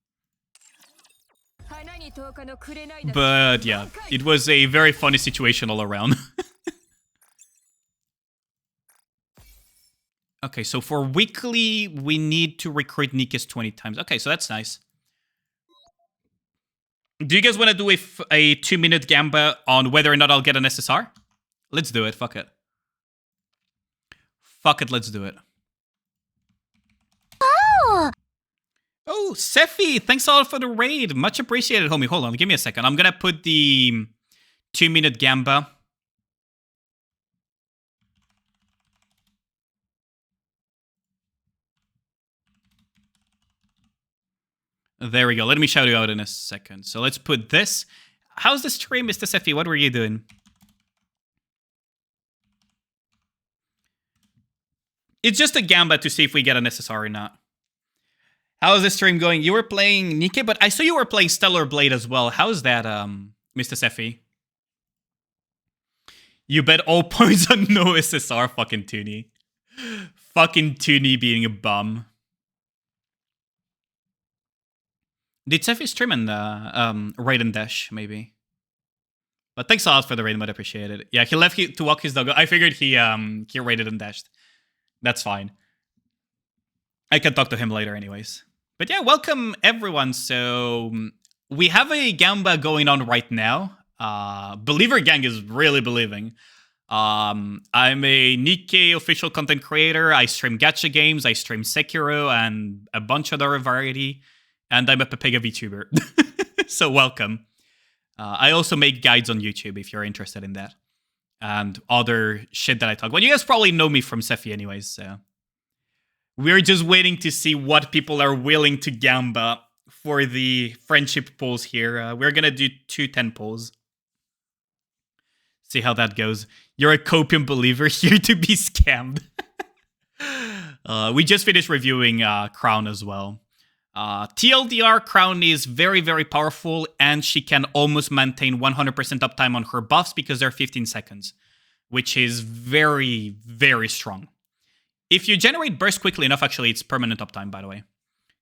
But yeah, it was a very funny situation all around. Okay, so for weekly, we need to recruit Nikas 20 times. Okay, so that's nice. Do you guys want to do a 2-minute gamba on whether or not I'll get an SSR? Let's do it. Fuck it. Fuck it, let's do it. Oh, Sephi, thanks a lot for the raid. Much appreciated, homie. Hold on, give me a second. I'm gonna put the 2-minute gamba There we go. Let me shout you out in a second. So let's put this. How's the stream, Mr. Sefi? What were you doing? It's just a gamba to see if we get an SSR or not. How's the stream going? You were playing Nikke, but I saw you were playing Stellar Blade as well. How's that, Mr. Sefi? You bet all points on no SSR, fucking Toonie. Fucking Toonie being a bum. Did Sefi stream in Raid and Dash, maybe? But thanks a lot for the raid, but I appreciate it. Yeah, he left to walk his dog. I figured he raided and dashed. That's fine. I can talk to him later anyways. But yeah, welcome everyone. So we have a gamba going on right now. Believer Gang is really believing. I'm a Nikke official content creator. I stream gacha games. I stream Sekiro and a bunch of other variety. And I'm a Pepega VTuber. So welcome. I also make guides on YouTube if you're interested in that. And other shit that I talk about. You guys probably know me from Sefi anyways, so. We're just waiting to see what people are willing to gamba for the friendship polls here. We're gonna do 2 10 polls. See how that goes. You're a copium believer here to be scammed. We just finished reviewing Crown as well. TLDR, Crown is very, very powerful, and she can almost maintain 100% uptime on her buffs because they're 15 seconds, which is very, very strong. If you generate burst quickly enough, actually, it's permanent uptime, by the way,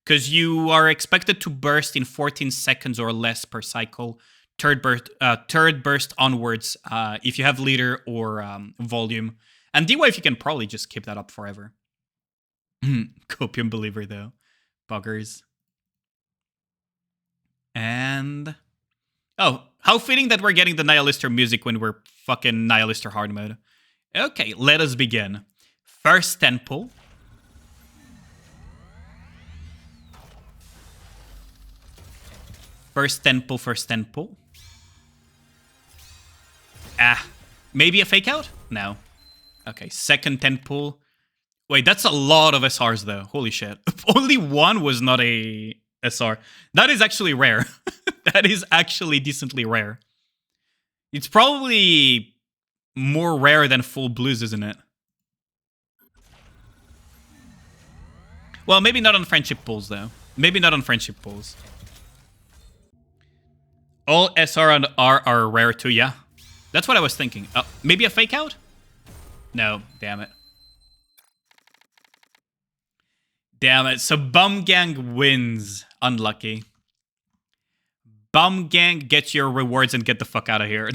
because you are expected to burst in 14 seconds or less per cycle, third burst onwards, if you have leader or volume. And D-Wave, you can probably just keep that up forever. Copium believer, though. Buggers. And... oh, how fitting that we're getting the Nihilister music when we're fucking Nihilister hard mode. Okay, let us begin. First 10 pull. First 10 pull. Maybe a fake out? No. Okay, second 10 pull. Wait, that's a lot of SRs though. Holy shit. Only one was not a SR. That is actually rare. That is actually decently rare. It's probably more rare than full blues, isn't it? Well, maybe not on friendship pulls though. Maybe not on friendship pulls. All SR and R are rare too, yeah. That's what I was thinking. Maybe a fake out? No, damn it. Damn it. So Bum Gang wins. Unlucky. Bum Gang, get your rewards and get the fuck out of here.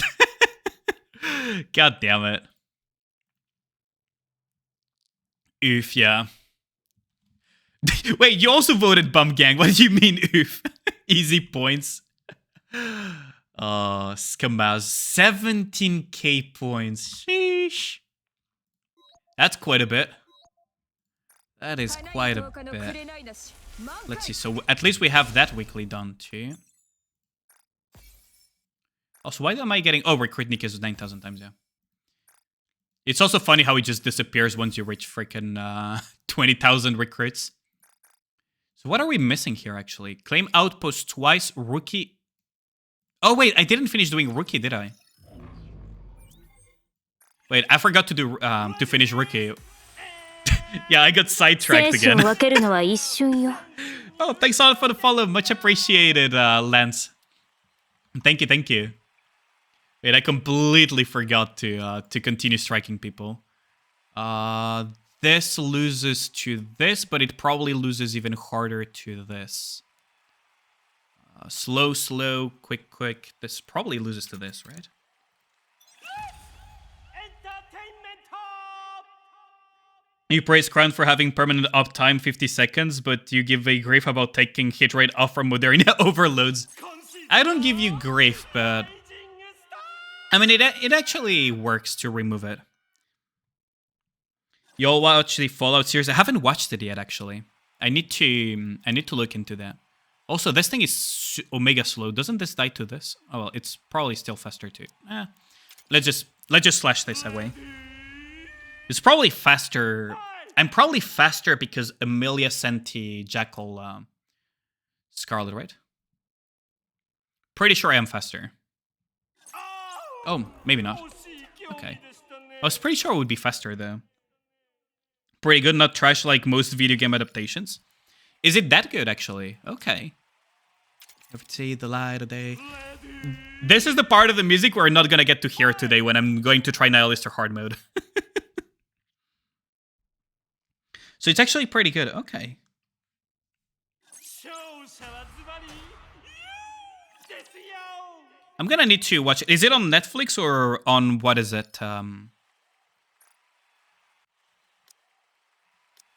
God damn it. Oof, yeah. Wait, you also voted Bum Gang. What do you mean, oof? Easy points. Skamaz. 17k points. Sheesh. That's quite a bit. That is quite a bit. Let's see. So at least we have that weekly done too. Also, why am I getting... oh, recruit Nick is 9,000 times, yeah. It's also funny how it just disappears once you reach freaking 20,000 recruits. So what are we missing here, actually? Claim outpost twice, rookie... oh, wait, I didn't finish doing rookie, did I? Wait, I forgot to do to finish rookie. Yeah, I got sidetracked again. Oh, thanks a lot for the follow. Much appreciated, Lance. Thank you, thank you. Wait, I completely forgot to continue striking people. This loses to this, but it probably loses even harder to this. Slow, slow, quick, quick. This probably loses to this, right? You praise Crown for having permanent uptime 50 seconds, but you give a grief about taking hit rate off from Moderna overloads. I don't give you grief, but... I mean, it actually works to remove it. You all watch the Fallout series? I haven't watched it yet, actually. I need to look into that. Also, this thing is omega slow. Doesn't this die to this? Oh well, it's probably still faster too. Let's just slash this away. It's probably faster. I'm probably faster because Amelia sent the Jackal Scarlet, right? Pretty sure I am faster. Oh, maybe not. Okay. I was pretty sure it would be faster, though. Pretty good, not trash like most video game adaptations. Is it that good, actually? Okay. Never see the light of day. This is the part of the music we're not gonna get to hear today when I'm going to try Nihilist or hard mode. So it's actually pretty good. Okay. I'm gonna need to watch it. Is it on Netflix or on what is it? On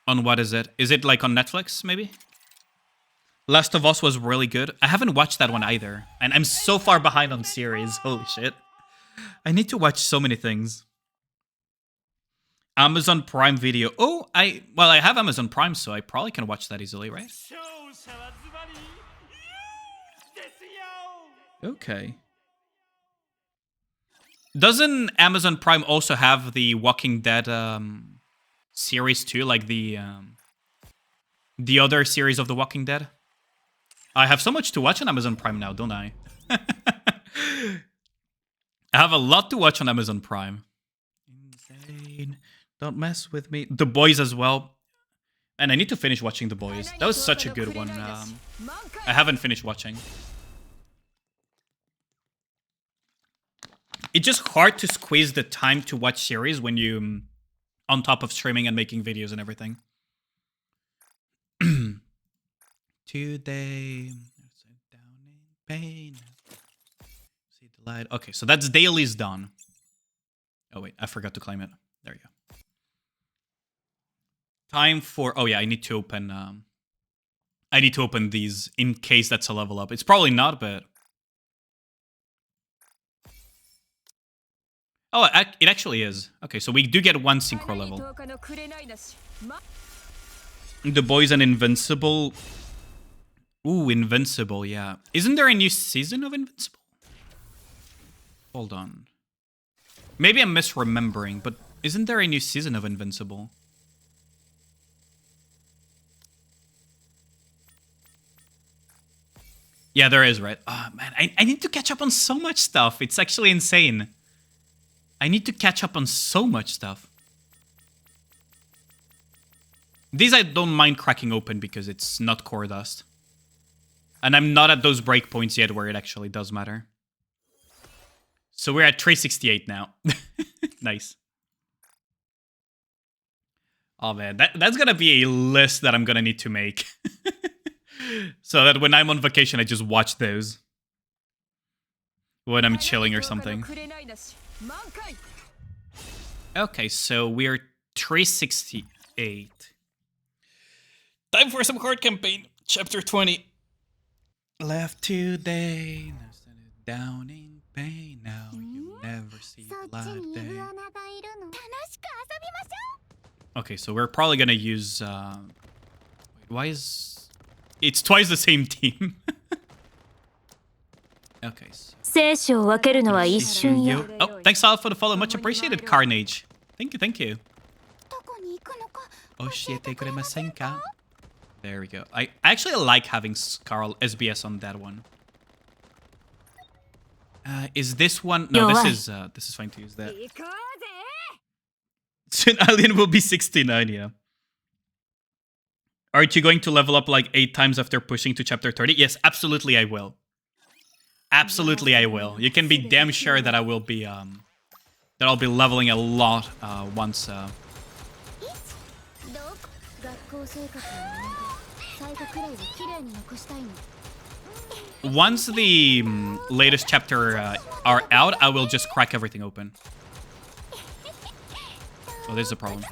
what is it? Is it like on Netflix, maybe? Last of Us was really good. I haven't watched that one either. And I'm so far behind on series. Holy shit. I need to watch so many things. Amazon Prime Video. Oh, I have Amazon Prime, so I probably can watch that easily, right? Okay. Doesn't Amazon Prime also have the Walking Dead series too, like the other series of The Walking Dead? I have so much to watch on Amazon Prime now, don't I? I have a lot to watch on Amazon Prime. Insane. Don't mess with me. The Boys as well. And I need to finish watching The Boys. That was such a good one. I haven't finished watching. It's just hard to squeeze the time to watch series when you on top of streaming and making videos and everything. Today, down in pain. See the light. Okay, so that's daily's done. Oh wait, I forgot to claim it. There you go. Time for. Oh yeah, I need to open. I need to open these in case that's a level up. It's probably not, but. Oh, it actually is. Okay, so we do get one synchro level. The Boys and Invincible. Ooh, Invincible, yeah. Isn't there a new season of Invincible? Hold on. Maybe I'm misremembering, but isn't there a new season of Invincible? Yeah, there is, right? Oh, man, I need to catch up on so much stuff. It's actually insane. I need to catch up on so much stuff. These I don't mind cracking open because it's not core dust. And I'm not at those breakpoints yet where it actually does matter. So we're at 368 now. Nice. Oh man, that's gonna be a list that I'm gonna need to make. So that when I'm on vacation, I just watch those. When I'm chilling or something. Okay, so we're 368. Time for some hard campaign. Chapter 20. Left today. Down in pain. Now you never see the light of day. Okay, so we're probably gonna use. Why is. It's twice the same team. Okay, so. Oh, thanks all for the follow. Much appreciated, Carnage. Thank you, thank you. There we go. I actually like having Scarl SBS on that one. Is this one? No, this is fine to use that. Soon Alien will be 69, yeah. Aren't you going to level up like 8 times after pushing to chapter 30? Yes, absolutely I will. Absolutely I will. You can be damn sure that I will be that I'll be leveling a lot once once the latest chapter are out, I will just crack everything open. Oh, there's a problem.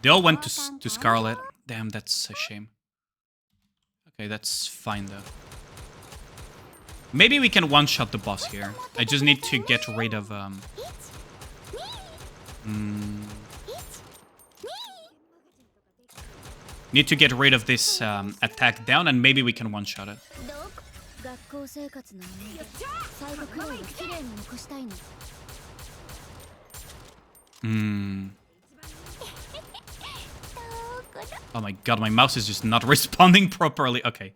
They all went to Scarlet. Damn, that's a shame. Okay, that's fine though. Maybe we can one-shot the boss here. I just need to get rid of need to get rid of this attack down, and maybe we can one-shot it. Hmm. Oh my god, my mouse is just not responding properly. Okay.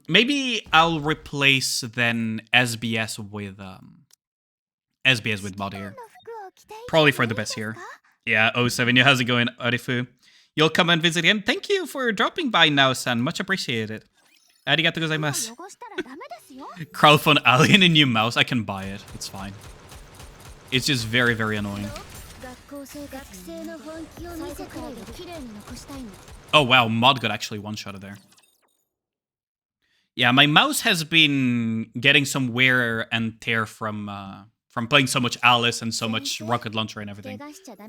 Maybe I'll replace then SBS with mod here. Probably for the best here. Yeah, 07, how's it going, Arifu? You'll come and visit again? Thank you for dropping by now, son. Much appreciated. Arigatou gozaimasu. Crowdfund Alien a new mouse. I can buy it. It's fine. It's just very, very annoying. Oh wow, mod got actually one-shotted there. Yeah, my mouse has been getting some wear and tear from playing so much Alice and so much rocket launcher and everything.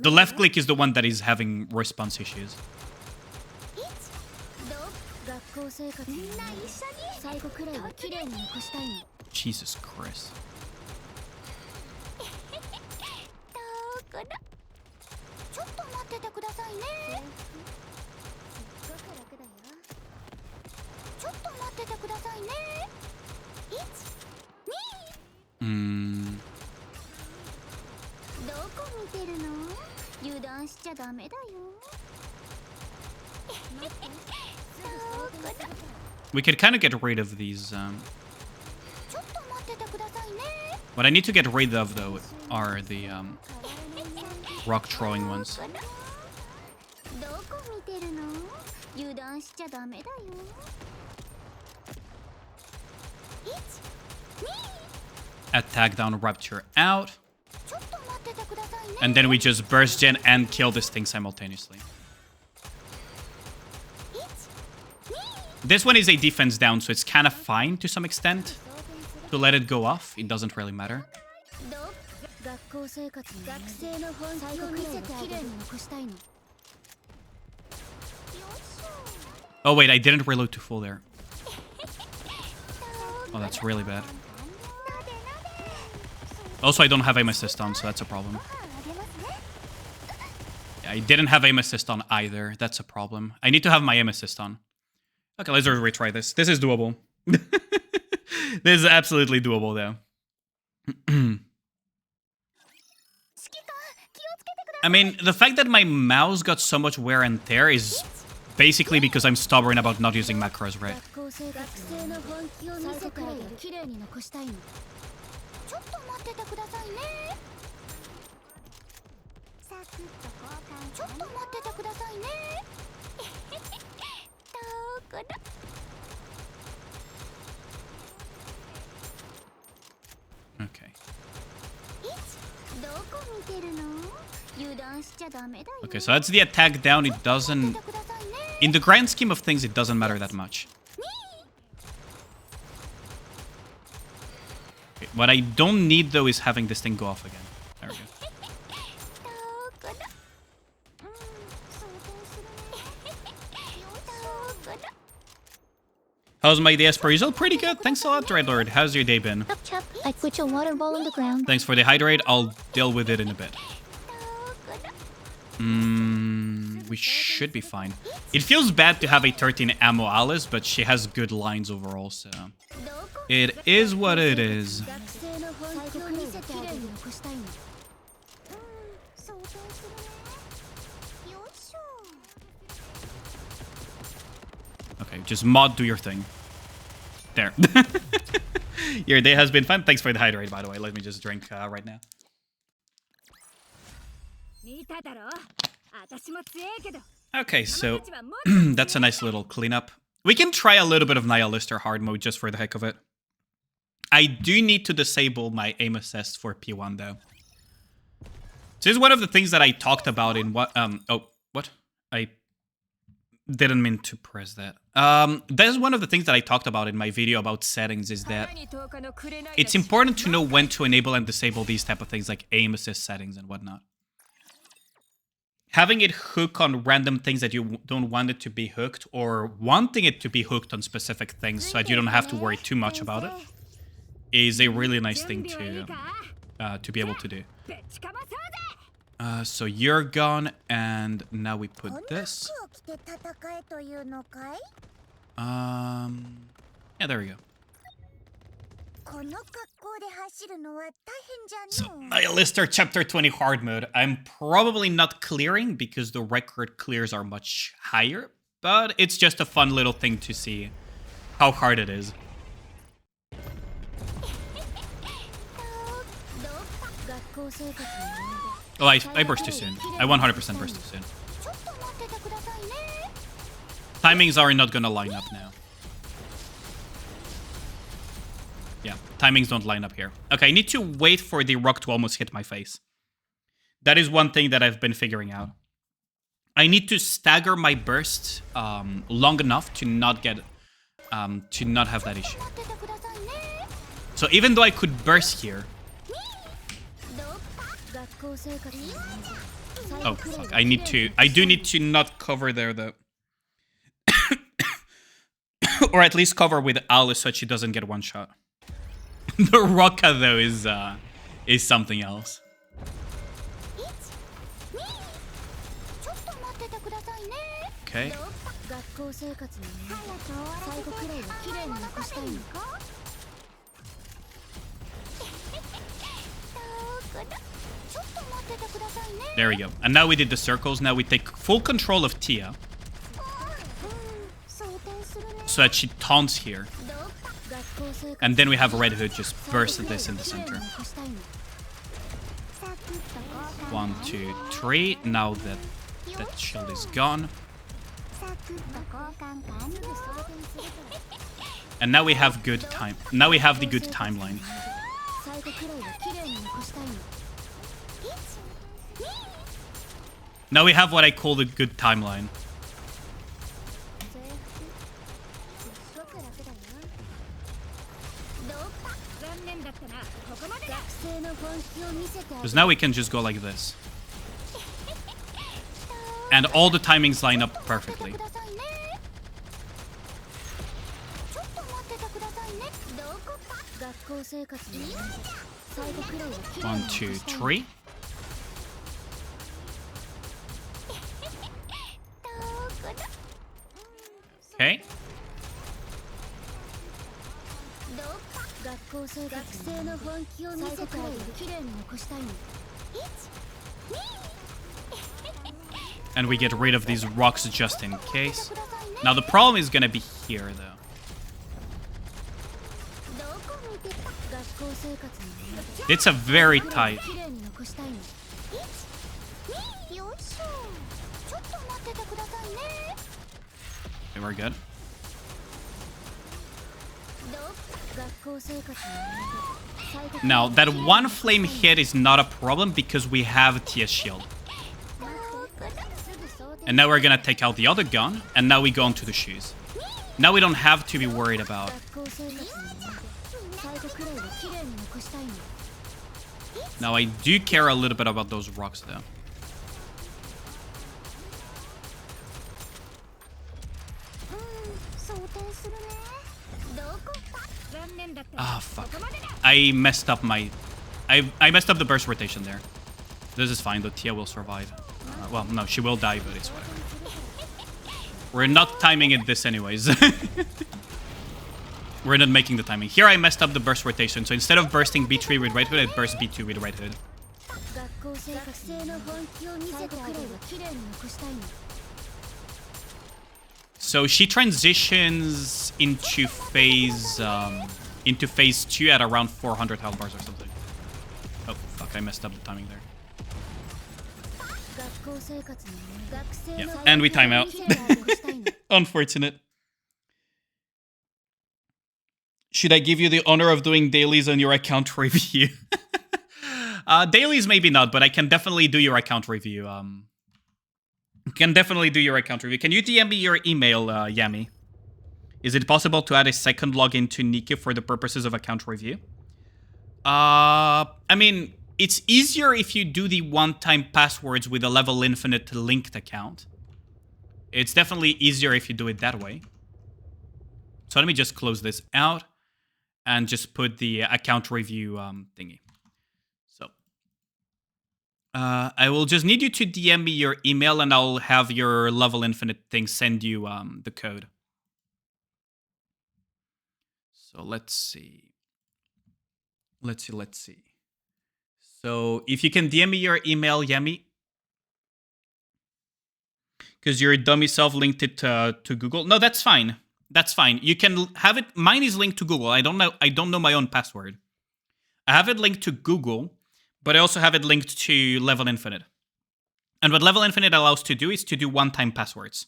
The left click is the one that is having response issues. Jesus Christ. We could kind of get rid of these. What I need to get rid of, though, are the rock throwing ones. Attack down, rapture out. And then we just burst gen and kill this thing simultaneously. This one is a defense down, so it's kind of fine to some extent to let it go off. It doesn't really matter. Oh wait, I didn't reload to full there. Oh, that's really bad. Also, I don't have aim assist on, so that's a problem. Yeah, I didn't have aim assist on either. That's a problem. I need to have my aim assist on. Okay, let's retry this. This is doable. This is absolutely doable, though. I mean, the fact that my mouse got so much wear and tear is basically because I'm stubborn about not using macros, right? Okay. Okay, so that's the attack down. It doesn't... In the grand scheme of things, it doesn't matter that much. Okay, what I don't need, though, is having this thing go off again. There we go. How's my day as per usual? Pretty good. Thanks a lot, Dreadlord. How's your day been? Chop chop, I put your water ball on the ground. Thanks for the hydrate. I'll deal with it in a bit. We should be fine. It feels bad to have a 13 ammo Alice, but she has good lines overall, so... It is what it is. Okay, just mod, do your thing. There. Your day has been fun. Thanks for the hydrate, by the way. Let me just drink right now. Okay, so that's a nice little cleanup. We can try a little bit of Nihilister hard mode just for the heck of it. I do need to disable my aim assist for P1 though. So this is one of the things that I talked about in what oh, what? I didn't mean to press that. That is one of the things that I talked about in my video about settings, is that it's important to know when to enable and disable these type of things like aim assist settings and whatnot. Having it hook on random things that you don't want it to be hooked, or wanting it to be hooked on specific things so that you don't have to worry too much about it, is a really nice thing to be able to do. So you're gone, and now we put this. Yeah, there we go. So, Lister Chapter 20 hard mode. I'm probably not clearing because the record clears are much higher, but it's just a fun little thing to see how hard it is. Oh, I burst too soon. I 100% burst too soon. Timings are not gonna line up now. Yeah, timings don't line up here. Okay, I need to wait for the rock to almost hit my face. That is one thing that I've been figuring out. I need to stagger my burst long enough to not get to not have that issue. So even though I could burst here. Oh fuck! I do need to not cover there though. Or at least cover with Alice so she doesn't get one shot. The Rocka though is something else. Okay. There we go. And now we did the circles. Now we take full control of Tia. So that she taunts here. And then we have Red Hood just burst this in the center. 1, 2, 3. Now that shield is gone. And now we have good time. Now we have the good timeline. Now we have what I call the good timeline. Because now we can just go like this. And all the timings line up perfectly. 1, 2, 3. Okay. And we get rid of these rocks just in case. Now the problem is gonna be here though. It's a very tight. Okay, we're good. Now, that one flame hit is not a problem because we have Tia's shield. And now we're gonna take out the other gun, and now we go into the shoes. Now we don't have to be worried about... Now I do care a little bit about those rocks though. Ah, fuck. I messed up my... I messed up the burst rotation there. This is fine, though. Tia will survive. Well, no, she will die, but it's whatever. We're not timing it this anyways. We're not making the timing. Here I messed up the burst rotation, so instead of bursting B3 with Red Hood, I burst B2 with Red Hood. So she transitions into phase 2 at around 400 health bars or something. Oh fuck! I messed up the timing there. Yeah, and we time out. Unfortunate. Should I give you the honor of doing dailies on your account review? Dailies maybe not, but I can definitely do your account review. Can definitely do your account review. Can you DM me your email, Yami? Is it possible to add a second login to Nikki for the purposes of account review? I mean, it's easier if you do the one-time passwords with a level infinite linked account. It's definitely easier if you do it that way. So let me just close this out and just put the account review thingy. So I will just need you to DM me your email and I'll have your level infinite thing send you the code. So let's see. Let's see. So if you can DM me your email, Yami, because your dummy self linked it to Google. No, that's fine. That's fine. You can have it. Mine is linked to Google. I don't know. I don't know my own password. I have it linked to Google, but I also have it linked to Level Infinite. And what Level Infinite allows to do is to do one-time passwords.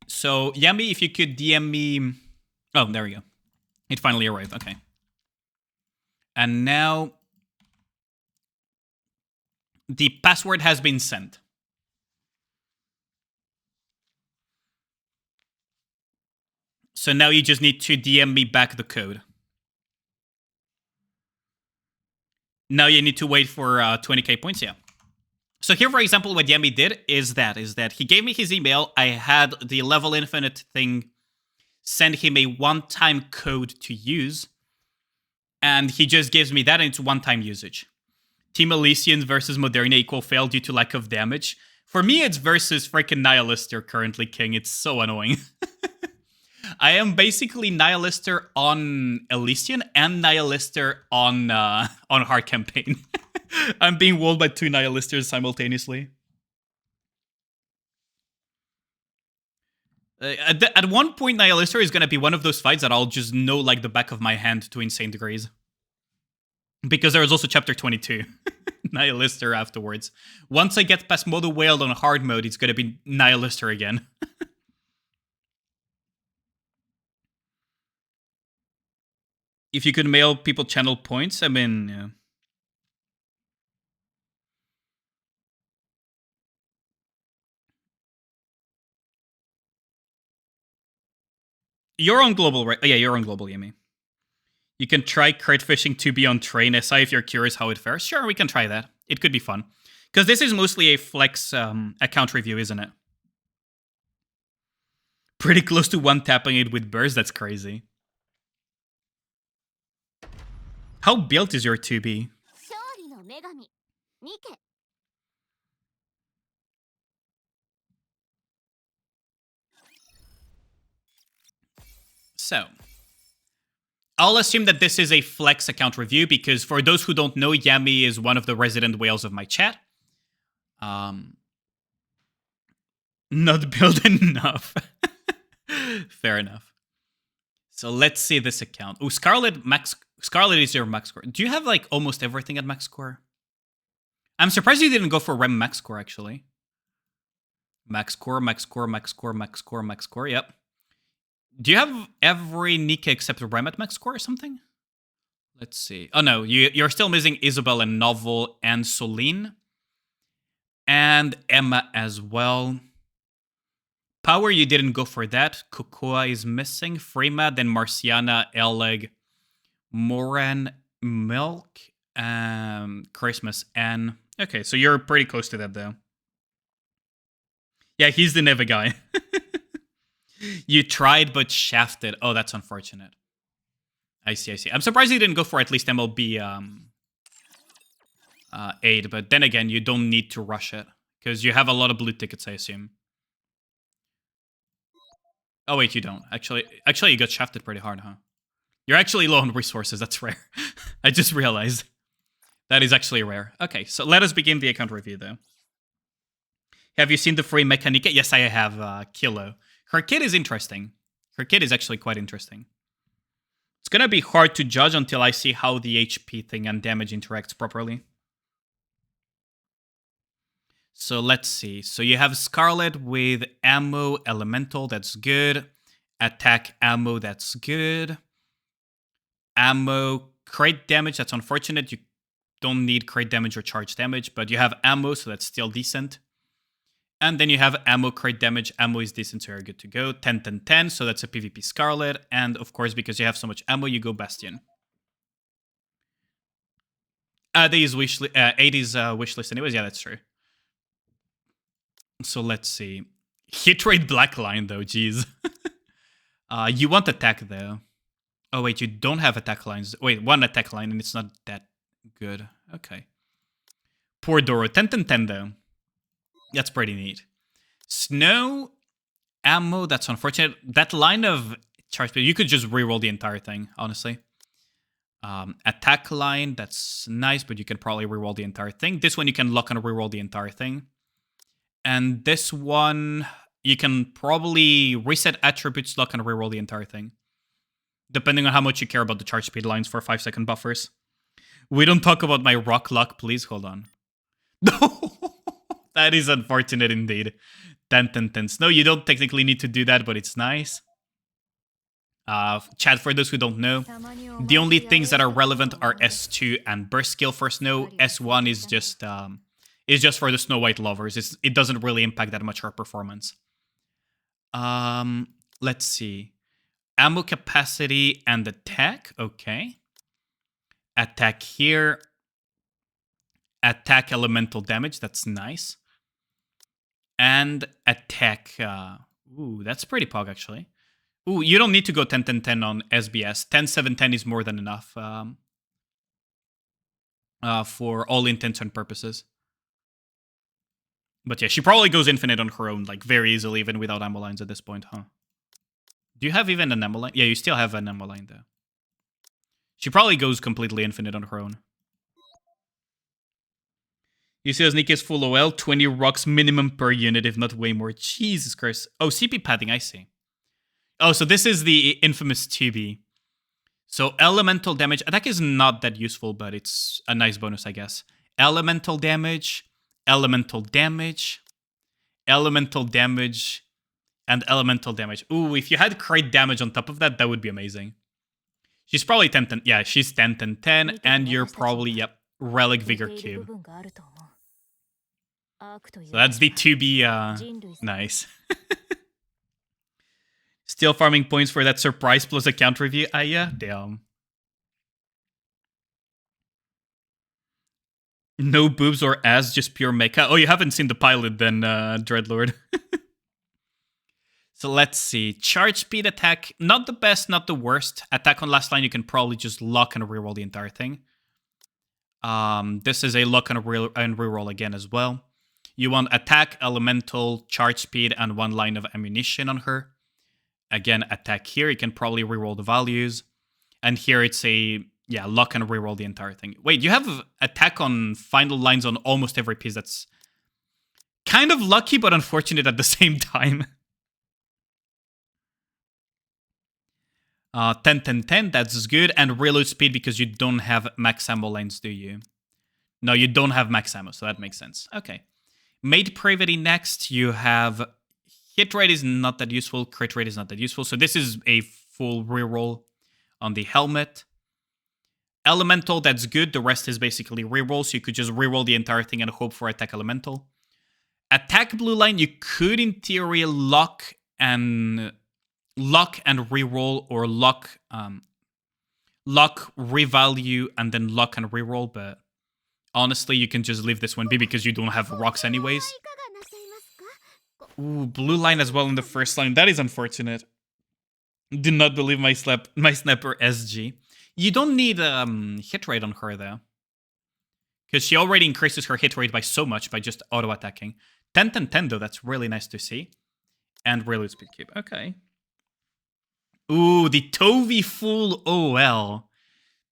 So Yami, if you could DM me. Oh, there we go. It finally arrived. Okay. And now the password has been sent. So now you just need to DM me back the code. Now you need to wait for 20k points, yeah. So here, for example, what Yami did is that he gave me his email. I had the Level Infinite thing send him a one-time code to use, and he just gives me that, and it's one-time usage. Team Elysian versus Moderna equal fail due to lack of damage. For me, it's versus freaking Nihilister currently king. It's so annoying. I am basically Nihilister on Elysian and Nihilister on Hard Campaign. I'm being walled by two Nihilisters simultaneously. At one point, Nihilister is going to be one of those fights that I'll just know like the back of my hand to insane degrees. Because there is also Chapter 22. Nihilister afterwards. Once I get past Modo Whale on hard mode, it's going to be Nihilister again. If you could mail people channel points, I mean, yeah. You're on global, right? Yeah, you're on global, Yemi. You can try crate fishing to be on train SI if you're curious how it fares. Sure, we can try that. It could be fun. Because this is mostly a flex account review, isn't it? Pretty close to one tapping it with burst. That's crazy. How built is your 2B? So, I'll assume that this is a flex account review because for those who don't know, Yami is one of the resident whales of my chat. Not built enough. Fair enough. So let's see this account. Oh, Scarlet is your max score. Do you have like almost everything at max score? I'm surprised you didn't go for Rem max score actually. Max score, max score, max score, max score, max score. Yep. Do you have every Nika except Rem at max score or something? Let's see. Oh no, you're still missing Isabel and Novel and Soline. And Emma as well. Power, you didn't go for that. Cocoa is missing. Frema, then Marciana, Eleg, Moran, Milk, Christmas, N. Okay, so you're pretty close to that, though. Yeah, he's the Neva guy. You tried, but shafted. Oh, that's unfortunate. I see. I'm surprised you didn't go for at least MLB aid, but then again, you don't need to rush it, because you have a lot of blue tickets, I assume. Oh, wait, you don't. Actually, you got shafted pretty hard, huh? You're actually low on resources. That's rare. I just realized. That is actually rare. Okay, so let us begin the account review, though. Have you seen the free Mechanica? Yes, I have, Kilo. Her kit is interesting. Her kit is actually quite interesting. It's gonna be hard to judge until I see how the HP thing and damage interacts properly. So let's see. So you have Scarlet with ammo elemental, that's good. Attack ammo, that's good. Ammo crate damage, that's unfortunate. You don't need crate damage or charge damage, but you have ammo, so that's still decent. And then you have ammo crate damage. Ammo is decent, so you're good to go. 10, 10, 10, so that's a PvP Scarlet. And of course, because you have so much ammo, you go Bastion. 8 is wishlist anyways. Yeah, that's true. So let's see. Hit rate Blackline, though, jeez. You want attack, though. Oh, wait, you don't have attack lines. Wait, one attack line, and it's not that good. Okay. Poor Doro. 10, 10, 10, though. That's pretty neat. Snow Ammo, that's unfortunate. That line of charge speed, you could just reroll the entire thing, honestly. Attack line, that's nice, but you can probably reroll the entire thing. This one, you can lock and reroll the entire thing. And this one, you can probably reset attributes, lock and reroll the entire thing. Depending on how much you care about the charge speed lines for 5-second buffers. We don't talk about my rock luck, please. Hold on. No, that is unfortunate indeed. 10, 10, 10s. No, you don't technically need to do that, but it's nice. Chat, for those who don't know, the only things that are relevant are S2 and burst skill for snow. S1 is just for the Snow White lovers. It doesn't really impact that much her performance. Let's see. Ammo capacity and attack. Okay. Attack here. Attack elemental damage. That's nice. And attack. Ooh, that's pretty pog, actually. Ooh, you don't need to go 10, 10, 10 on SBS. 10, 7, 10 is more than enough for all intents and purposes. But yeah, she probably goes infinite on her own, like, very easily, even without ammo lines at this point, huh? Do you have even an ammo line? Yeah, you still have an ammo line, though. She probably goes completely infinite on her own. You see, Nick is full OL, 20 rocks minimum per unit, if not way more. Jesus Christ. Oh, CP padding, I see. Oh, so this is the infamous 2B. So elemental damage. Attack is not that useful, but it's a nice bonus, I guess. Elemental damage, elemental damage, elemental damage, and elemental damage. Ooh, if you had crit damage on top of that, that would be amazing. She's probably 10, 10. Yeah, she's 10, 10, 10, and you're probably, yep, Relic Vigor Cube. So that's the 2B, nice. Still farming points for that surprise plus account review. Yeah, damn. No boobs or ass, just pure mecha. Oh, you haven't seen the pilot then, Dreadlord. So let's see. Charge speed attack, not the best, not the worst. Attack on last line, you can probably just lock and reroll the entire thing. This is a lock and reroll again as well. You want attack, elemental, charge speed, and 1 line of ammunition on her. Again, attack here, you can probably reroll the values. And here it's a, yeah, lock and reroll the entire thing. Wait, you have attack on final lines on almost every piece. That's kind of lucky, but unfortunate at the same time. 10, 10, 10, that's good. And reload speed because you don't have max ammo lines, do you? No, you don't have max ammo, so that makes sense. Okay. Made Pravity next, you have hit rate is not that useful, crit rate is not that useful. So this is a full reroll on the helmet. Elemental, that's good. The rest is basically reroll, so you could just reroll the entire thing and hope for attack elemental. Attack blue line, you could in theory lock and reroll, or lock revalue and then lock and reroll, but honestly, you can just leave this one be because you don't have rocks anyways. Ooh, blue line as well in the first line. That is unfortunate. Do not believe my sniper SG. You don't need hit rate on her though, because she already increases her hit rate by so much by just auto attacking. 10, 10, 10 though, that's really nice to see. And reload speed cube. Okay. Ooh, the Tovi full OL.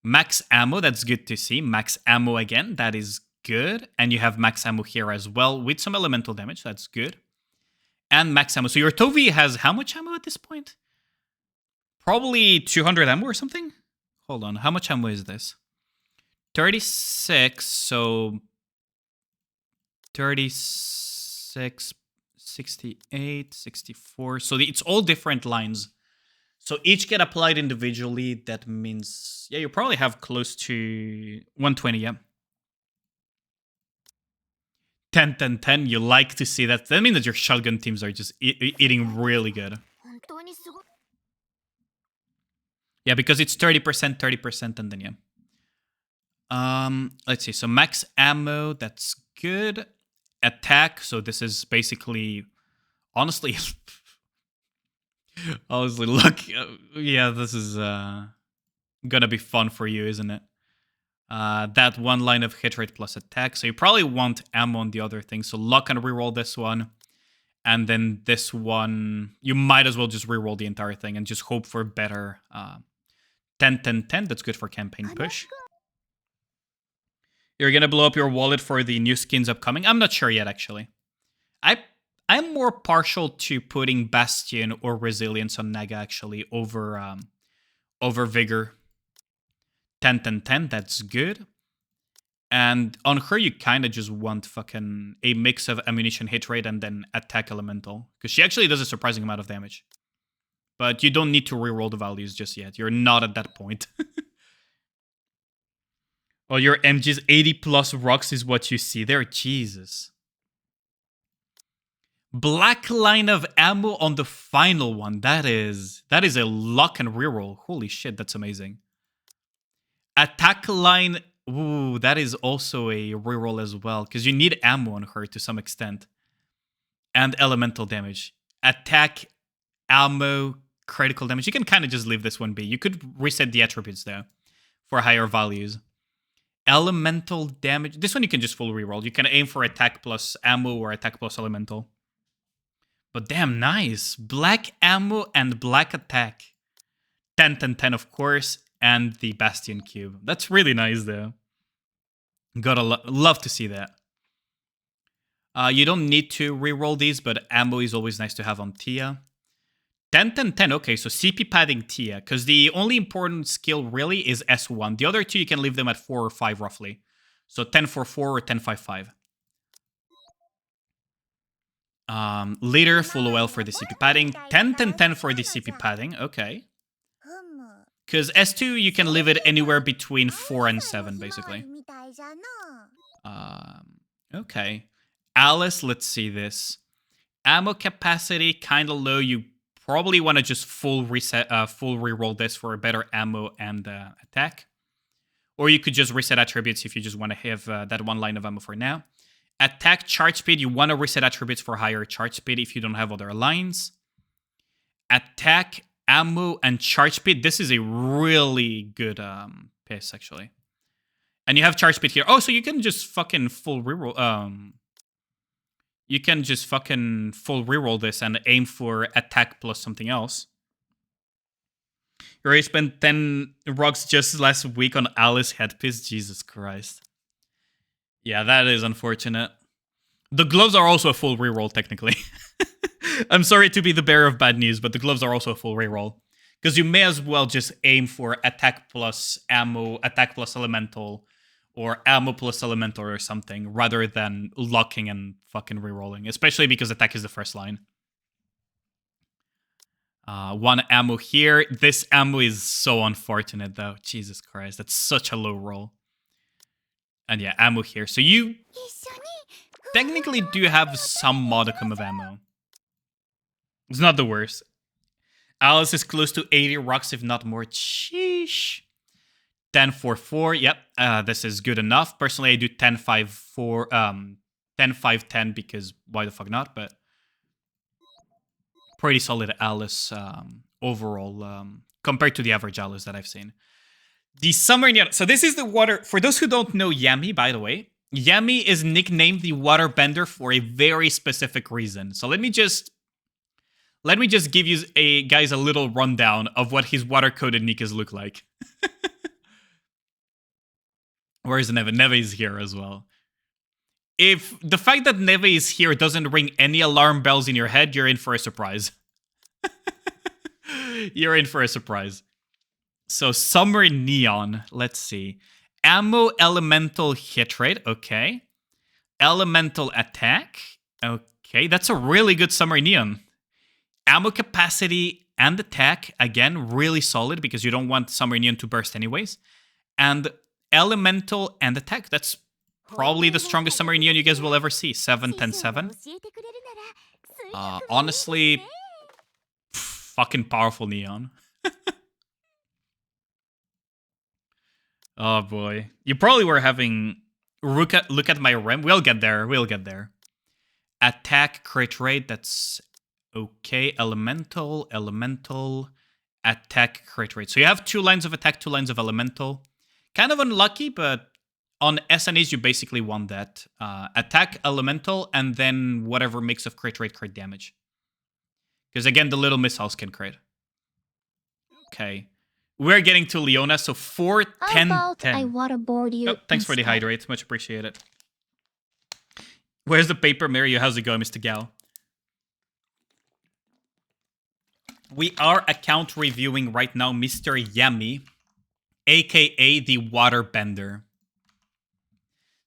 Max ammo, that's good to see. Max ammo again, that is good. And you have max ammo here as well with some elemental damage, that's good. And max ammo. So your Tovi has how much ammo at this point? Probably 200 ammo or something? Hold on, how much ammo is this? 36, so 36, 68, 64. So it's all different lines. So each get applied individually. That means, yeah, you probably have close to 120, yeah. 10, 10, 10. You like to see that. That means that your shotgun teams are just eating really good. Yeah, because it's 30%, 30%, and then, yeah. Let's see. So max ammo, that's good. Attack, so this is basically, honestly... Honestly, look, yeah, this is gonna be fun for you, isn't it? That 1 line of hit rate plus attack, so you probably want ammo on the other thing, so lock and reroll this one. And then this one, you might as well just reroll the entire thing and just hope for better 10, 10, 10. That's good for campaign push. You're going to blow up your wallet for the new skins upcoming? I'm not sure yet, actually. I'm more partial to putting Bastion or Resilience on Naga, actually, over Vigor. 10, 10, 10, that's good. And on her, you kind of just want fucking a mix of ammunition hit rate and then attack elemental. Because she actually does a surprising amount of damage. But you don't need to reroll the values just yet. You're not at that point. Oh, your MG's 80 plus rocks is what you see there? Jesus. Black line of ammo on the final one. That is a lock and reroll. Holy shit, that's amazing. Attack line. Ooh, that is also a reroll as well. Because you need ammo on her to some extent. And elemental damage. Attack, ammo, critical damage. You can kind of just leave this one be. You could reset the attributes though. For higher values. Elemental damage. This one you can just full reroll. You can aim for attack plus ammo or attack plus elemental. But damn, nice. Black ammo and black attack. 10, 10, 10, of course. And the Bastion Cube. That's really nice, though. Gotta love to see that. You don't need to reroll these, but ammo is always nice to have on Tia. 10, 10, 10. Okay, so CP padding Tia. Because the only important skill really is S1. The other two, you can leave them at 4 or 5, roughly. So 10, 4, 4 or 10, 5, 5. Later, full OL for the CP padding. 10, 10, 10 for the CP padding. Okay. Because S2, you can leave it anywhere between 4 and 7, basically. Okay. Alice, let's see this. Ammo capacity, kind of low. You probably want to just full reroll this for a better ammo and attack. Or you could just reset attributes if you just want to have that one line of ammo for now. Attack charge speed, you want to reset attributes for higher charge speed if you don't have other lines. Attack, ammo, and charge speed. This is a really good piss, actually. And you have charge speed here. Oh, so you can just fucking full reroll. You can just fucking full reroll this and aim for attack plus something else. You already spent 10 rocks just last week on Alice headpiece. Jesus Christ. Yeah, that is unfortunate. The gloves are also a full reroll, technically. I'm sorry to be the bearer of bad news, but the gloves are also a full reroll. Because you may as well just aim for attack plus ammo, attack plus elemental, or ammo plus elemental or something, rather than locking and fucking rerolling. Especially because attack is the first line. One ammo here. This ammo is so unfortunate, though. Jesus Christ, that's such a low roll. And yeah, ammo here. So you technically do have some modicum of ammo. It's not the worst. Alice is close to 80 rocks, if not more. Sheesh. 10, 4, 4. Yep, this is good enough. Personally, I do 10, 5, 4. 10, 5, 10 because why the fuck not? But pretty solid Alice overall compared to the average Alice that I've seen. The summer neon. So this is the water. For those who don't know Yami, by the way, Yami is nicknamed the waterbender for a very specific reason. So let me just give you guys a little rundown of what his water-coded Nikas look like. Where is Neve? Neve is here as well. If the fact that Neve is here doesn't ring any alarm bells in your head, you're in for a surprise. You're in for a surprise. So, Summer Neon, let's see. Ammo Elemental hit rate, okay. Elemental attack, okay. That's a really good Summer Neon. Ammo capacity and attack, again, really solid because you don't want Summer Neon to burst anyways. And Elemental and attack, that's probably the strongest Summer Neon you guys will ever see. 7, 10, 7. Honestly, fucking powerful Neon. Oh boy. You probably were having... Look at my rem. We'll get there. We'll get there. Attack, crit rate, that's okay. Elemental, attack, crit rate. So you have 2 lines of attack, 2 lines of elemental. Kind of unlucky, but on SNEs, you basically want that. Attack, elemental, and then whatever mix of crit rate, crit damage. Because again, the little missiles can crit. Okay. We're getting to Leona, so 4, 10, How about 10. I waterboard you? Oh, thanks for the instead? hydrate. Much appreciated. Where's the paper, Mario? How's it going, Mr. Gao? We are account reviewing right now Mr. Yami, aka the Waterbender.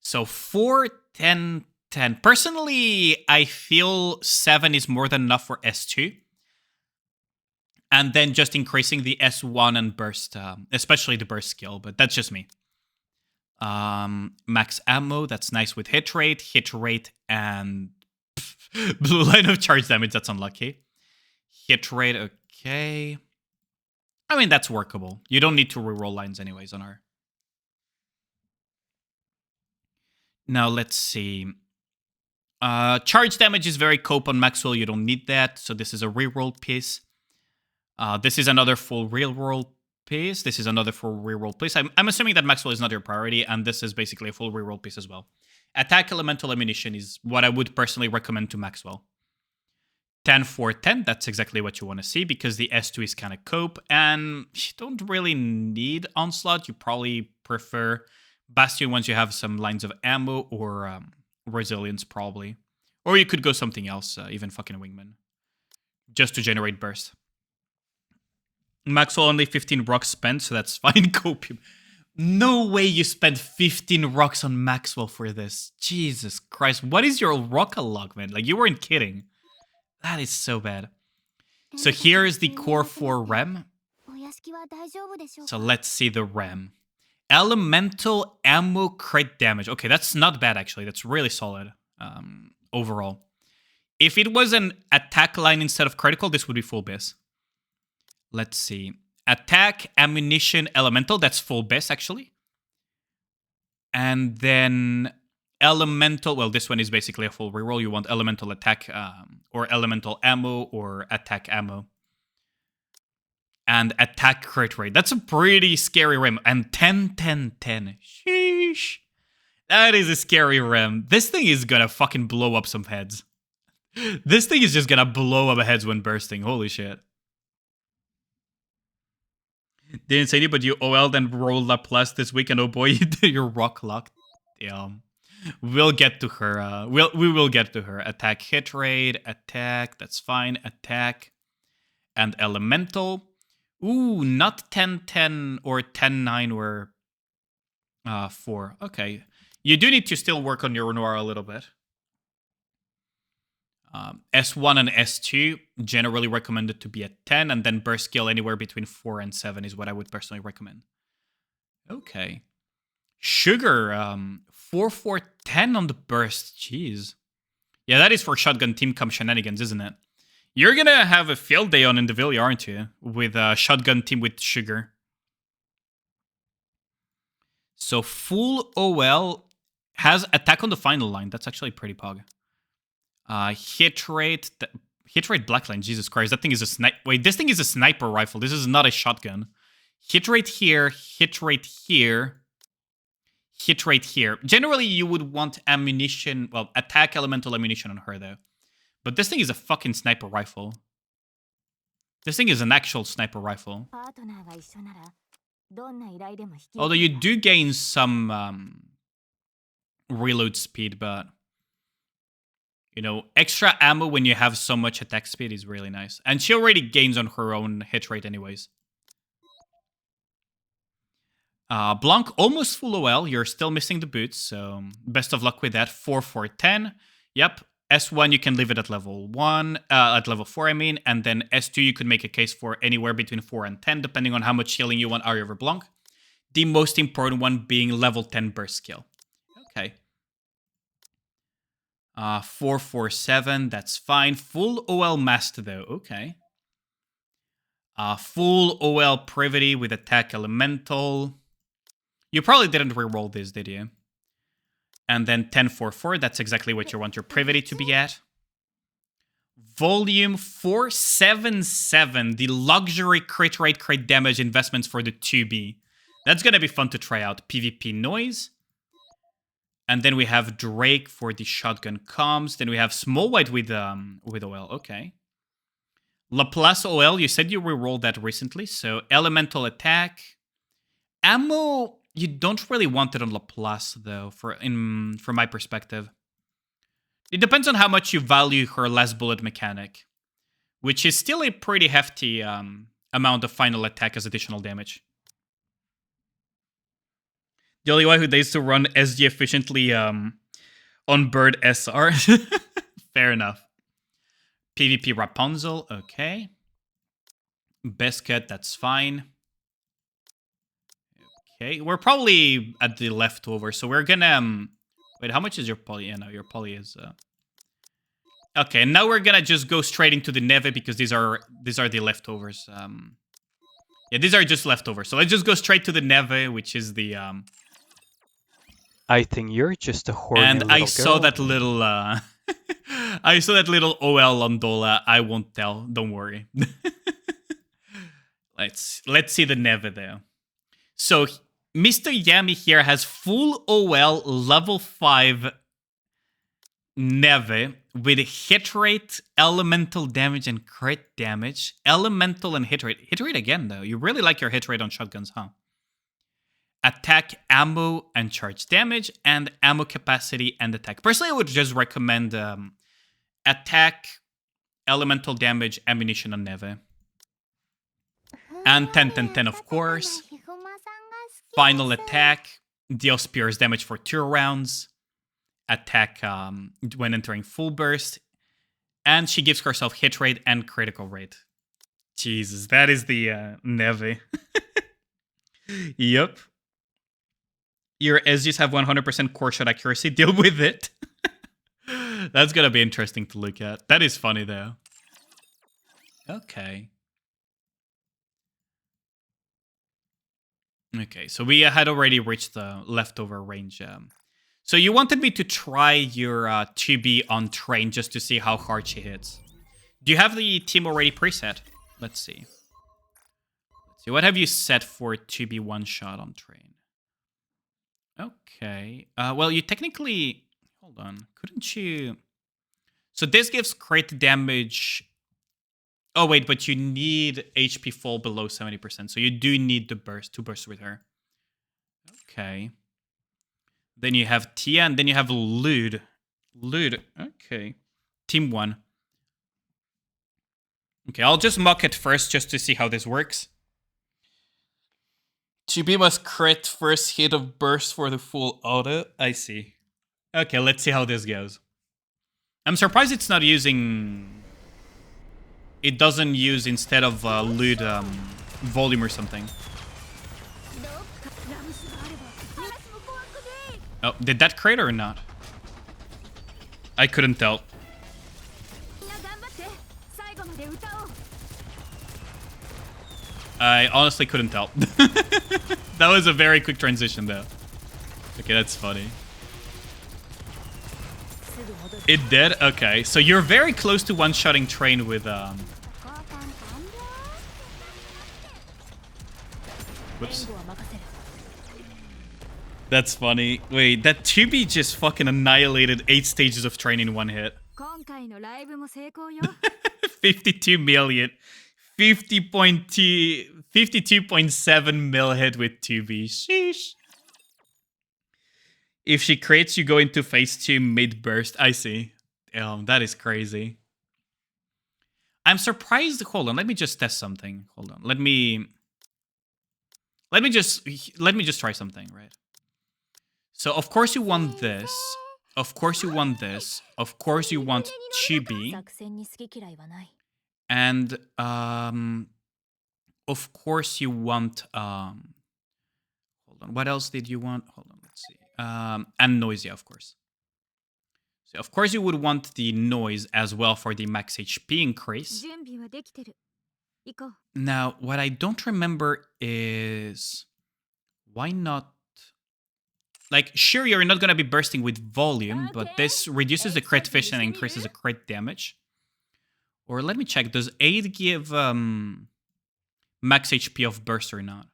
So 4, 10, 10. Personally, I feel 7 is more than enough for S2. And then just increasing the S1 and burst, especially the burst skill, but that's just me. Max ammo, that's nice with hit rate, and blue line of charge damage, that's unlucky. Hit rate, okay. I mean, that's workable. You don't need to reroll lines anyways on her. Now, let's see. Charge damage is very cope on Maxwell. You don't need that, so this is a reroll piece. This is another full reroll piece. This is another full reroll piece. I'm assuming that Maxwell is not your priority, and this is basically a full reroll piece as well. Attack elemental ammunition is what I would personally recommend to Maxwell. 10 for 10, that's exactly what you want to see, because the S2 is kind of cope, and you don't really need Onslaught. You probably prefer Bastion once you have some lines of ammo, or Resilience probably. Or you could go something else, even fucking Wingman, just to generate burst. Maxwell only 15 rocks spent, so that's fine. Copium. No way you spent 15 rocks on Maxwell for this. Jesus Christ. What is your rock log, man? Like, you weren't kidding. That is so bad. So here is the core 4 rem. So let's see the rem. Elemental ammo crit damage. Okay, that's not bad, actually. That's really solid overall. If it was an attack line instead of critical, this would be full bis. Let's see. Attack, ammunition, elemental. That's full bis, actually. And then elemental. Well, this one is basically a full reroll. You want elemental attack or elemental ammo or attack ammo. And attack crit rate. That's a pretty scary rem. And 10, 10, 10. Sheesh. That is a scary rem. This thing is gonna fucking blow up some heads. This thing is just gonna blow up heads when bursting. Holy shit. Didn't say any, but you OL'd and rolled a plus this week, and oh boy, you're rock locked. Yeah. We'll get to her. We will get to her. Attack hit rate, attack, that's fine. Attack. And elemental. Ooh, not 10-10 or 10-9 or 4. Okay. You do need to still work on your Renoir a little bit. S1 and S2 generally recommended to be at 10, and then burst skill anywhere between 4 and 7 is what I would personally recommend. Okay. Sugar, 4-4-10 on the burst. Jeez. Yeah, that is for shotgun team come shenanigans, isn't it? You're gonna have a field day on Indivilla, aren't you? With a shotgun team with Sugar. So full OL has attack on the final line. That's actually pretty pog. Hit rate blackline. Jesus Christ, that thing is a sniper. Wait, this thing is a sniper rifle. This is not a shotgun. Hit rate here, hit rate here, hit rate here. Generally, you would want ammunition, well, attack elemental ammunition on her though. But this thing is a fucking sniper rifle. This thing is an actual sniper rifle. Although you do gain some reload speed, but you know, extra ammo when you have so much attack speed is really nice. And she already gains on her own hit rate anyways. Blanc, almost full OL. You're still missing the boots, so best of luck with that. 4-4-10. Yep. S1, you can leave it at level 1, at level 4, I mean. And then S2, you could make a case for anywhere between 4 and 10, depending on how much healing you want Aria over Blanc. The most important one being level 10 burst skill. Okay. 4-4-7, that's fine. Full OL master though, okay. Full OL privity with attack elemental. You probably didn't reroll this, did you? And then 10-4-4, that's exactly what you want your privity to be at. Volume 477, the luxury crit rate, crit damage investments for the 2B. That's gonna be fun to try out. PvP noise. And then we have Drake for the shotgun comms. Then we have Small White with OL. Okay. Laplace OL, you said you rerolled that recently. So elemental attack. Ammo, you don't really want it on Laplace though, from my perspective. It depends on how much you value her last bullet mechanic, which is still a pretty hefty amount of final attack as additional damage. The only one who dares to run SG efficiently on Bird SR. Fair enough. PvP Rapunzel, okay. Best cut, that's fine. Okay, we're probably at the leftover, so we're gonna... wait, how much is your poly? Yeah, no, your poly is... Okay, now we're gonna just go straight into the Neve because these are the leftovers. Yeah, these are just leftovers. So let's just go straight to the Neve, which is the... I think you're just a horny and little I girl. saw that little... I saw that little OL on Dola. I won't tell. Don't worry. Let's see the Neve there. So Mr. Yami here has full OL level 5 Neve with hit rate, elemental damage, and crit damage. Elemental and hit rate. Hit rate again, though. You really like your hit rate on shotguns, huh? Attack, ammo, and charge damage, and ammo capacity and attack. Personally, I would just recommend attack, elemental damage, ammunition on Neve. And 10-10-10, of course. Final attack, deals pierce damage for 2 rounds. Attack when entering full burst. And she gives herself hit rate and critical rate. Jesus, that is the Neve. Yep. Your SGs have 100% core shot accuracy. Deal with it. That's gonna be interesting to look at. That is funny, though. Okay. Okay, so we had already reached the leftover range. So you wanted me to try your 2B on train just to see how hard she hits. Do you have the team already preset? Let's see. Let's see. What have you set for 2B one shot on train? Okay. Well, you technically... Hold on. Couldn't you... So this gives crit damage... Oh, wait, but you need HP fall below 70%. So you do need to burst with her. Okay. Then you have Tia, and then you have Lude. Lude, okay. Team 1. Okay, I'll just mock it first just to see how this works. 2B must crit first hit of burst for the full auto. I see. Okay, let's see how this goes. I'm surprised it's not using... It doesn't use, instead of Lude, volume or something. Oh, did that crit or not? I couldn't tell. I honestly couldn't tell. That was a very quick transition, though. Okay, that's funny. It did? Okay, so you're very close to one-shotting train with... Whoops. That's funny. Wait, that 2B just fucking annihilated 8 stages of train in one hit. 52 million. 52.7 mil hit with 2B. Sheesh. If she crits, you go into phase 2 mid-burst. I see. That is crazy. I'm surprised. Hold on, let me just test something. Hold on. Let me just try something, right? So of course you want this. Of course you want this. Of course you want Chibi. And of course you want hold on. What else did you want? Hold on, let's see. And noise, yeah, of course. So of course you would want the noise as well for the max HP increase. Now, what I don't remember is why not... Like, sure, you're not going to be bursting with volume, but this reduces the crit fish and increases the crit damage. Or let me check, does 8 give max HP of burst or not?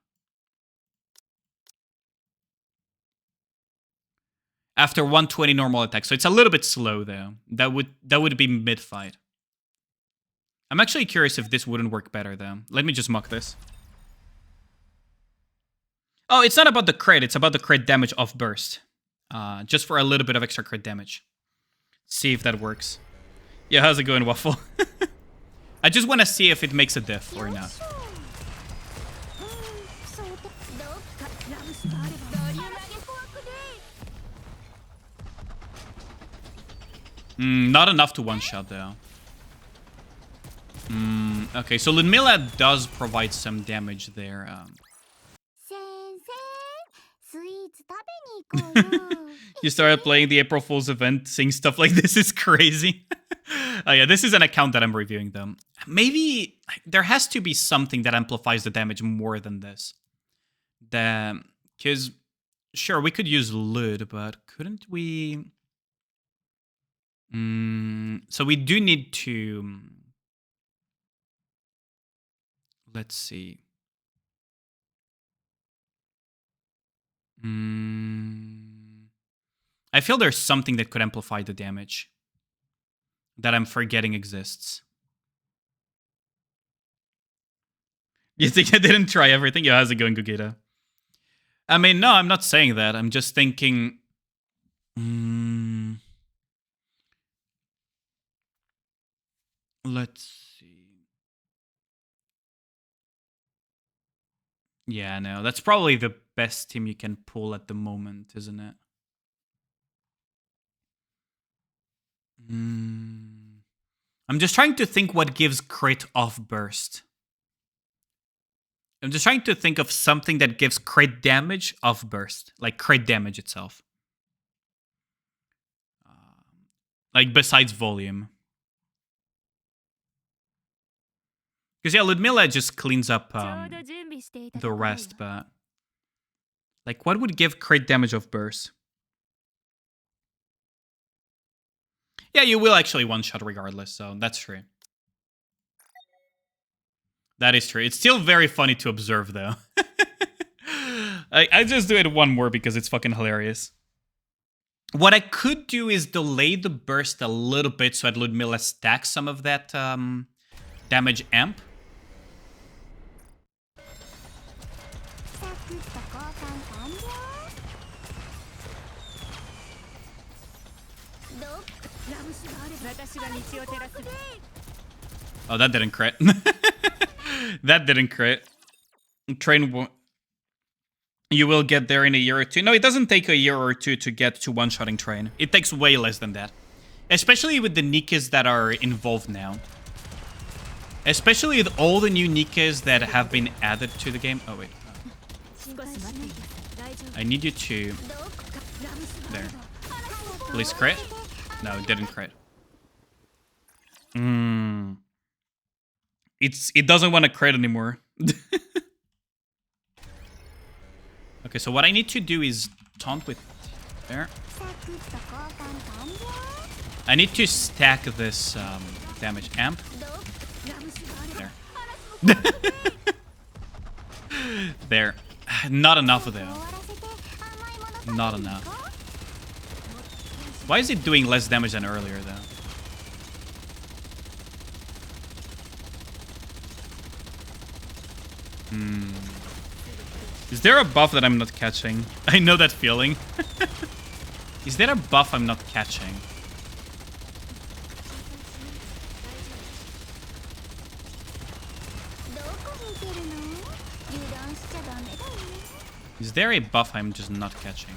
after 120 normal attack. So it's a little bit slow though. That would be mid-fight. I'm actually curious if this wouldn't work better though. Let me just mock this. Oh, it's not about the crit. It's about the crit damage off burst. Just for a little bit of extra crit damage. See if that works. Yeah, how's it going, Waffle? I just want to see if it makes a diff or not. Not enough to one-shot, though. Okay, so Ludmilla does provide some damage there. You started playing the April Fool's event, seeing stuff like this is crazy. Oh yeah, this is an account that I'm reviewing, though. Maybe there has to be something that amplifies the damage more than this. Because, sure, we could use Lud, but couldn't we... So we do need to... Let's see. I feel there's something that could amplify the damage that I'm forgetting exists. You think I didn't try everything? Yeah, how's it going, Gugita? I mean, no, I'm not saying that. I'm just thinking... Let's see. Yeah, no, that's probably the best team you can pull at the moment, isn't it? I'm just trying to think what gives crit off burst. I'm just trying to think of something that gives crit damage off burst, like crit damage itself. Like besides volume. Because yeah, Ludmilla just cleans up the rest, but... Like, what would give crit damage of burst? Yeah, you will actually one-shot regardless, so that's true. That is true. It's still very funny to observe, though. I just do it one more because it's fucking hilarious. What I could do is delay the burst a little bit so that Ludmilla stacks some of that damage amp. Oh, that didn't crit. That didn't crit. Train... You will get there in a year or two. No, it doesn't take a year or two to get to one-shotting Train. It takes way less than that. Especially with the Nikas that are involved now. Especially with all the new Nikas that have been added to the game. Oh, wait. I need you to... There. Please crit? No, it didn't crit. It doesn't want to crit anymore. Okay, so what I need to do is taunt with... There. I need to stack this damage amp. There. There. Not enough though. Not enough. Why is it doing less damage than earlier though? Is there a buff that I'm not catching? I know that feeling. Is there a buff I'm not catching? Is there a buff I'm just not catching?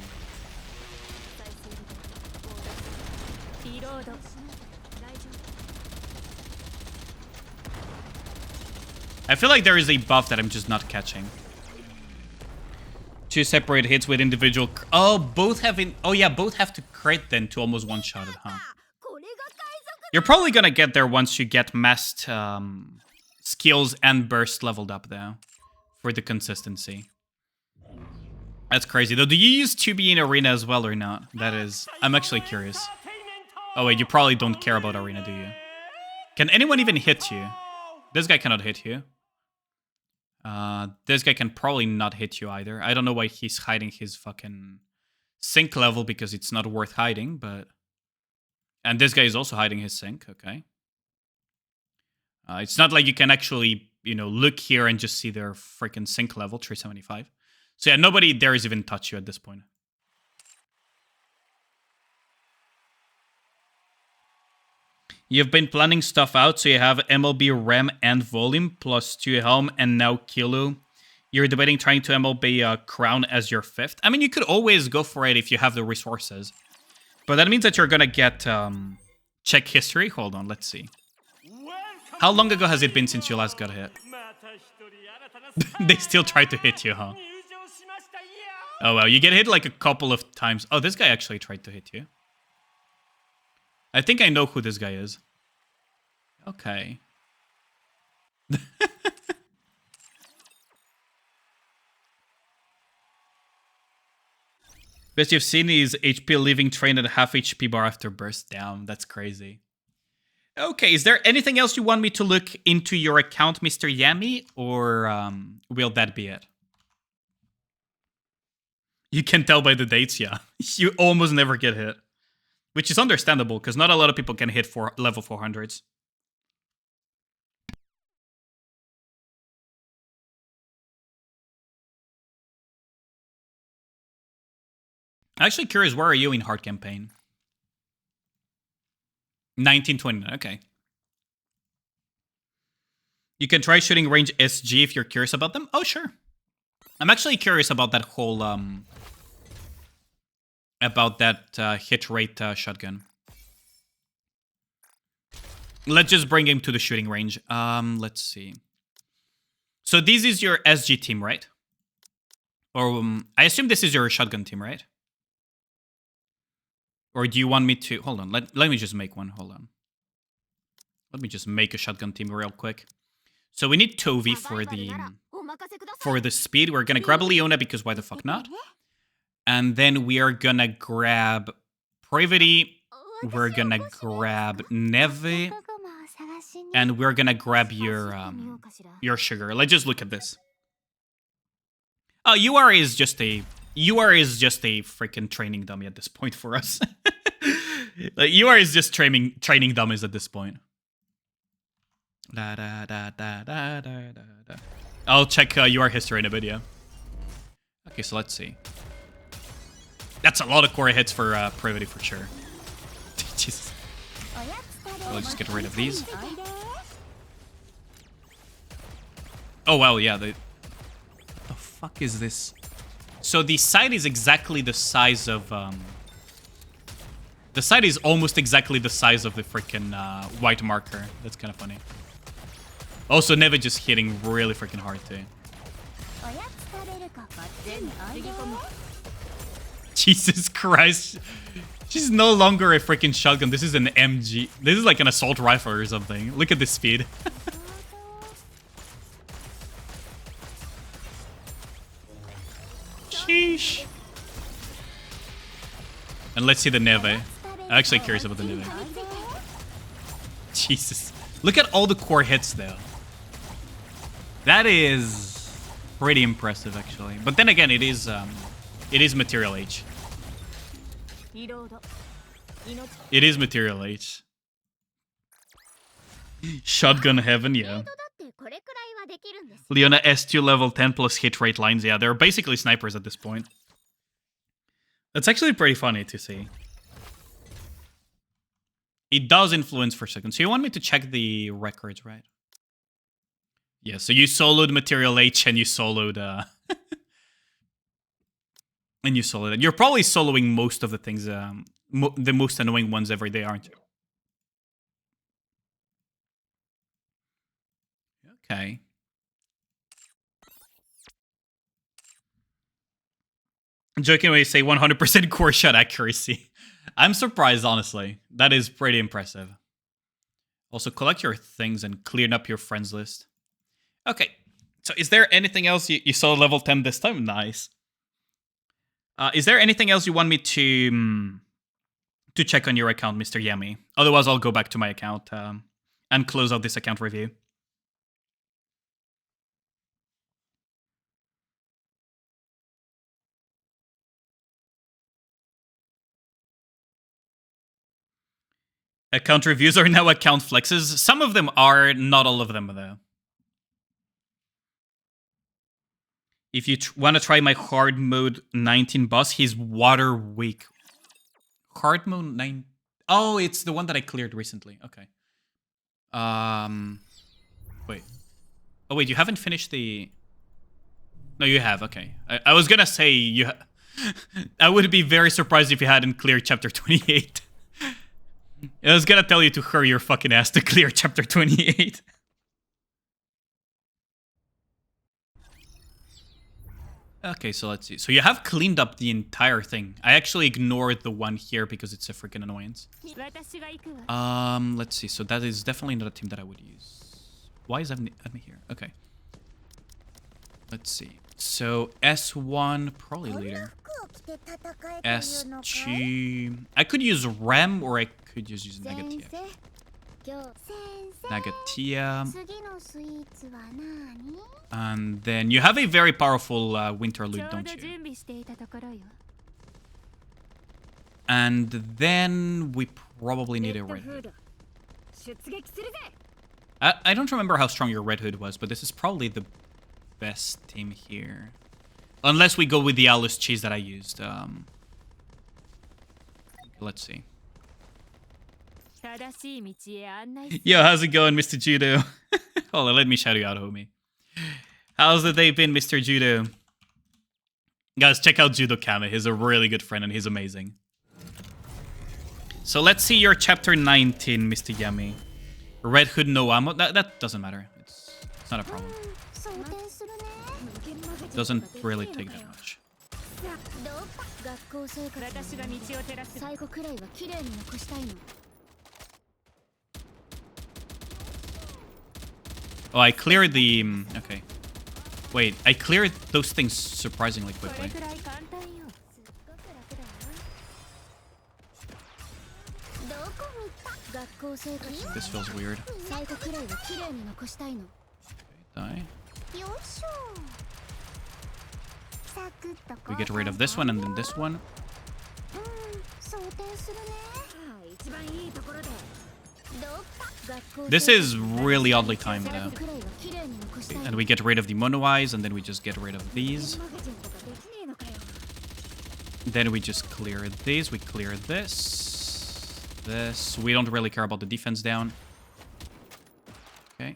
I feel like there is a buff that I'm just not catching. 2 separate hits with individual... Oh, both have... Oh, yeah, both have to crit then to almost one-shot it, huh? You're probably gonna get there once you get massed skills and burst leveled up, though. For the consistency. That's crazy, though. Do you use 2B in Arena as well or not? That is... I'm actually curious. Oh, wait, you probably don't care about Arena, do you? Can anyone even hit you? This guy cannot hit you. This guy can probably not hit you either. I don't know why he's hiding his fucking sync level because it's not worth hiding, but... And this guy is also hiding his sync, okay. It's not like you can actually, look here and just see their freaking sync level, 375. So yeah, nobody dares even touch you at this point. You've been planning stuff out, so you have MLB RAM and volume, plus 2 helm, and now Kilo. You're debating trying to MLB Crown as your 5th. I mean, you could always go for it if you have the resources. But that means that you're gonna get check history. Hold on, let's see. How long ago has it been since you last got hit? They still try to hit you, huh? Oh well, you get hit like a couple of times. Oh, this guy actually tried to hit you. I think I know who this guy is. Okay. Best you've seen is HP leaving train at half HP bar after burst. Damn, that's crazy. Okay, is there anything else you want me to look into your account, Mr. Yami? Or will that be it? You can tell by the dates, yeah. You almost never get hit. Which is understandable, because not a lot of people can hit for level 400s. I'm actually curious, where are you in hard campaign? 1929, okay. You can try shooting range SG if you're curious about them. Oh, sure. I'm actually curious about that whole, about that hit rate shotgun. Let's just bring him to the shooting range. Let's see. So this is your SG team, right? Or I assume this is your shotgun team, right? Or do you want me to... Hold on, let me just make one. Hold on. Let me just make a shotgun team real quick. So we need Tovi for the speed. We're gonna grab Leona because why the fuck not? And then we are gonna grab Privity. We're gonna grab Neve. And we're gonna grab your sugar. Let's just look at this. Oh, UR is just a freaking training dummy at this point for us. Like, UR is just training dummies at this point. I'll check UR history in a video. Okay, so let's see. That's a lot of core hits for Privity for sure. Jesus. Let's just get rid of these. Oh well, yeah. What the fuck is this? So the side is exactly the size of the side is almost exactly the size of the freaking white marker. That's kind of funny. Also, Neve just hitting really freaking hard too. Jesus Christ. She's no longer a freaking shotgun. This is an MG. This is like an assault rifle or something. Look at this speed. Sheesh. And let's see the Neve. I'm actually curious about the Neve. Jesus. Look at all the core hits though. That is pretty impressive actually. But then again, it is Material H. It is Material H. Shotgun heaven, yeah. Leona S2 level 10 plus hit rate lines. Yeah, they're basically snipers at this point. That's actually pretty funny to see. It does influence for seconds. So you want me to check the records, right? Yeah, so you soloed Material H and you soloed... and you soloed it. You're probably soloing most of the things, the most annoying ones every day, aren't you? Okay. Joking when you say 100% core shot accuracy. I'm surprised, honestly. That is pretty impressive. Also, collect your things and clean up your friends list. Okay. So is there anything else you saw level 10 this time? Nice. Is there anything else you want me to check on your account, Mr. Yami? Otherwise, I'll go back to my account and close out this account review. Account reviews are now account flexes. Some of them are, not all of them though. If you want to try my hard mode 19 boss, he's water weak. Hard mode 9. Oh, it's the one that I cleared recently. Okay. Wait. Oh wait, you haven't finished the. No, you have. Okay. I was gonna say you. I would be very surprised if you hadn't cleared chapter 28. I was gonna tell you to hurry your fucking ass to clear chapter 28. Okay, so let's see. So you have cleaned up the entire thing. I actually ignored the one here because it's a freaking annoyance. Let's see. So that is definitely not a team that I would use. Why is Enemy here? Okay. Let's see. So S1, probably leader. S2... I could use Rem or I could just use Negatia. Negatia. And then you have a very powerful Winter Loot, don't you? And then we probably need a Red Hood. I don't remember how strong your Red Hood was, but this is probably the best team here. Unless we go with the Alice cheese that I used. Let's see. Yo, how's it going, Mr. Judo? Hold on, let me shout you out, homie. How's the day been, Mr. Judo? Guys, check out Judo Kame. He's a really good friend and he's amazing. So let's see your chapter 19, Mr. Yami. Red Hood, no ammo. That doesn't matter. It's not a problem. Doesn't really take that much. Oh, I cleared the... okay. Wait, I cleared those things surprisingly quickly. This feels weird. Okay, die. We get rid of this one and then this one. This is really oddly timed though. And we get rid of the mono eyes and then we just get rid of these. Then we just clear these. We clear this. This. We don't really care about the defense down. Okay.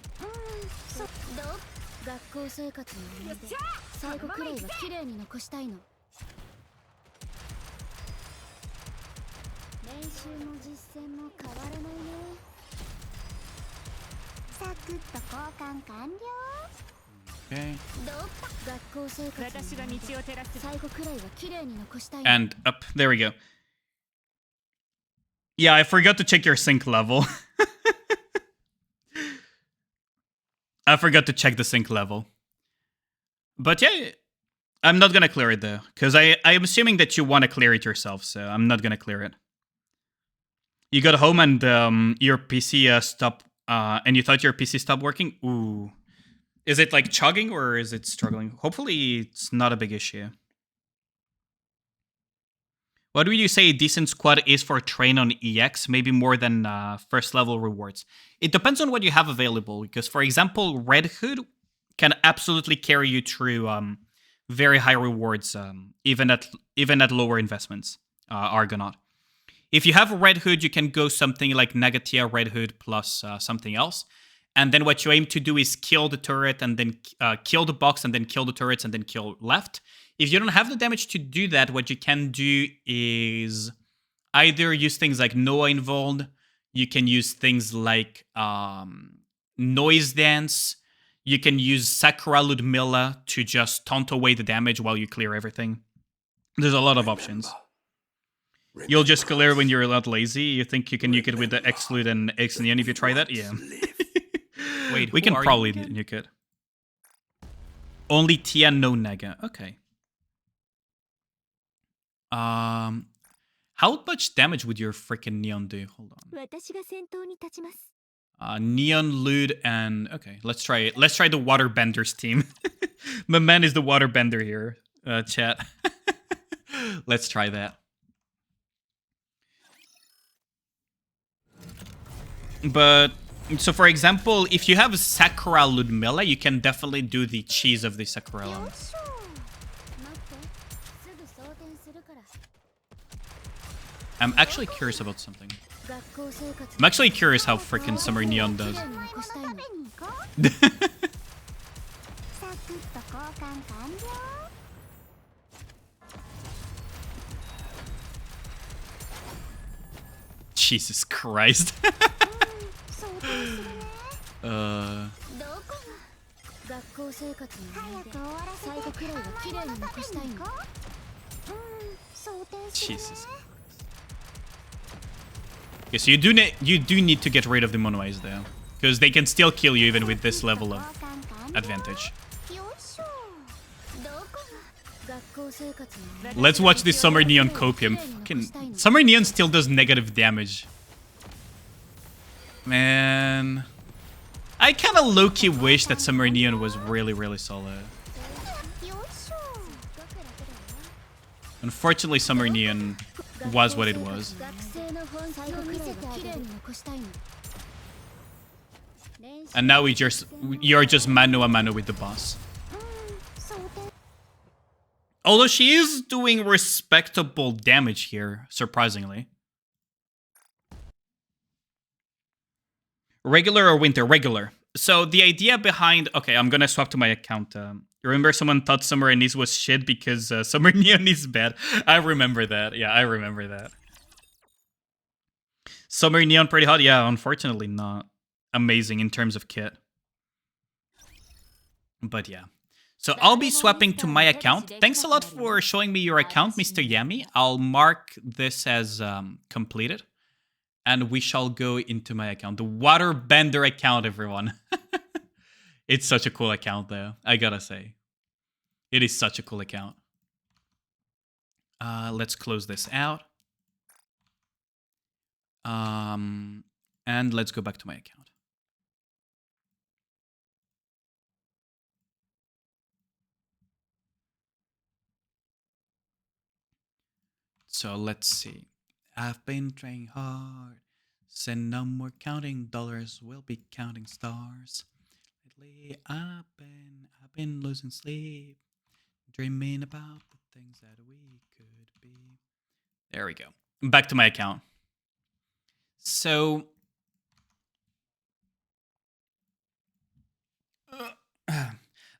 Okay. And up. There we go. Yeah, I forgot to check your sync level. I forgot to check the sync level. But yeah, I'm not gonna clear it though. Because I'm assuming that you want to clear it yourself, so I'm not gonna clear it. You got home and your PC stopped, and you thought your PC stopped working? Ooh. Is it like chugging or is it struggling? Hopefully it's not a big issue. What would you say a decent squad is for train on EX? Maybe more than first level rewards. It depends on what you have available. Because for example, Red Hood can absolutely carry you through very high rewards, even at lower investments. Argonaut. If you have a Red Hood, you can go something like Negatia Red Hood plus something else. And then what you aim to do is kill the turret and then kill the box and then kill the turrets and then kill left. If you don't have the damage to do that, what you can do is either use things like Noah involved. You can use things like Noise Dance. You can use Sakura Ludmilla to just taunt away the damage while you clear everything. There's a lot of options. You'll just clear when you're not lazy. You think you can nuke it with the Exclude and X Neon if you try that? Yeah. Wait, we can probably nuke it. Only Tia, no Nega. Okay. How much damage would your freaking Neon do? Hold on. Neon, Lude, and okay, let's try it. Let's try the Waterbenders team. My man is the Waterbender here, chat. Let's try that. But so, for example, if you have Sakura Ludmilla, you can definitely do the cheese of the Sakura one. I'm actually curious about something. I'm actually curious how freaking Summer Neon does. Jesus Christ. Jesus. Okay, so you do need to get rid of the Monoi's though, because they can still kill you even with this level of advantage. Let's watch this Summer Neon copium. Fucking Summer Neon still does negative damage. Man, I kind of low-key wish that Summer Neon was really, really solid. Unfortunately, Summer Neon was what it was. And now you're just mano a mano with the boss. Although she is doing respectable damage here, surprisingly. Regular or winter? Regular. So the idea behind... Okay, I'm gonna swap to my account. Remember someone thought Summer Anise was shit because Summer Neon is bad? I remember that. Yeah, I remember that. Summer Neon pretty hot? Yeah, unfortunately not amazing in terms of kit. But yeah. So I'll be swapping to my account. Thanks a lot for showing me your account, Mr. Yami. I'll mark this as completed. And we shall go into my account. The Waterbender account, everyone. It's such a cool account, though. I gotta say. It is such a cool account. Let's close this out. And let's go back to my account. So let's see. I've been trying hard. Said no more counting dollars. We'll be counting stars. Lately, I've been losing sleep, dreaming about the things that we could be. There we go. Back to my account. So,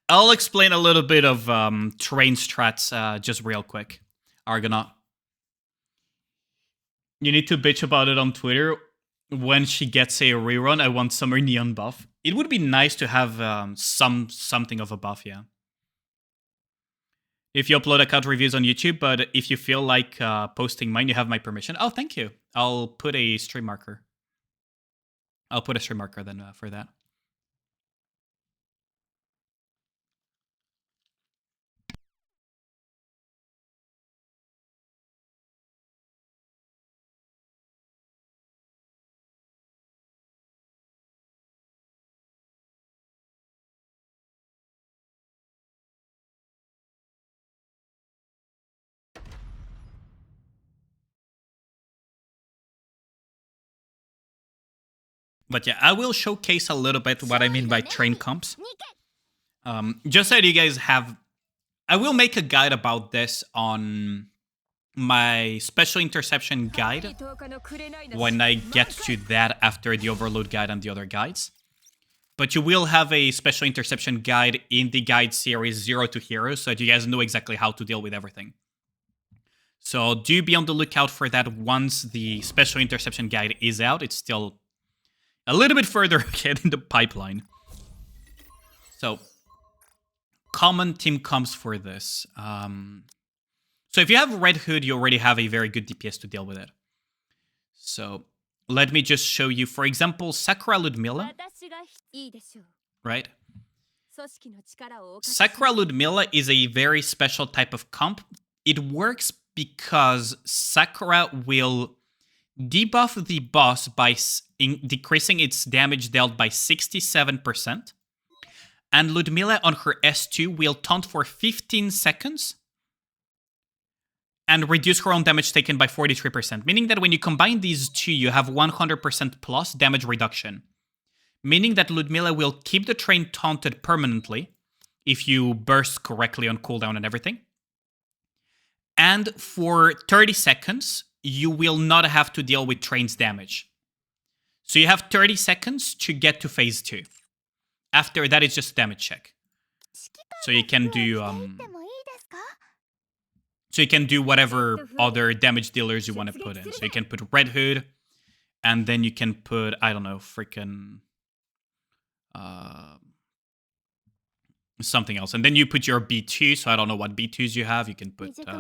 I'll explain a little bit of train strats just real quick. Argonaut. You need to bitch about it on Twitter. When she gets a rerun, I want Summer Neon buff. It would be nice to have something of a buff, yeah. If you upload account reviews on YouTube, but if you feel like posting mine, you have my permission. Oh, thank you. I'll put a stream marker. I'll put a stream marker then for that. But yeah, I will showcase a little bit what I mean by train comps. Just so you guys have... I will make a guide about this on my special interception guide when I get to that after the overload guide and the other guides. But you will have a special interception guide in the guide series 0 to Hero, so that you guys know exactly how to deal with everything. So do be on the lookout for that once the special interception guide is out. It's still a little bit further ahead in the pipeline. So, common team comps for this. So if you have Red Hood, you already have a very good DPS to deal with it. So, let me just show you, for example, Sakura Ludmilla. Right? Sakura Ludmilla is a very special type of comp. It works because Sakura will debuff the boss by decreasing its damage dealt by 67%. And Ludmilla on her S2 will taunt for 15 seconds. and reduce her own damage taken by 43%, meaning that when you combine these two, you have 100% plus damage reduction. Meaning that Ludmilla will keep the train taunted permanently if you burst correctly on cooldown and everything. And for 30 seconds, you will not have to deal with train's damage. So you have 30 seconds to get to phase 2. After that, it's just a damage check. So you can do whatever other damage dealers you want to put in. So you can put Red Hood, and then you can put, I don't know, freaking something else. And then you put your B2, so I don't know what B2s you have. You can put, I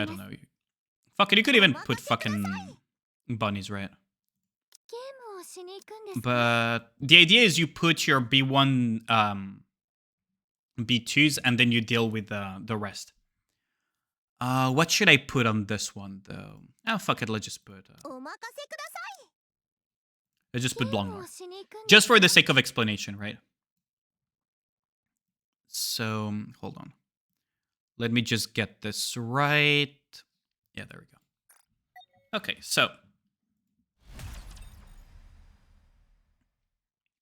don't know. Fuck it, you could even put fucking bunnies, right? But the idea is you put your B1 B2s and then you deal with the rest. What should I put on this one though? Oh fuck it, let's just put Blongmore. Just for the sake of explanation, right? So hold on. Let me just get this right. Yeah, there we go. Okay, so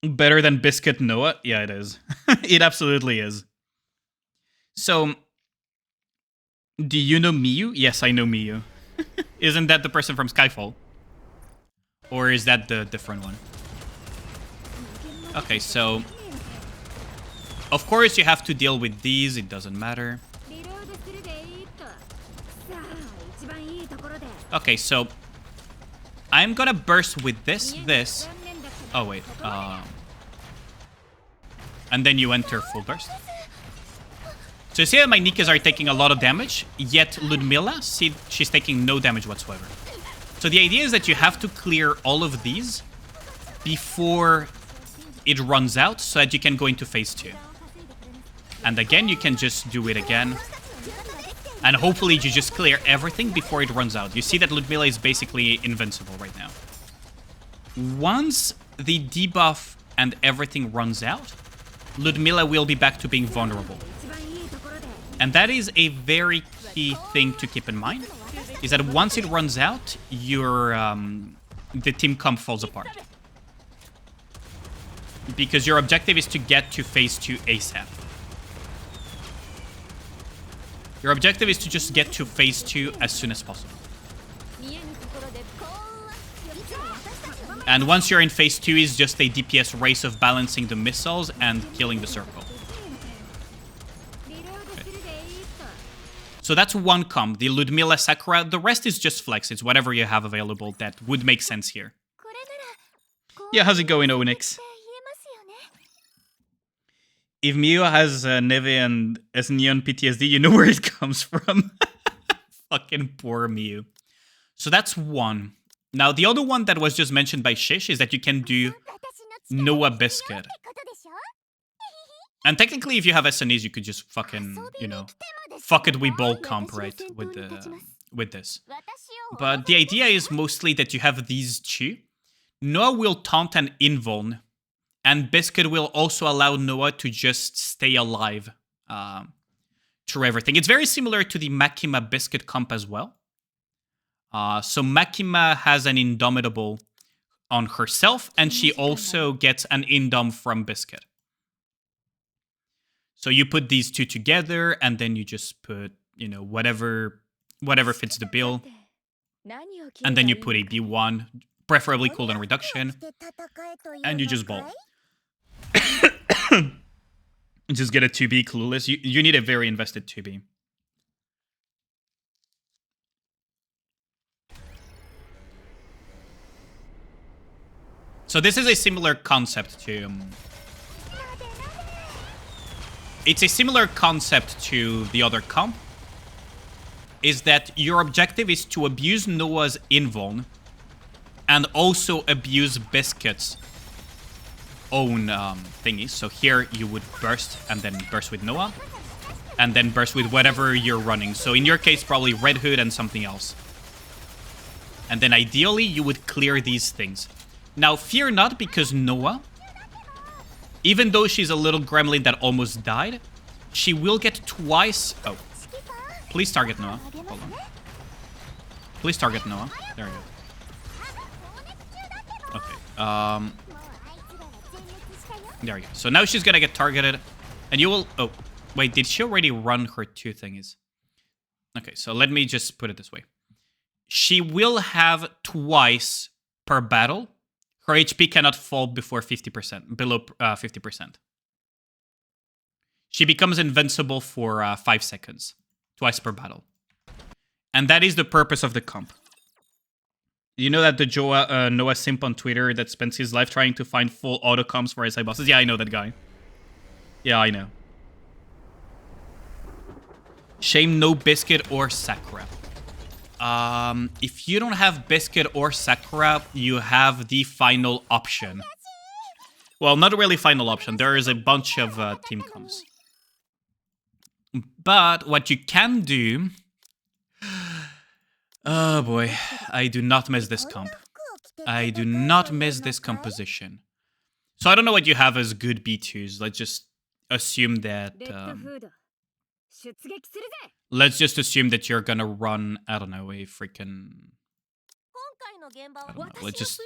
better than Biscuit Noah? Yeah, it is. It absolutely is. So, do you know Miyu? Yes, I know Miyu. Isn't that the person from Skyfall? Or is that the different one? Okay, so of course you have to deal with these, it doesn't matter. Okay, so I'm gonna burst with this. Oh wait, and then you enter full burst. So you see that my Nikas are taking a lot of damage, yet Ludmilla, see, she's taking no damage whatsoever. So the idea is that you have to clear all of these before it runs out so that you can go into phase 2. And again, you can just do it again. And hopefully you just clear everything before it runs out. You see that Ludmilla is basically invincible right now. Once the debuff and everything runs out, Ludmilla will be back to being vulnerable. And that is a very key thing to keep in mind, is that once it runs out, your the team comp falls apart. Because your objective is to get to phase 2 ASAP. Your objective is to just get to phase 2 as soon as possible. And once you're in phase 2, is just a DPS race of balancing the missiles and killing the circle. Okay. So that's one comp, the Ludmilla Sakura. The rest is just flex. It's whatever you have available that would make sense here. Yeah, how's it going, Onyx? If Miyu has Neve and Esnion PTSD, you know where it comes from. Fucking poor Miyu. So that's one. Now, the other one that was just mentioned by Shish is that you can do Noah Biscuit. And technically, if you have SNEs, you could just fucking, you know, fuck it, we ball comp, right, with this. But the idea is mostly that you have these two. Noah will taunt and invuln. And Biscuit will also allow Noah to just stay alive through everything. It's very similar to the Makima Biscuit comp as well. So Makima has an Indomitable on herself, and she also gets an Indom from Biscuit. So you put these two together, and then you just put, you know, whatever fits the bill. And then you put a B1, preferably cooldown reduction, and you just ball. Just get a 2B clueless. You need a very invested 2B. So this is a similar concept to... it's a similar concept to the other comp. Is that your objective is to abuse Noah's invuln and also abuse Biscuit's own thingies. So here you would burst and then burst with Noah and then burst with whatever you're running. So in your case, probably Red Hood and something else. And then ideally you would clear these things. Now fear not, because Noah, even though she's a little gremlin that almost died, she will get twice... oh. Please target Noah. Hold on. Please target Noah. There you go. Okay. There we go. So now she's gonna get targeted. And you will... Oh, wait. Did she already run her 2 thingies? Okay, so let me just put it this way. She will have twice per battle. Her HP cannot fall before 50%. Below 50%. She becomes invincible for 5 seconds. Twice per battle. And that is the purpose of the comp. You know that the Noah simp on Twitter that spends his life trying to find full auto comps for SI bosses? Yeah, I know that guy. Yeah, I know. Shame no Biscuit or Sakura. If you don't have Biscuit or Sakura, you have the final option. Well, not really final option. There is a bunch of team comps. But what you can do... Oh boy, I do not miss this comp. I do not miss this composition. So I don't know what you have as good B2s. Let's just assume that... let's just assume that you're gonna run, I don't know, a freaking... I don't know, let's just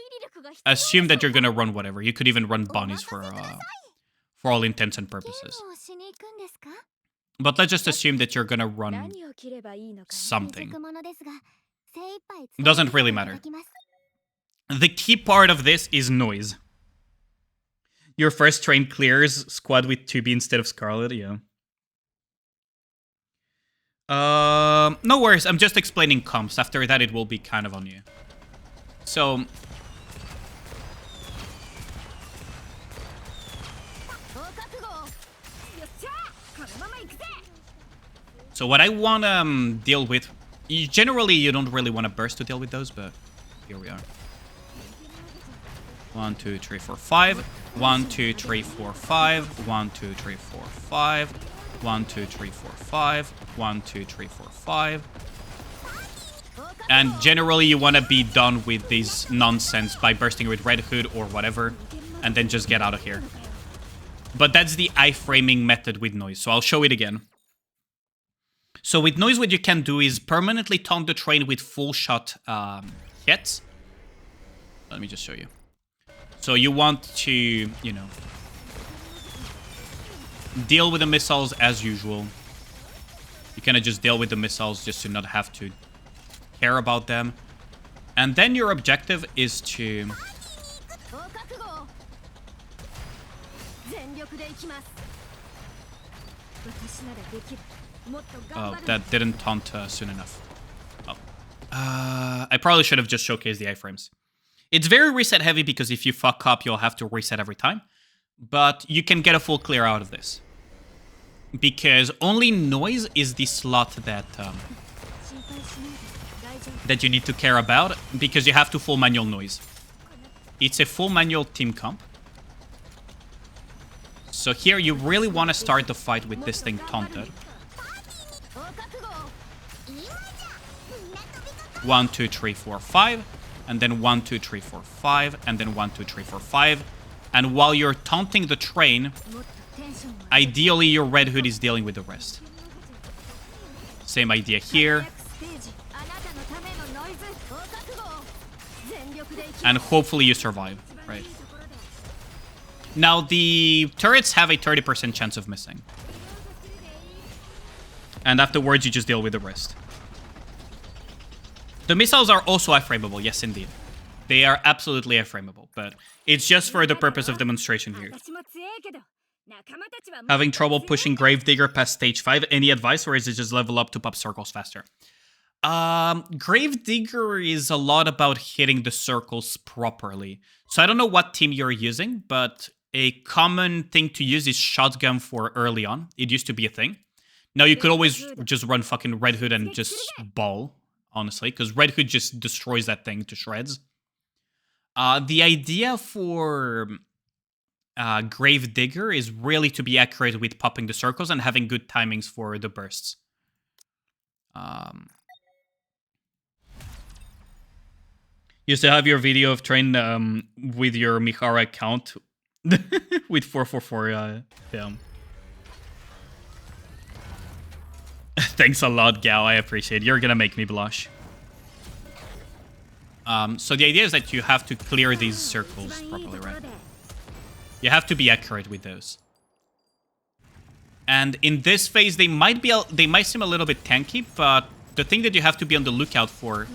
assume that you're gonna run whatever. You could even run bunnies for all intents and purposes. But let's just assume that you're gonna run something. Doesn't really matter. The key part of this is noise. Your first train clears squad with 2B instead of Scarlet, yeah. No worries, I'm just explaining comps. After that, it will be kind of on you. So... So what I want to deal with... Generally, you don't really want to burst to deal with those, but here we are. 1, 2, 3, 4, 5. 1, 2, 3, 4, 5. 1, 2, 3, 4, 5. 1, 2, 3, 4, 5. 1, 2, 3, 4, 5. And generally, you want to be done with this nonsense by bursting with Red Hood or whatever, and then just get out of here. But that's the iframing method with noise, so I'll show it again. So with noise, what you can do is permanently taunt the train with full shot hits. Let me just show you. So you want to, you know, deal with the missiles as usual. You kind of just deal with the missiles just to not have to care about them. And then your objective is to... Oh, that didn't taunt soon enough. Oh. I probably should have just showcased the iframes. It's very reset heavy because if you fuck up, you'll have to reset every time. But you can get a full clear out of this. Because only noise is the slot that that you need to care about. Because you have to full manual noise. It's a full manual team comp. So here you really want to start the fight with this thing taunted. 1, 2, 3, 4, 5. And then 1, 2, 3, 4, 5. And then 1, 2, 3, 4, 5. And while you're taunting the train, ideally your Red Hood is dealing with the rest. Same idea here. And hopefully you survive, right? Now the turrets have a 30% chance of missing. And afterwards you just deal with the rest. The missiles are also iframeable, yes indeed. They are absolutely iframeable, but it's just for the purpose of demonstration here. Having trouble pushing Gravedigger past stage 5, any advice, or is it just level up to pop circles faster? Gravedigger is a lot about hitting the circles properly. So I don't know what team you're using, but a common thing to use is shotgun for early on. It used to be a thing. Now you could always just run fucking Red Hood and just ball, honestly, because Red Hood just destroys that thing to shreds. The idea for Gravedigger is really to be accurate with popping the circles and having good timings for the bursts. You still have your video of train with your Mihara account with 444 film. Thanks a lot, Gao. I appreciate it. You're gonna make me blush. So the idea is that you have to clear these circles properly, right? You have to be accurate with those. And in this phase, they might seem a little bit tanky, but the thing that you have to be on the lookout for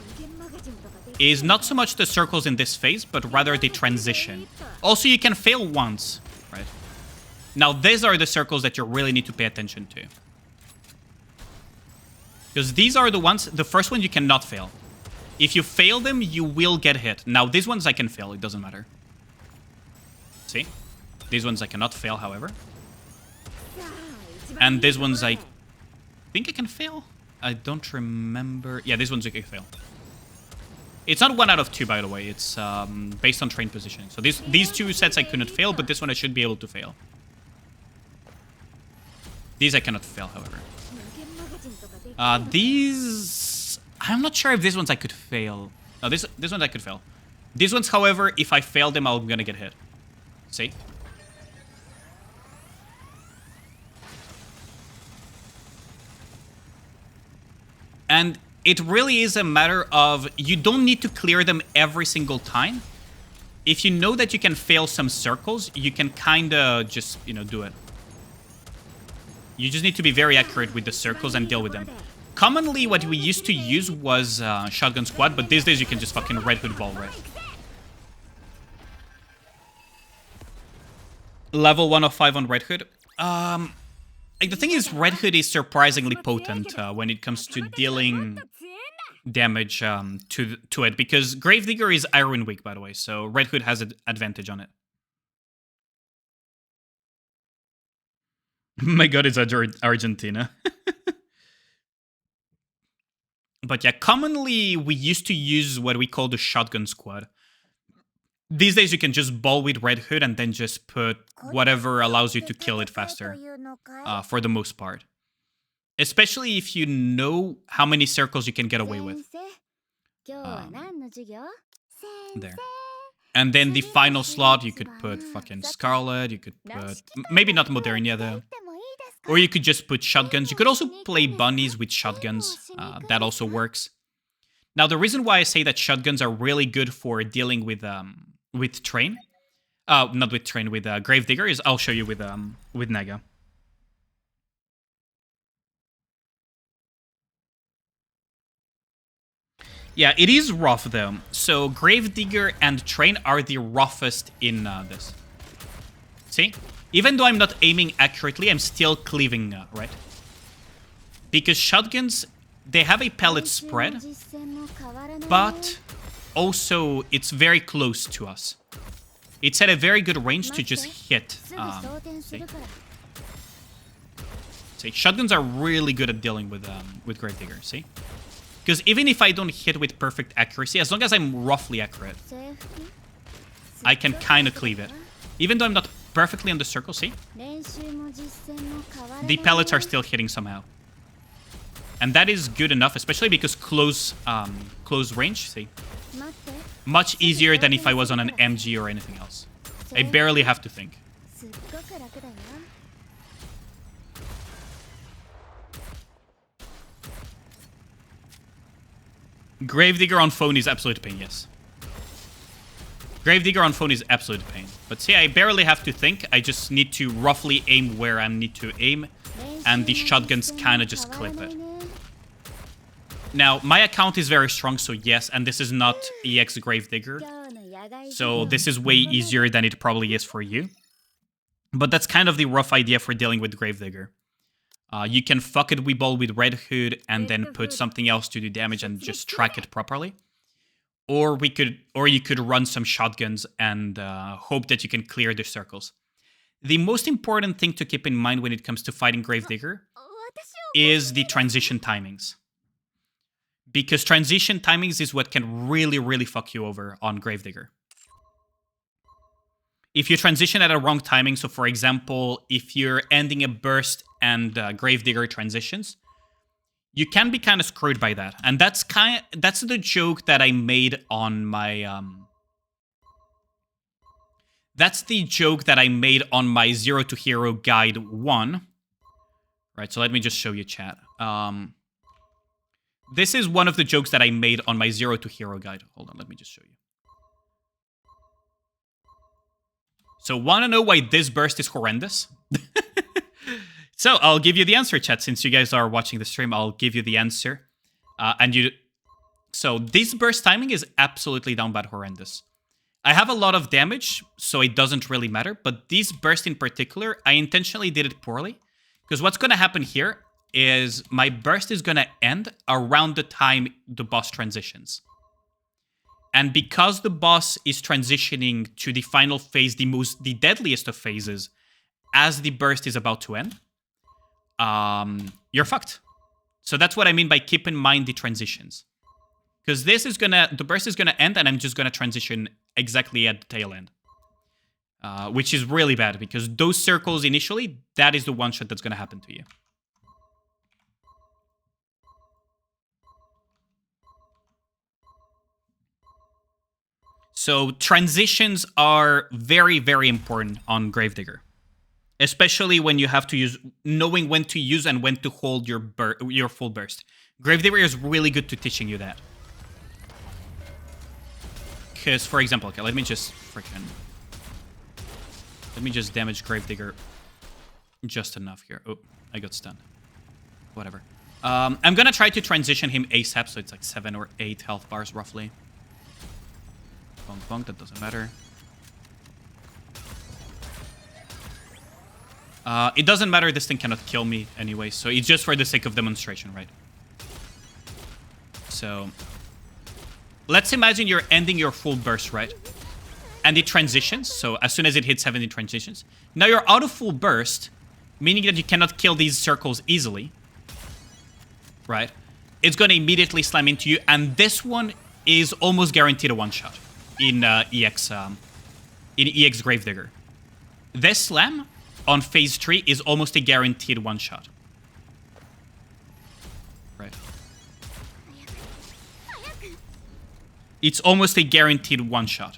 is not so much the circles in this phase, but rather the transition. Also, you can fail once, right? Now, these are the circles that you really need to pay attention to. Because these are the ones, the first one you cannot fail. If you fail them, you will get hit. Now, these ones I can fail, it doesn't matter. See? These ones I cannot fail, however. And these ones I think I can fail? I don't remember. Yeah, these ones I can fail. It's not 1 out of 2, by the way. It's based on train positioning. So these two sets I couldn't fail, but this one I should be able to fail. These I cannot fail, however. These... I'm not sure if these ones I could fail. No, this ones I could fail. These ones, however, if I fail them, I'm gonna get hit. See? And it really is a matter of you don't need to clear them every single time. If you know that you can fail some circles, you can kind of just, you know, do it. You just need to be very accurate with the circles and deal with them. Commonly, what we used to use was Shotgun Squad, but these days you can just fucking Red Hood ball right. Level 105 on Red Hood. Like the thing is, Red Hood is surprisingly potent when it comes to dealing damage to it, because Gravedigger is Iron weak, by the way, so Red Hood has an advantage on it. My god, it's Argentina. But yeah, commonly we used to use what we call the Shotgun Squad. These days you can just ball with Red Hood and then just put whatever allows you to kill it faster, for the most part. Especially if you know how many circles you can get away with. There. And then the final slot, you could put fucking Scarlet, you could put... Maybe not Modernia, though. Or you could just put shotguns. You could also play bunnies with shotguns. That also works. Now, the reason why I say that shotguns are really good for dealing with Train... not with Train, with Gravedigger, is I'll show you with Naga. Yeah, it is rough, though. So, Gravedigger and Train are the roughest in this. See? Even though I'm not aiming accurately, I'm still cleaving, right? Because shotguns, they have a pellet spread, but also it's very close to us. It's at a very good range to just hit. See, shotguns are really good at dealing with Gravedigger, see? Because even if I don't hit with perfect accuracy, as long as I'm roughly accurate, I can kind of cleave it. Even though I'm not perfectly on the circle, see? The pellets are still hitting somehow. And that is good enough, especially because close range, see? Much easier than if I was on an MG or anything else. I barely have to think. Gravedigger on phone is absolute pain, yes. Gravedigger on phone is absolute pain. But see, I barely have to think. I just need to roughly aim where I need to aim. And the shotguns kind of just clip it. Now, my account is very strong, so yes. And this is not EX Gravedigger. So this is way easier than it probably is for you. But that's kind of the rough idea for dealing with Gravedigger. You can fuck it weeball with Red Hood and then put something else to do damage and just track it properly. Or you could run some shotguns and hope that you can clear the circles. The most important thing to keep in mind when it comes to fighting Gravedigger is the transition timings. Because transition timings is what can really, really fuck you over on Gravedigger. If you transition at a wrong timing, so for example, if you're ending a burst and Gravedigger transitions, you can be kind of screwed by that. And that's the joke that I made on my that's the joke that I made on my Zero to Hero Guide 1, Right, so let me just show you chat. This is one of the jokes that I made on my Zero to Hero guide. Hold on, let me just show you. So, want to know why this burst is horrendous? So, I'll give you the answer, chat. Since you guys are watching the stream, I'll give you the answer. So, this burst timing is absolutely down bad horrendous. I have a lot of damage, so it doesn't really matter. But this burst in particular, I intentionally did it poorly. Because what's going to happen here is my burst is going to end around the time the boss transitions. And because the boss is transitioning to the final phase, the deadliest of phases, as the burst is about to end, you're fucked. So that's what I mean by keep in mind the transitions. Because the burst is gonna end, and I'm just gonna transition exactly at the tail end. Which is really bad, because those circles initially, that is the one shot that's gonna happen to you. So transitions are very, very important on Gravedigger. Especially when you have to knowing when to use and when to hold your full burst. Gravedigger is really good to teaching you that. Because, for example, okay, let me just damage Gravedigger just enough here. Oh, I got stunned. Whatever. I'm gonna try to transition him ASAP, so it's like 7 or 8 health bars roughly. Bonk, bonk, that doesn't matter. It doesn't matter, this thing cannot kill me anyway, so it's just for the sake of demonstration, right? So, let's imagine you're ending your full burst, right? And it transitions, so as soon as it hits 70 transitions. Now you're out of full burst, meaning that you cannot kill these circles easily. Right? It's going to immediately slam into you, and this one is almost guaranteed a one-shot in EX Gravedigger. This slam on phase 3 is almost a guaranteed one-shot. Right? It's almost a guaranteed one-shot.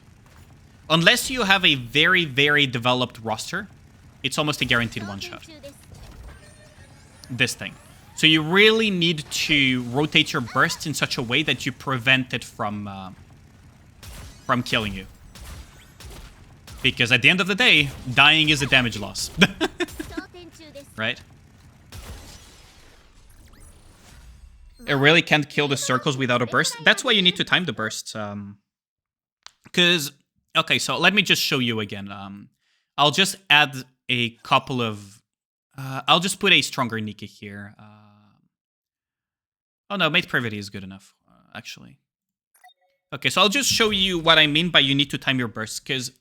Unless you have a very, very developed roster, it's almost a guaranteed one-shot. This thing. So you really need to rotate your bursts in such a way that you prevent it from killing you. Because at the end of the day, dying is a damage loss. Right? It really can't kill the circles without a burst. That's why you need to time the bursts. Because, okay, so let me just show you again. I'll just add a couple of... I'll just put a stronger Nika here. Oh no, Mate Privity is good enough, actually. Okay, so I'll just show you what I mean by you need to time your bursts, because,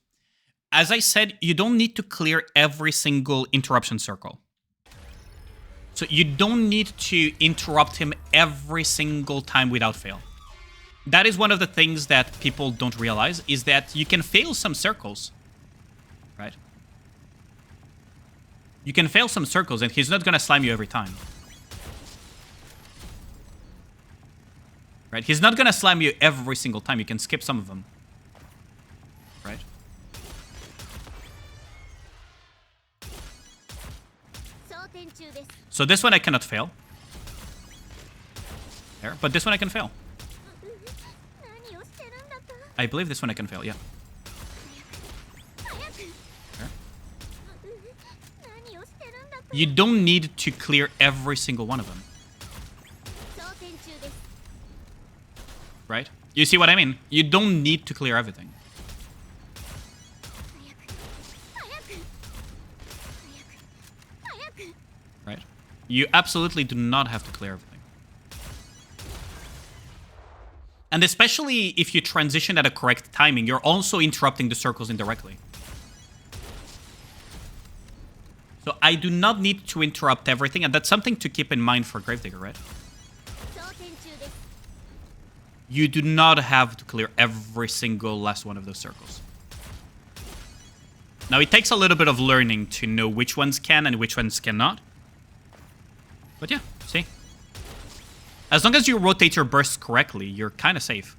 as I said, you don't need to clear every single interruption circle. So you don't need to interrupt him every single time without fail. That is one of the things that people don't realize, is that you can fail some circles, right? You can fail some circles, and he's not going to slam you every time. Right? He's not going to slam you every single time. You can skip some of them. Right? So this one I cannot fail. There. But this one I can fail. I believe this one I can fail, yeah. There. You don't need to clear every single one of them. Right? You see what I mean? You don't need to clear everything. Right? You absolutely do not have to clear everything. And especially if you transition at a correct timing, you're also interrupting the circles indirectly. So I do not need to interrupt everything, and that's something to keep in mind for Gravedigger, right? You do not have to clear every single last one of those circles. Now, it takes a little bit of learning to know which ones can and which ones cannot. But yeah, see? As long as you rotate your bursts correctly, you're kind of safe.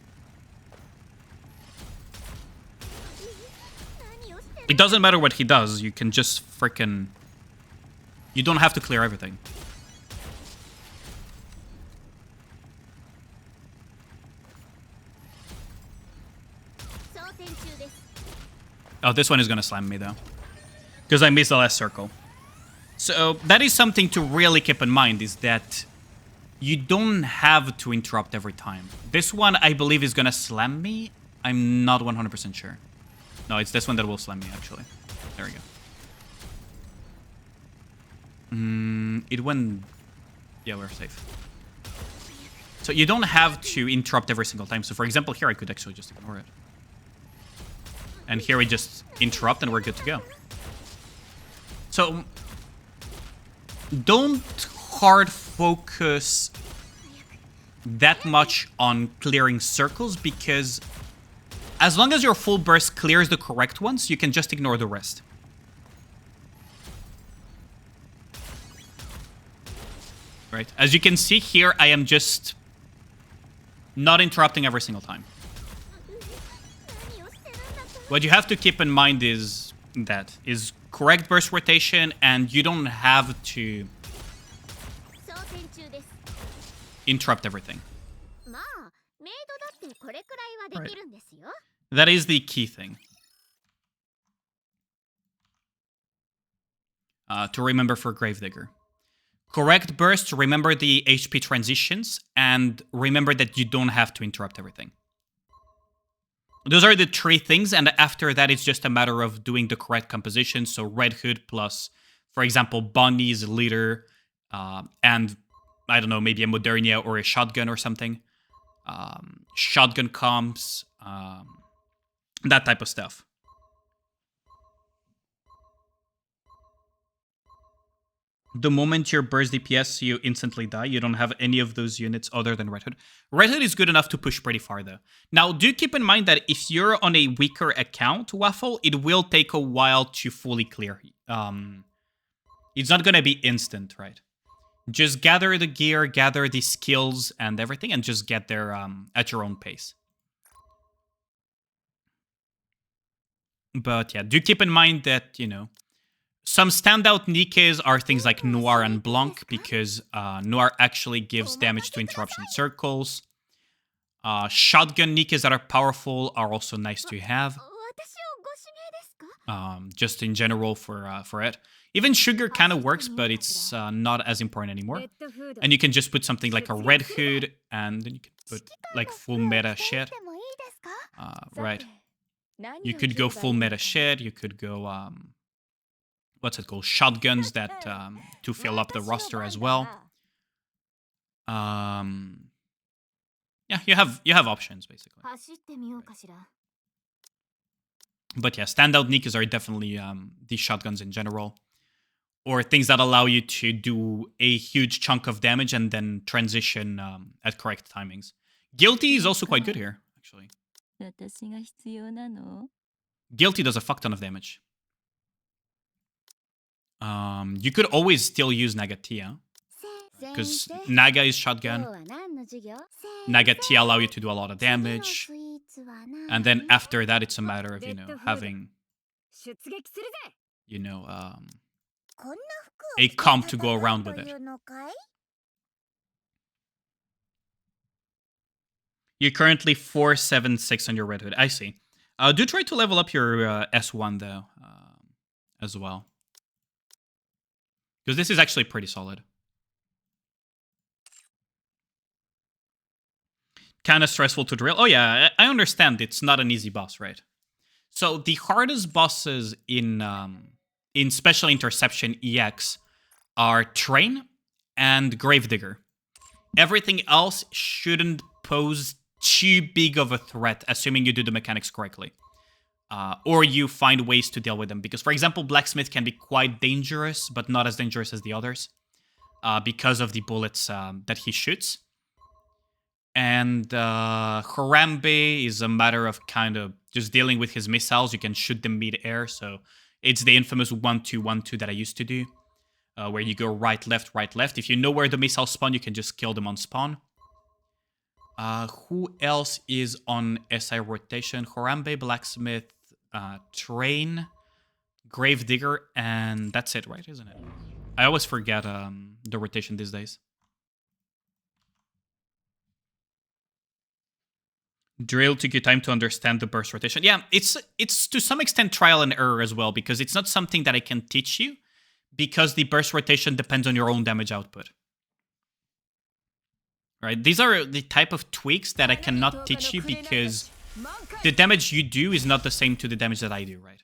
It doesn't matter what he does, you can just frickin'... You don't have to clear everything. Oh, this one is gonna slam me though, because I missed the last circle. So that is something to really keep in mind, is that you don't have to interrupt every time. This one, I believe, is gonna slam me. I'm not 100% sure. No, it's this one that will slam me, actually. There we go. It went... Yeah, we're safe. So you don't have to interrupt every single time. So for example, here I could actually just ignore it. And here we just interrupt and we're good to go. So don't hard focus that much on clearing circles, because as long as your full burst clears the correct ones, you can just ignore the rest. Right? As you can see here, I am just not interrupting every single time. What you have to keep in mind is that is correct burst rotation, and you don't have to interrupt everything. Right. That is the key thing. To remember for Gravedigger. Correct burst, remember the HP transitions, and remember that you don't have to interrupt everything. Those are the three things, and after that, it's just a matter of doing the correct composition. So Red Hood plus, for example, Bonnie's leader, and I don't know, maybe a Modernia or a shotgun or something. Shotgun comps, that type of stuff. The moment you burst DPS, you instantly die. You don't have any of those units other than Red Hood. Red Hood is good enough to push pretty far, though. Now, do keep in mind that if you're on a weaker account, Waffle, it will take a while to fully clear. It's not going to be instant, right? Just gather the gear, gather the skills and everything, and just get there at your own pace. But yeah, do keep in mind that, you know, some standout Nikes are things like Noir and Blanc, because Noir actually gives damage to interruption circles. Shotgun Nikes that are powerful are also nice to have. Just in general for it. Even Sugar kind of works, but it's not as important anymore. And you can just put something like a Red Hood, and then you can put like full meta shit. Right. You could go full meta shit. You could go... what's it called? Shotguns that to fill up the roster as well. Yeah, you have options basically. But yeah, standout Nikes are definitely these shotguns in general, or things that allow you to do a huge chunk of damage and then transition at correct timings. Guilty is also quite good here, actually. Guilty does a fuck ton of damage. You could always still use Nagatia, because Naga is shotgun. Nagatia allow you to do a lot of damage. And then after that, it's a matter of, you know, having, you know, a comp to go around with it. You're currently 476 on your Red Hood. I see. Do try to level up your S1, though, as well. Because this is actually pretty solid. Kind of stressful to drill. Oh yeah, I understand. It's not an easy boss, right? So the hardest bosses in Special Interception EX are Train and Gravedigger. Everything else shouldn't pose too big of a threat, assuming you do the mechanics correctly. Or you find ways to deal with them. Because, for example, Blacksmith can be quite dangerous, but not as dangerous as the others. Because of the bullets that he shoots. And Harambe is a matter of kind of just dealing with his missiles. You can shoot them mid-air, so it's the infamous 1-2-1-2 that I used to do. Where you go right, left, right, left. If you know where the missiles spawn, you can just kill them on spawn. Who else is on SI rotation? Harambe, Blacksmith, Train, Gravedigger, and that's it, right? Isn't it? I always forget the rotation these days. Drill took you time to understand the burst rotation. Yeah, it's to some extent trial and error as well, because it's not something that I can teach you, because the burst rotation depends on your own damage output. Right? These are the type of tweaks that I cannot teach you, because the damage you do is not the same to the damage that I do, right?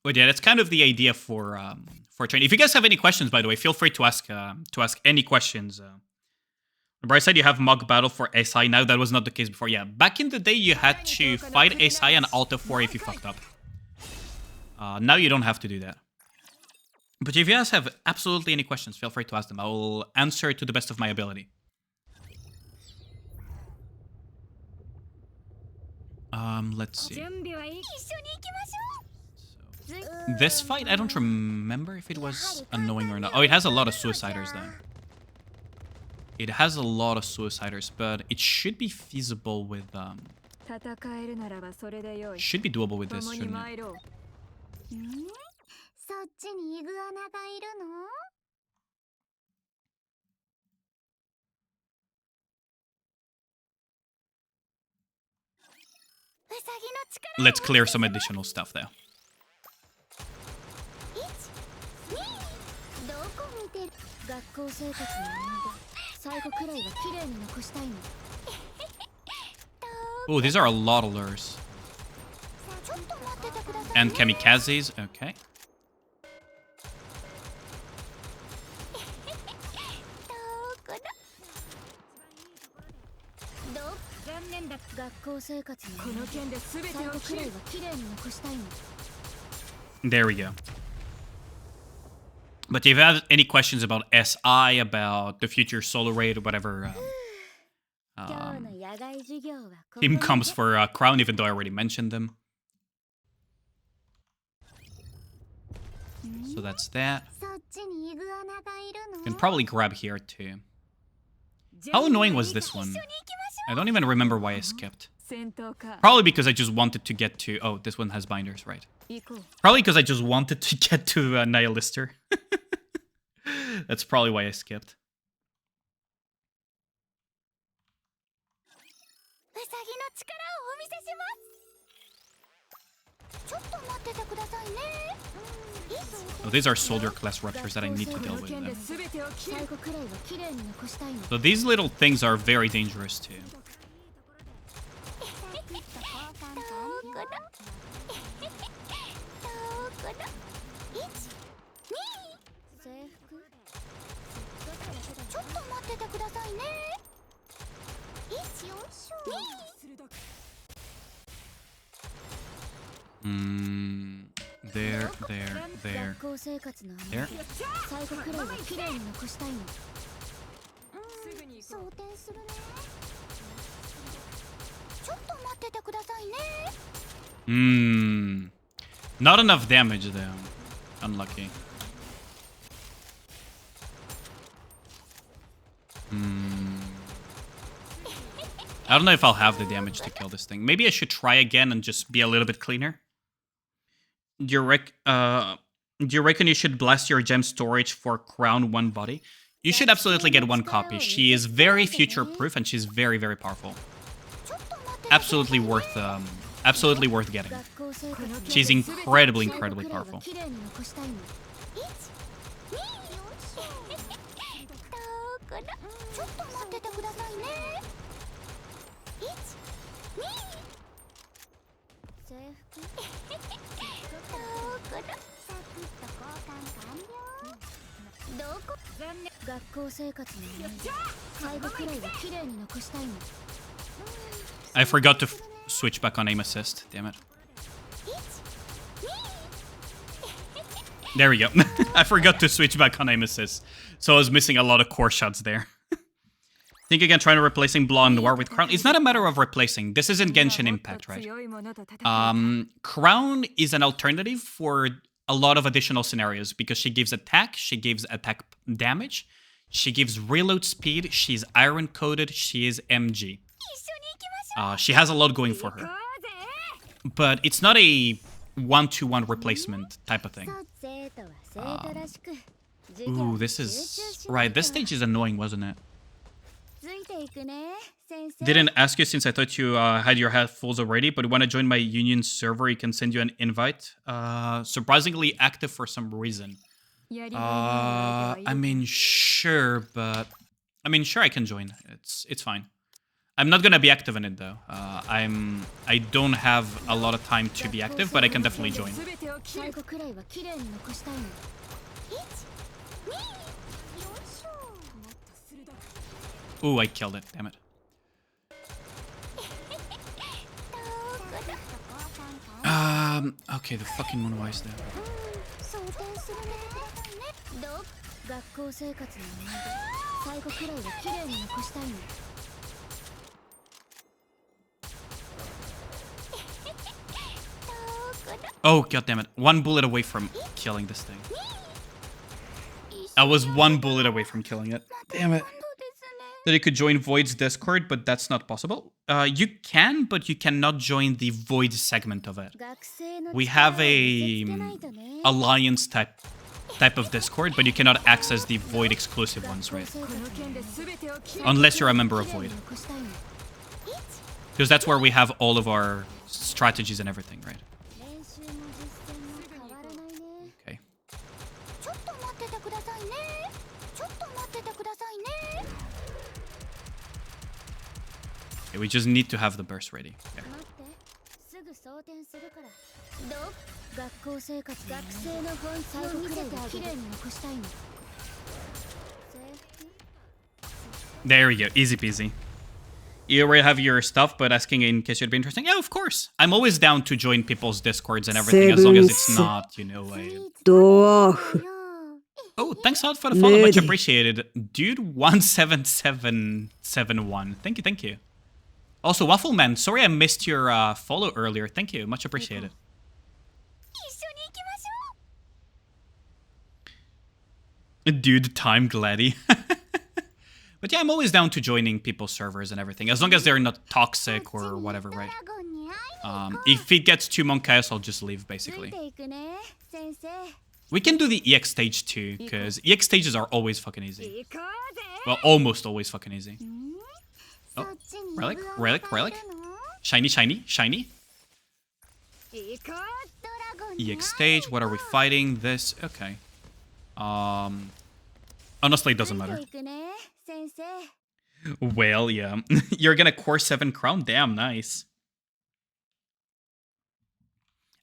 But yeah, that's kind of the idea for training. If you guys have any questions, by the way, feel free to ask any questions. Bryce said you have mock battle for SI now. That was not the case before. Yeah, back in the day, you had to fight SI and Alta 4 if you fucked up. Now you don't have to do that. But if you guys have absolutely any questions, feel free to ask them. I will answer to the best of my ability. Let's see. This fight, I don't remember if it was annoying or not. Oh, it has a lot of suiciders though. It has a lot of suiciders, but it should be feasible with should be doable with this, shouldn't it? Let's clear some additional stuff there. Oh, these are a lot of lures. And kamikazes, okay. There we go. But if you have any questions about SI, about the future solo raid, or whatever, team comes for Crown, even though I already mentioned them. So that's that. You can probably grab here too. How annoying was this one? I don't even remember why I skipped. Probably because I just wanted to get to... Oh, this one has binders, right. Probably because I just wanted to get to Nihilister. That's probably why I skipped. Oh, these are soldier class ruptures that I need to deal with them. So these little things are very dangerous too. There. There. Not enough damage though. Unlucky. I don't know if I'll have the damage to kill this thing. Maybe I should try again and just be a little bit cleaner. Do you reckon you should blast your gem storage for Crown 1 body? You should absolutely get 1 copy. She is very future-proof and she's very, very powerful. Absolutely worth getting. She's incredibly, incredibly powerful. I forgot to switch back on aim assist, damn it. There we go. I forgot to switch back on aim assist, so I was missing a lot of core shots there. Think again, trying to replacing Blonde Noir with Crown. It's not a matter of replacing. This isn't Genshin Impact, right? Crown is an alternative for a lot of additional scenarios because she gives attack damage, she gives reload speed, she's iron-coated, she is MG. She has a lot going for her. but it's not a one-to-one replacement type of thing. Ooh, this is... Right, this stage is annoying, wasn't it? Didn't ask you since I thought you had your headphones already, but when I join my union server, you can send you an invite. Surprisingly active for some reason. I mean, sure, but... I mean, sure, I can join. It's fine. I'm not gonna be active in it, though. I don't have a lot of time to be active, but I can definitely join. Ooh, I killed it. Damn it. Okay, the fucking Moonwise there. Oh, goddammit. One bullet away from killing this thing. I was one bullet away from killing it. Damn it. That you could join Void's Discord, but that's not possible. You can, but you cannot join the Void segment of it. We have a alliance type of Discord, but you cannot access the Void exclusive ones, right? Unless you're a member of Void. Because that's where we have all of our strategies and everything, right? Okay. Okay, we just need to have the burst ready. There. There we go, easy peasy. You already have your stuff, but asking in case you'd be interesting. Yeah, of course. I'm always down to join people's Discords and everything, as long as it's not, you know, Oh, thanks a lot for the follow, much appreciated. Dude17771. Thank you, thank you. Also, Waffleman, sorry I missed your follow earlier. Thank you, much appreciated. Dude, time gladdy. But yeah, I'm always down to joining people's servers and everything, as long as they're not toxic or whatever, right? If it gets too Monkaios, I'll just leave, basically. We can do the EX stage too, because EX stages are always fucking easy. Well, almost always fucking easy. Oh, relic, relic, relic. Shiny, shiny, shiny. EX stage, what are we fighting? This, okay. Honestly, it doesn't matter. Well, yeah. You're gonna core 7 crown? Damn, nice.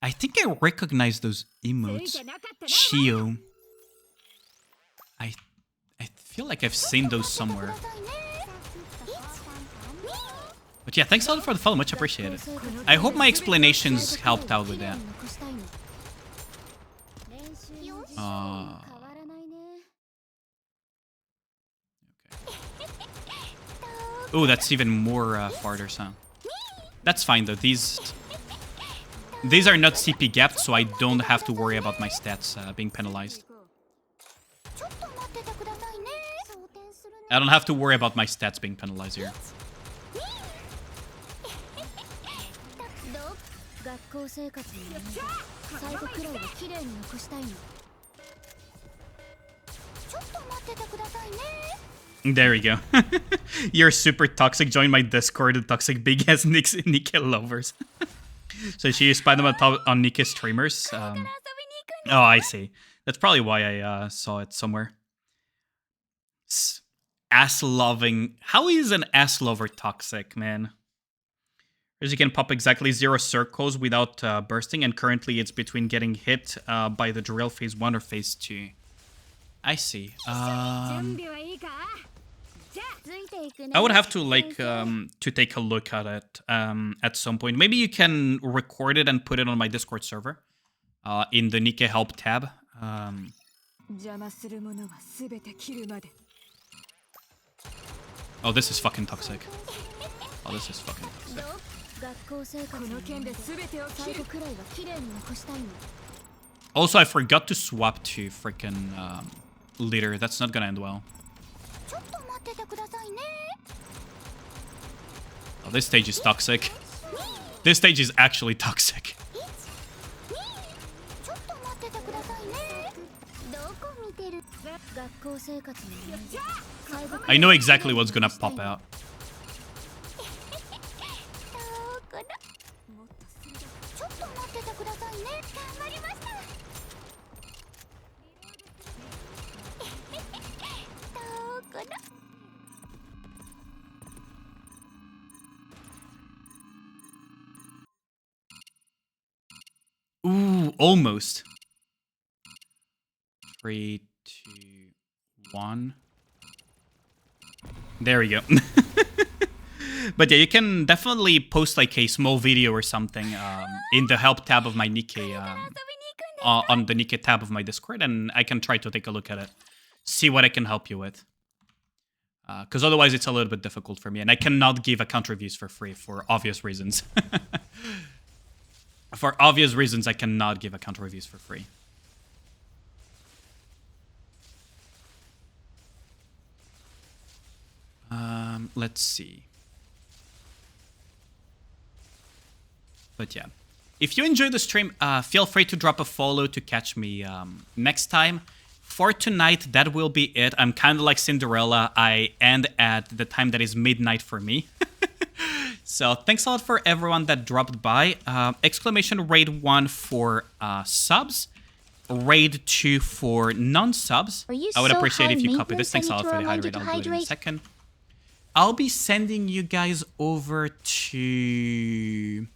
I think I recognize those emotes. Shio. I feel like I've seen those somewhere. But yeah, thanks a lot for the follow, much appreciated. I hope my explanations helped out with that. Oh, that's even more farther, huh? That's fine though. These are not CP gapped, so I don't have to worry about my stats being penalized. I don't have to worry about my stats being penalized here. There we go. You're super toxic. Join my Discord, the toxic big ass Nika lovers. So she spam them on Nika streamers. Oh, I see. That's probably why I saw it somewhere. Ass loving. How is an ass lover toxic, man? As you can pop exactly 0 circles without bursting, and currently it's between getting hit by the drill phase 1 or phase 2. I see. I would have to to take a look at it at some point. Maybe you can record it and put it on my Discord server in the Nikke help tab. Oh, this is fucking toxic. Oh, this is fucking toxic. Also, I forgot to swap to freaking leader. That's not gonna end well. Oh, this stage is toxic. This stage is actually toxic. I know exactly what's gonna pop out. Ooh, almost. 3, 2, 1. There we go. But yeah, you can definitely post like a small video or something in the help tab of my Nikkei, on the Nikkei tab of my Discord, and I can try to take a look at it, see what I can help you with. Because otherwise it's a little bit difficult for me, and I cannot give account reviews for free for obvious reasons. For obvious reasons, I cannot give account reviews for free. Let's see. But yeah, if you enjoyed the stream, feel free to drop a follow to catch me next time. For tonight, that will be it. I'm kind of like Cinderella. I end at the time that is midnight for me. So thanks a lot for everyone that dropped by. Exclamation raid 1 for subs. Raid 2 for non-subs. I would appreciate if you copy this. Thanks a lot for the hydrate. I'll do it in a second. I'll be sending you guys over to...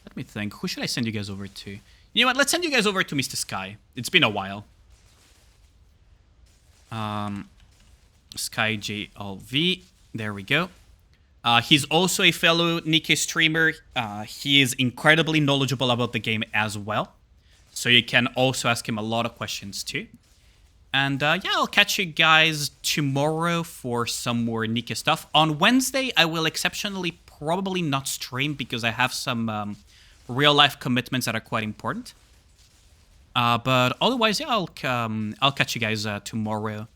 Let me think. Who should I send you guys over to? You know what? Let's send you guys over to Mr. Sky. It's been a while. Sky JLV. There we go. He's also a fellow Nikkei streamer. He is incredibly knowledgeable about the game as well. So you can also ask him a lot of questions too. And yeah, I'll catch you guys tomorrow for some more Nikkei stuff. On Wednesday, I will exceptionally probably not stream because I have some real-life commitments that are quite important. But otherwise, yeah, I'll catch you guys tomorrow.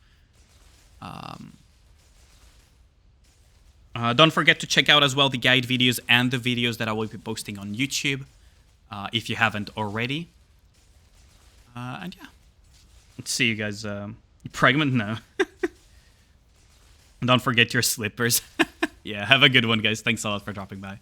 Don't forget to check out as well the guide videos and the videos that I will be posting on YouTube, if you haven't already. And yeah, let's see you guys. Pregnant? No. Don't forget your slippers. Yeah, have a good one, guys. Thanks a lot for dropping by.